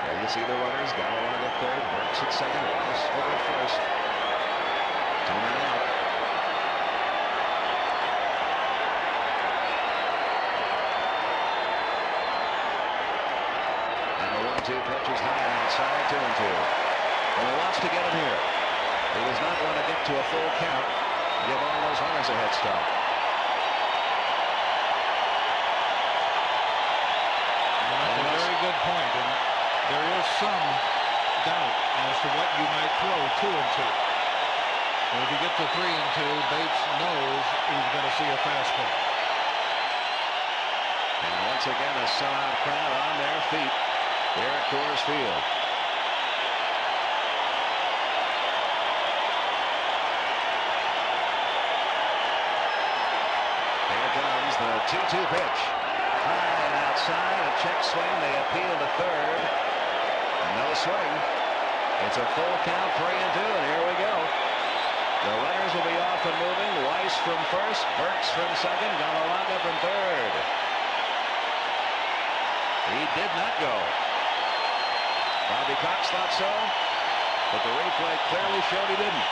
There you see the runners. Gallo on at third. Burks at second. Rice over at first. 2 men out. And the 1-2 pitch is high and outside. 2-2. Well, he wants to get him here. He does not want to get to a full count. Give all those runners a head start. That's a very good point, and there is some doubt as to what you might throw 2-2. If you get to 3-2, Bates knows he's going to see a fastball. And once again, a sellout crowd on their feet here at Coors Field. Here comes the 2-2 pitch. High and outside, a check swing. They appeal to third. No swing. It's a full count, 3-2, and here we go. The runners will be off and moving. Weiss from first, Burks from second, Galarraga from third. He did not go. Bobby Cox thought so, but the replay clearly showed he didn't.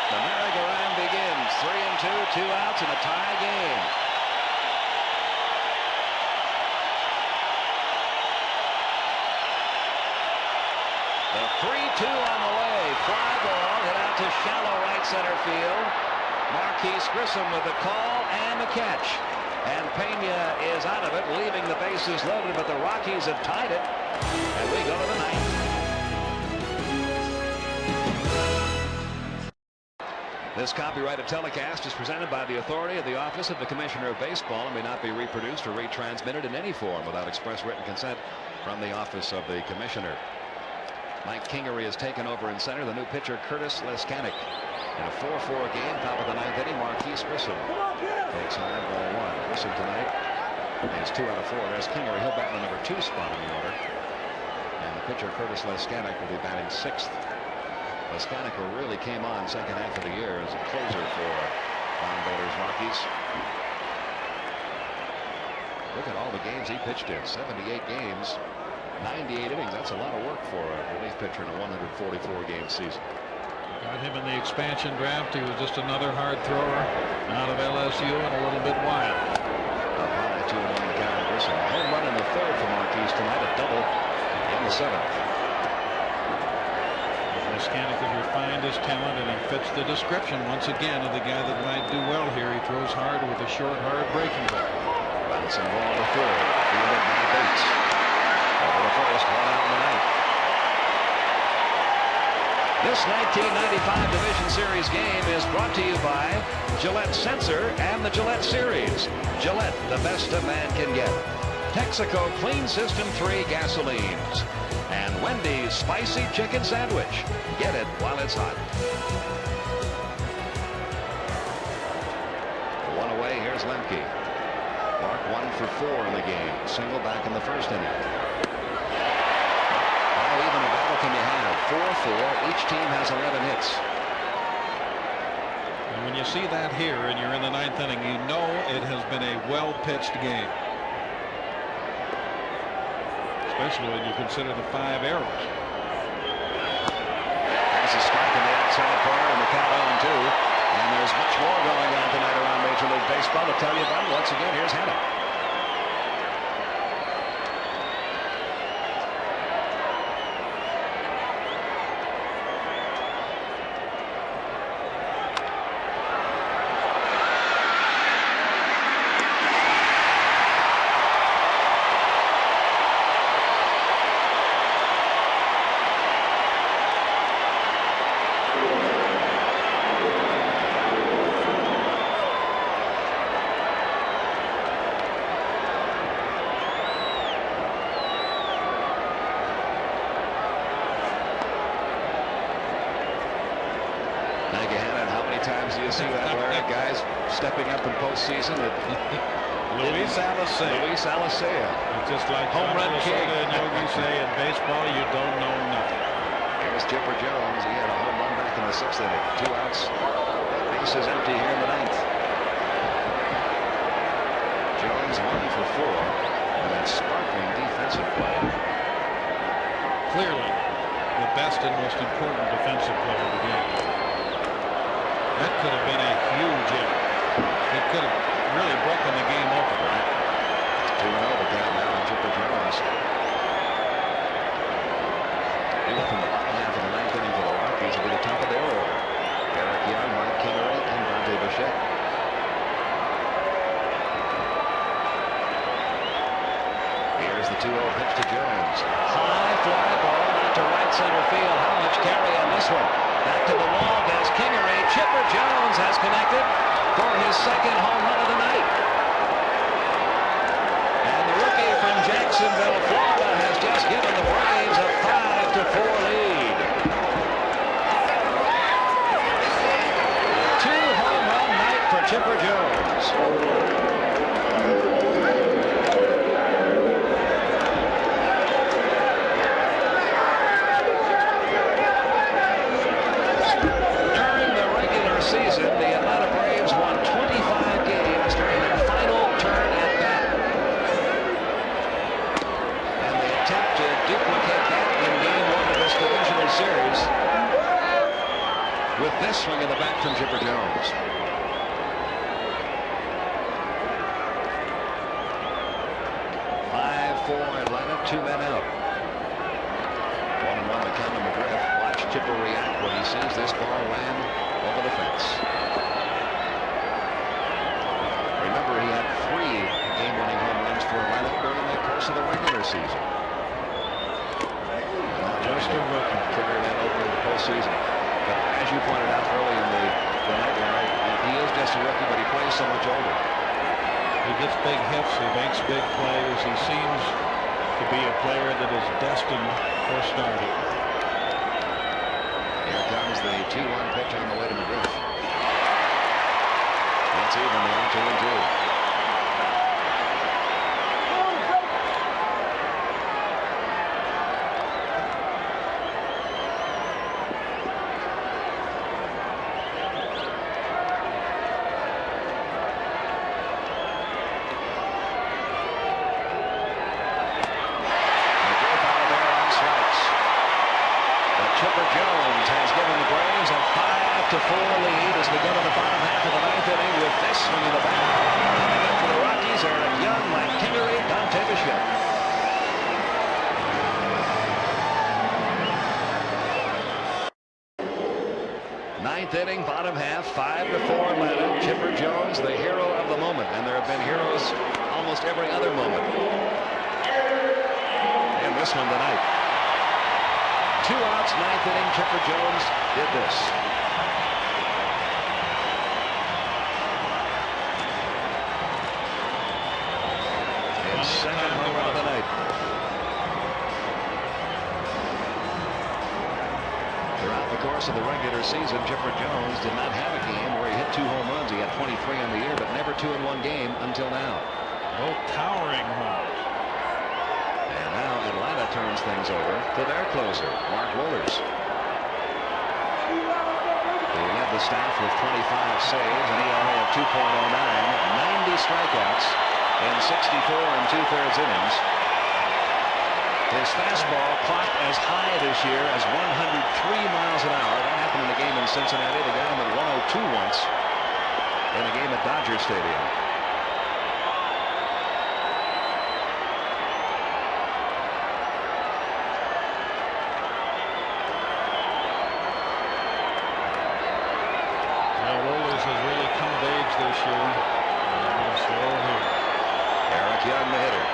The merry-go-round begins. 3-2, 2 outs, and a tie game. The 3-2 on the way. Fly ball hit out to shallow right center field. Marquise Grissom with the call and the catch. And Pena is out of it, leaving the bases loaded, but the Rockies have tied it. And we go to the ninth. This copyrighted telecast is presented by the authority of the Office of the Commissioner of Baseball and may not be reproduced or retransmitted in any form without express written consent from the Office of the Commissioner. Mike Kingery has taken over in center. The new pitcher, Curtis Leskanik. In a 4-4 game, top of the ninth inning, Marquise Grissom takes high, ball one. Grissom tonight is 2 out of 4. There's Kingery. He'll bat in the number 2 spot in the order. And the pitcher, Curtis Leskanik, will be batting 6th. Leskanik really came on second half of the year as a closer for Ron Baylor's Rockies. Look at all the games he pitched in. 78 games, 98 innings. That's a lot of work for a relief pitcher in a 144-game season. Got him in the expansion draft. He was just another hard thrower out of LSU and a little bit wild. Up high, 2-1 count. Grissom. Home run in the third for Marquise tonight. A double in the 7th. Leskanik has refined his talent, and he fits the description once again of the guy that might do well here. He throws hard with a short, hard breaking ball. Bouncing ball to third. Fielded by Bates. Over the first, 1 out in the ninth. This 1995 Division Series game is brought to you by Gillette Sensor and the Gillette Series. Gillette, the best a man can get. Texaco Clean System 3 gasolines. And Wendy's Spicy Chicken Sandwich. Get it while it's hot. 1 away, here's Lemke. Mark 1 for 4 in the game. Single back in the first inning. How even a battle can you have? 4-4. Each team has 11 hits. And when you see that here and you're in the 9th inning, you know it has been a well-pitched game. Especially when you consider the 5 errors. There's a strike in the outside corner and the count 0-2. And there's much more going on tonight around Major League Baseball to tell you about it. Once again, here's Hannah. Do you see that where guys stepping up in postseason? Luis Alicea. It's just like home run king and Yogi say in baseball, you don't know nothing. Here's Chipper Jones. He had a home run back in the 6th inning. 2 outs. Bases empty here in the 9th. Jones 1 for 4. And that sparkling defensive play. Clearly the best and most important defensive player of the game. That could have been a huge hit. It could have really broken the game open. Right. 2-0 to count now on Chipper Jones. And from the bottom half of the ninth inning for the Rockies will be the top of their order. Eric Young, Mike Kingery, and Dante Bichette. Here's the 2-0 pitch to Jones. High fly ball out to right center field. How much carry on this one? Back to the wall goes Kingery. Chipper Jones has connected for his second home run of the night. And the rookie from Jacksonville, Florida, has just given the Braves a 5-4 lead. 2-home run night for Chipper Jones. During the regular season, the Atlanta Braves won 25 games during their final turn at bat. And they attempt to duplicate that in game one of this divisional series with this swing of the bat from Chipper Jones. 5-4 Atlanta, 2 men out. 1-1 to count to McGriff. Watch Chipper react when he sees this ball land over the fence. Remember, he had 3 game-winning home runs for Atlanta during the course of the regular season. Just a rookie. Carry that over in the postseason. But as you pointed out early in the night, Larry, he is just a rookie, but he plays so much older. He gets big hits. He makes big plays. He seems to be a player that is destined for starting. Here comes the 2-1 pitch on the way to McGriff. That's even now, 2-2. Chipper Jones has given the Braves a 5-4 lead as we go to the bottom half of the ninth inning with this swing in the bat. Coming up for the Rockies, Eric Young, Mike Kingery, Dante Bichette. Ninth inning, bottom half, 5-4 Atlanta. Chipper Jones, the hero of the moment, and there have been heroes almost every other moment. And this one tonight. 2 outs, ninth inning. Chipper Jones did this. And second home run of the night. Throughout the course of the regular season, Chipper Jones did not have a game where he hit 2 home runs. He had 23 on the year, but never 2 in one game until now. Both towering homers. And now Atlanta turns things over to their closer, Mark Wohlers. He led the staff with 25 saves, an ERA of 2.09, 90 strikeouts in 64 2/3 innings. His fastball clocked as high this year as 103 miles an hour. That happened in a game in Cincinnati. They got him at 102 once in a game at Dodger Stadium. This year. Eric Young, the hitter.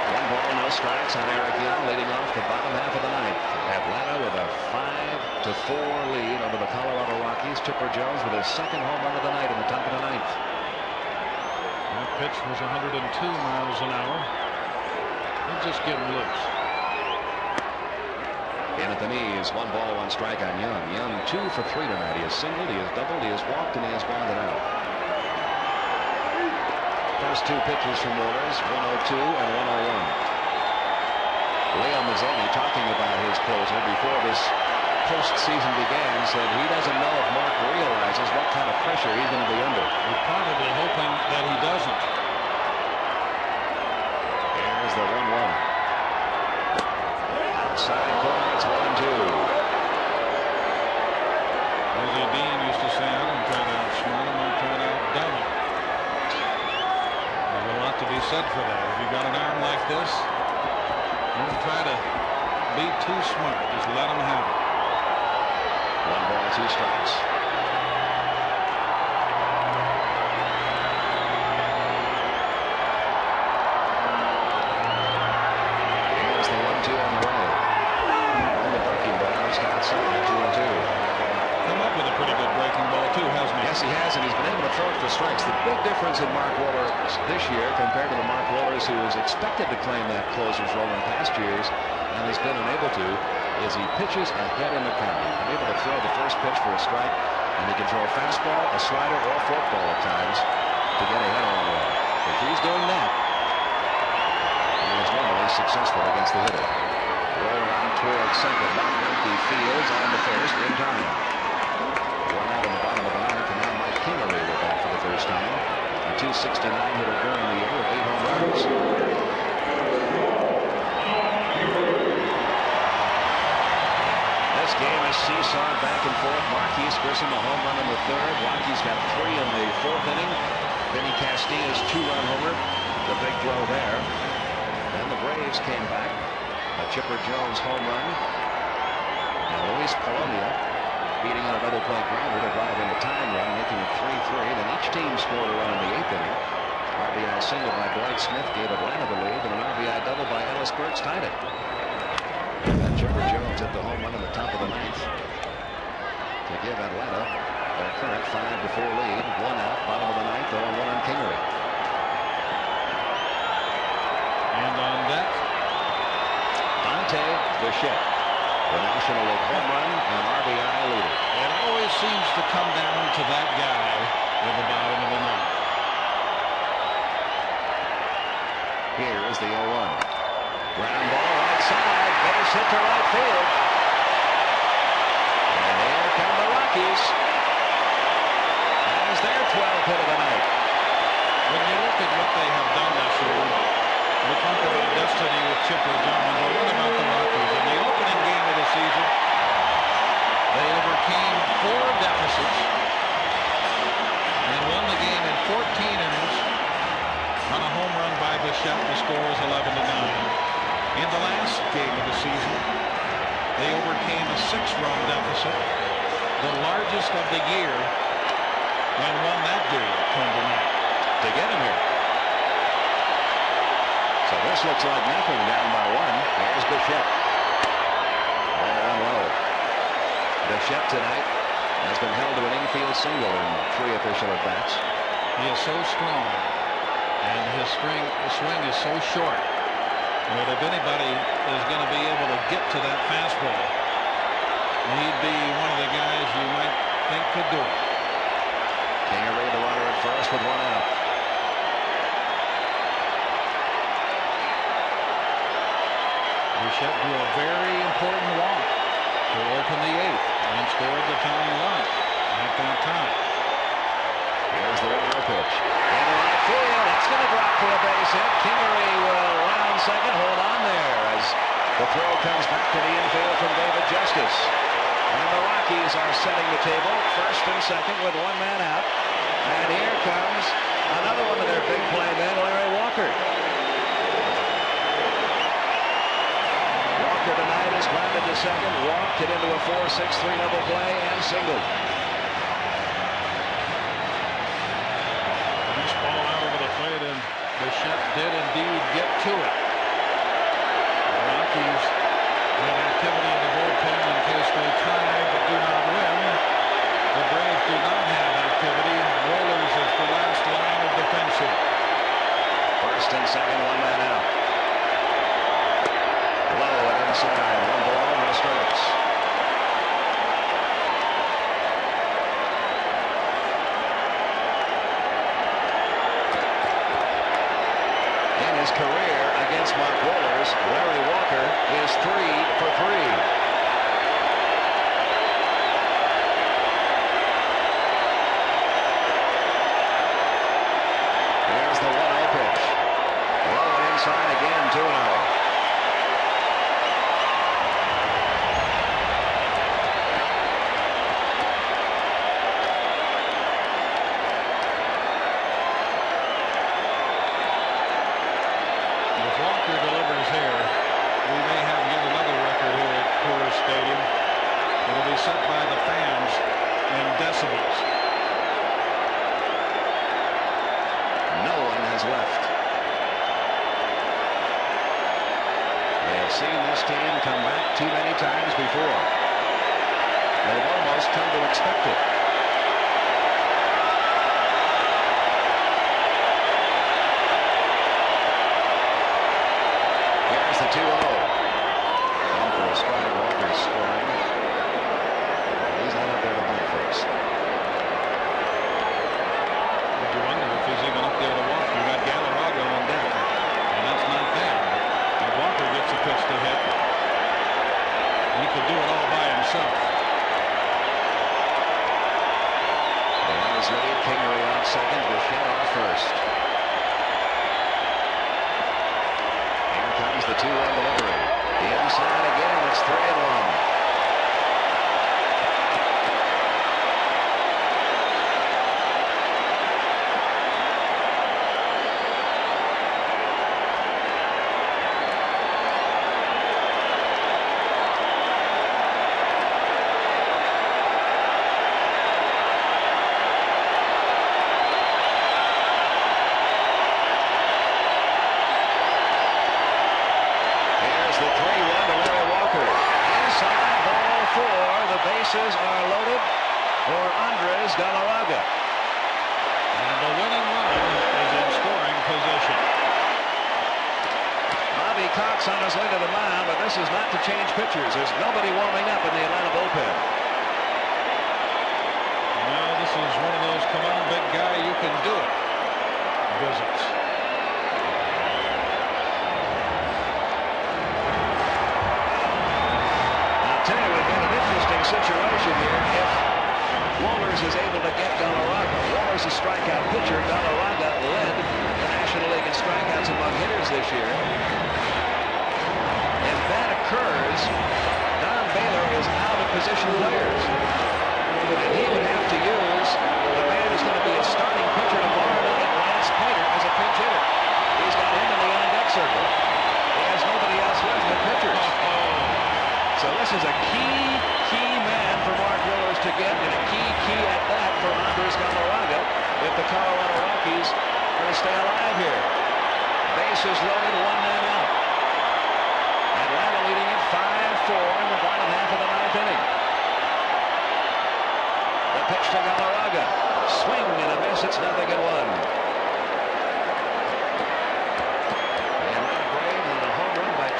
One ball, no strikes on Eric Young, leading off the bottom half of the ninth. Atlanta with a 5-4 lead over the Colorado Rockies. Chipper Jones with his second home run of the night in the top of the ninth. That pitch was 102 miles an hour. He's just getting loose. In at the knees, 1 ball, 1 strike on Young. Young 2 for 3 tonight. He has singled, he has doubled, he has walked, and he has grounded out. First 2 pitches from Wohlers, 102 and 101. Leo Mazzoni talking about his closer before this postseason began, said he doesn't know if Mark realizes what kind of pressure he's going to be under. We're probably hoping that he doesn't. Here's the 1-1. Outside corner, it's 1-2. As Dean used to say, I don't try to outsmart him, I try to outdone him. There's a lot to be said for that. If you got an arm like this, don't try to be too smart. Just let him have it. 1 ball, 2 strikes. Here's the 1-2 on the way. And the breaking ball is outside, 2-2. Come up with a pretty good breaking ball too, hasn't he? Yes, he has, and he's been able to throw it for strikes. The big difference in Mark Wohlers this year compared to the Mark Wohlers who was expected to claim that closer's role in past years, and he's been unable to, is he pitches ahead in the count. He's able to throw the first pitch for a strike, and he can throw a fastball, a slider, or a forkball at times to get ahead on the way. If he's doing that, he is normally successful against the hitter. Roll around towards second. Back empty fields on the first in time. 1 out in the bottom of the 9th, and now Mike Kingery will bat for the first time. A .269 hitter during the year with 8 home runs. This game is seesawed back and forth. Marquise Grissom a home run in the 3rd. Rockies got 3 in the 4th inning. Vinny Castilla's 2-run homer. The big throw there. Then the Braves came back. A Chipper Jones home run. And Luis Polonia beating on a double play grounder to drive in the time run, making it 3-3. Then each team scored a run in the 8th inning. RBI single by Dwight Smith gave Atlanta the lead, and an RBI double by Ellis Burks tied it. And then Chipper Jones hit the home run in the top of the 9th to give Atlanta their current 5-4 lead. 1 out, bottom of the 9th, 0-1 on Kingery. And on deck, Dante Bichette, the National League home run and RBI leader. it always seems to come down to that guy at the bottom of the 9th. Here is the 0-1. Ground ball right side, base hit to right field. And here come the Rockies as their 12th hit of the night. When you look at what they have done this year, we talk about destiny with Chipper Jones. Well, what about the Rockies? In the opening game of the season, they overcame 4 deficits and won the game in 14 innings on a home run by Bichette. The score is 11-9. In the last game of the season, they overcame a 6-run deficit, the largest of the year, and won that game 10-9 to get him here. So this looks like nothing, down by 1. Here's Bichette. Ball unload. Bichette tonight has been held to an infield single in 3 official at-bats. He is so strong, and his swing is so short that if anybody is going to be able to get to that fastball, he'd be one of the guys you might think could do it. Kingery, the runner at first with 1 out. Bichette drew a very important walk to open the 8th and scored the tying run at that time. Here's the 1-0 pitch. Into right field. That's going to drop for a base hit. Kingery will round second. Hold on there as the throw comes back to the infield from David Justice. And the Rockies are setting the table, first and second with 1 man out. And here comes another one of their big play men, Larry Walker. Walker tonight is grounded to second, walked it into a 4-6-3 double play and singled. Nice ball out over the plate, and Bichette did indeed get to it. The Rockies have activity in the bullpen in case they tie but do not win. The Braves do not have activity. Wohlers is the last line of defense here. First and second, 1 man out. Low and inside, 1 ball, no strikes. In his career against Mark Wohlers, Larry Walker is 3 for 3. inside again, 2-0. Set by the fans in decibels. No one has left. They have seen this team come back too many times before. They've almost come to expect it. Here's the 2-0. And for a strike, Walker's scoring. He's not up there to bunt first. You wonder if he's even up there to walk. You got Galarraga on deck, and that's not bad. If Walker gets a pitch to hit, he could do it all by himself. The runners lead. Kingery on second. Bichette off first. Here comes the 2-1 delivery. The inside again. It's 3-1. Bases are loaded for Andres Galarraga. And the winning run is in scoring position. Bobby Cox on his way to the mound, but this is not to change pitchers. There's nobody warming up in the Atlanta bullpen. No, this is one of those come on big guy, you can do it visits. Situation here if Wohlers is able to get Galarraga. Wohlers a strikeout pitcher. Galarraga led the National League in strikeouts among hitters this year. If that occurs, Don Baylor is out of position players. And he would have to use the man who's going to be a starting pitcher tomorrow night, Lance Painter, as a pinch hitter. He's got him in the on-deck circle. He has nobody else left but pitchers. So this is a key man for Mark Wohlers to get, and a key at that for Andres Galarraga if the Colorado Rockies are going to stay alive here. Bases loaded, 1 man out. Atlanta leading it 5-4 in the bottom half of the 9th inning. The pitch to Galarraga. Swing and a miss. It's 0-1.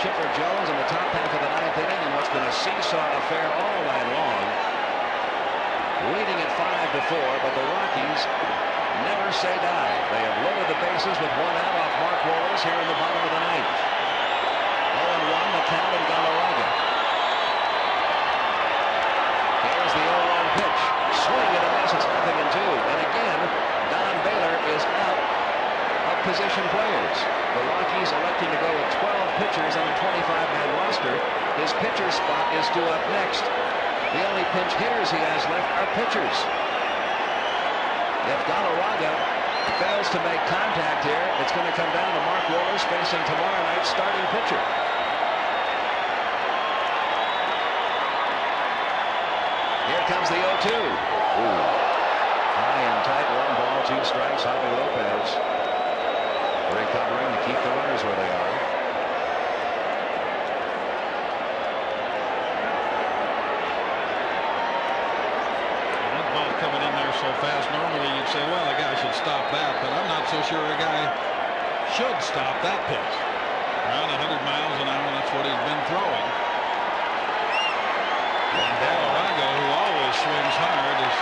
Chipper Jones in the top half of the 9th inning in what's been a seesaw affair all night long. Leading at 5-4, but the Rockies never say die. They have loaded the bases with 1 out off Mark Wohlers here in the bottom of the 9th. 0-1 the count in Galarraga. Here's the 0-1 pitch. Swing and a miss. It's 0-2. And again, Don Baylor is out of position players. The Rockies electing to go with 12 pitchers on a 25-man roster. His pitcher spot is due up next. The only pinch hitters he has left are pitchers. If Galarraga fails to make contact here, it's going to come down to Mark Wohlers facing tomorrow night's starting pitcher. Here comes the 0-2. High and tight, 1 ball, 2 strikes. Javi Lopez recovering to keep the runners where they are. That ball coming in there so fast, normally you'd say, well, a guy should stop that, but I'm not so sure a guy should stop that pitch. Around 100 miles an hour, that's what he's been throwing. And Galarraga, who always swings hard, is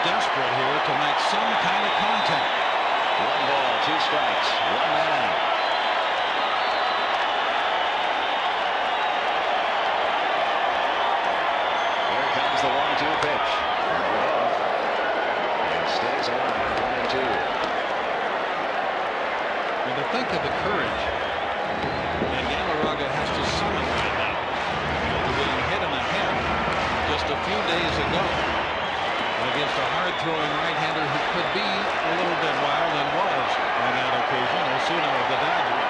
desperate here to make some kind of contact. 1 ball, 2 strikes, 1 man out. Here comes the 1-2 pitch. And stays alive, 1-2. And to think of the courage almost a summon by now. After being hit in the head just a few days ago against a hard-throwing right-hander who could be a little bit wild and was on that occasion, Osuna of the Dodgers.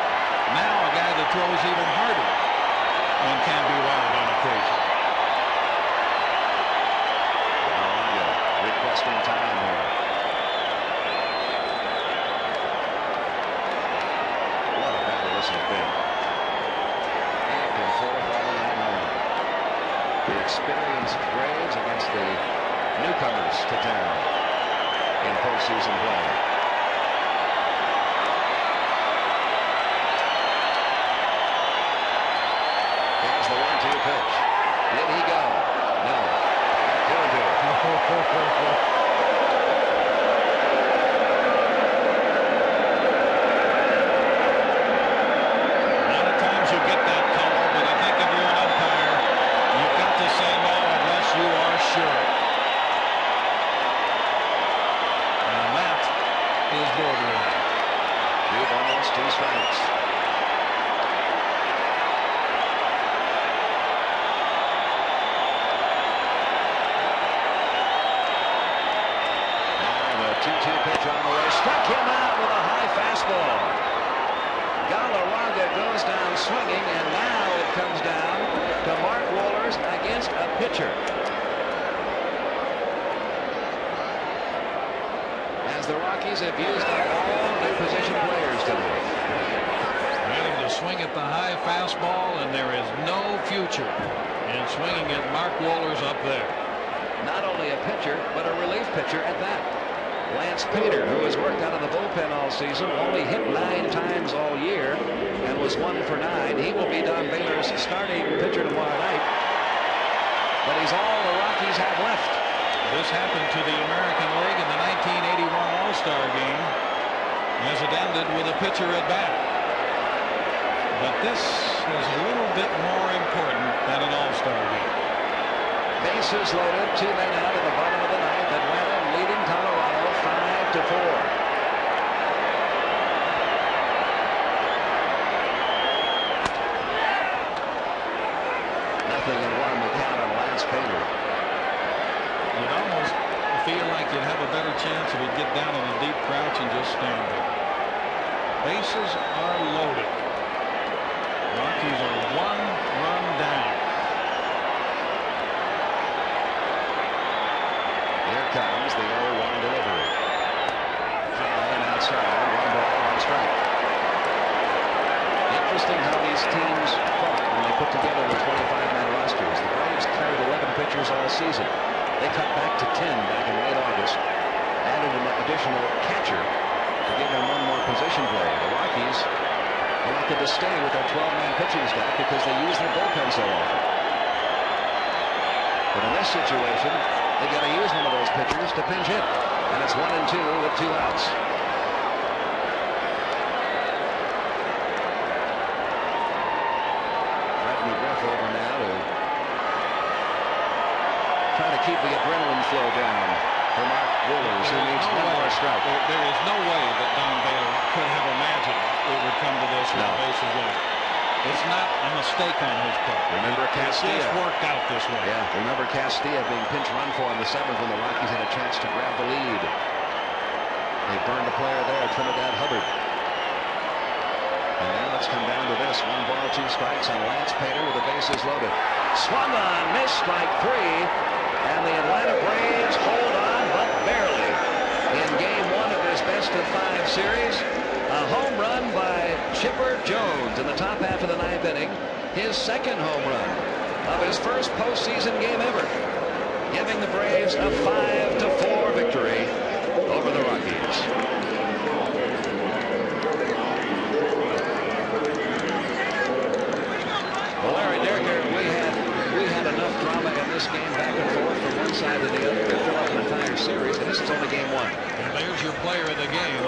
Now a guy that throws even harder and can be wild on occasion. Requesting time here. What a battle this has been. Back and forth all night long. The experienced Braves against the newcomers to town in postseason play. Here's the 1-2 pitch. Did he go? No. 2-2. A lot of times you get that call, but I think if you're an umpire, you've got to say no unless you are sure. And that is borderline. 2 balls, 2 strikes. Pitch on the way, struck him out with a high fastball. Galarraga goes down swinging, and now it comes down to Mark Wohlers against a pitcher. As the Rockies have used up all their position players tonight. Having to swing at the high fastball, and there is no future in swinging at Mark Wohlers up there. Not only a pitcher, but a relief pitcher at that. Lance Pater, who has worked out of the bullpen all season, only hit 9 times all year and was 1 for 9. He will be Don Baylor's starting pitcher tomorrow night. But he's all the Rockies have left. This happened to the American League in the 1981 All-Star game as it ended with a pitcher at bat. But this is a little bit more important than an All-Star game. Bases loaded, 2 men out at the bottom of the ninth. Atlanta leading Colorado 5-4. Nothing in 1 the count on Lance Pater. You'd almost feel like you'd have a better chance if you'd get down in a deep crouch and just stand there. Bases are loaded. Rockies are 1 run down. Here comes the 0-1 delivery. High and outside, 1 ball, 1 strike. Interesting how these teams fought when they put together the 25-man rosters. The Braves carried 11 pitchers all season. They cut back to 10 back in late August, added an additional catcher to give them 1 more position play. The Rockies elected to stay with their 12-man pitching staff because they use their bullpen so often. But in this situation, they got to use one of those pitchers to pinch hit, and it's 1-2 with 2 outs. Brett McGriff over now to try to keep the adrenaline flow down for Mark Wohlers, who needs 1 more strike. There is no way that Don Baylor could have imagined it would come to this with No. the bases loaded. It's not a mistake on his part. Remember It Castilla. just worked out this way. Yeah, remember Castilla being pinch run for in the 7th when the Rockies had a chance to grab the lead. They burned a player there, Trinidad Hubbard. And now let's come down to this. 1 ball, 2 strikes on Lance Pater with the bases loaded. Swung on, missed, strike 3. And the Atlanta Braves hold on, but barely. In game 1 of this best-of-5 series, a home run by Chipper Jones in the top half of the 9th inning. His 2nd home run of his first postseason game ever, giving the Braves a 5-4 victory over the Rockies. Well, Larry Derricker, we had enough drama in this game back and forth from one side to the other to fill up an entire series, and this is only game 1. And there's your player of the game,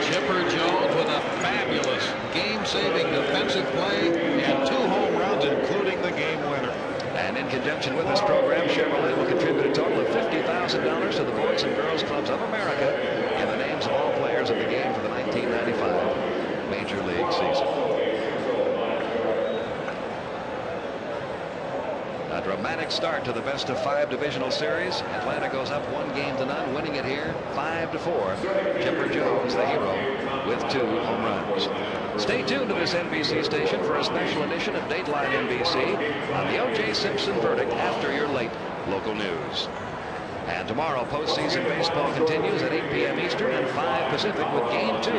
Chipper Jones, with a fabulous game-saving defensive play and 2 home runs, including the game winner. And in conjunction with this program, Chevrolet will contribute a total of $50,000 to the Boys and Girls Clubs of America in the names of all players of the game for the 1995 Major League season. dramatic start to the best-of-5 divisional series. Atlanta goes up 1-0, winning it here 5-4. Chipper Jones, the hero, with 2 home runs. Stay tuned to this NBC station for a special edition of Dateline NBC on the O.J. Simpson verdict after your late local news. And tomorrow, postseason baseball continues at 8 p.m. Eastern and 5 Pacific with Game 2.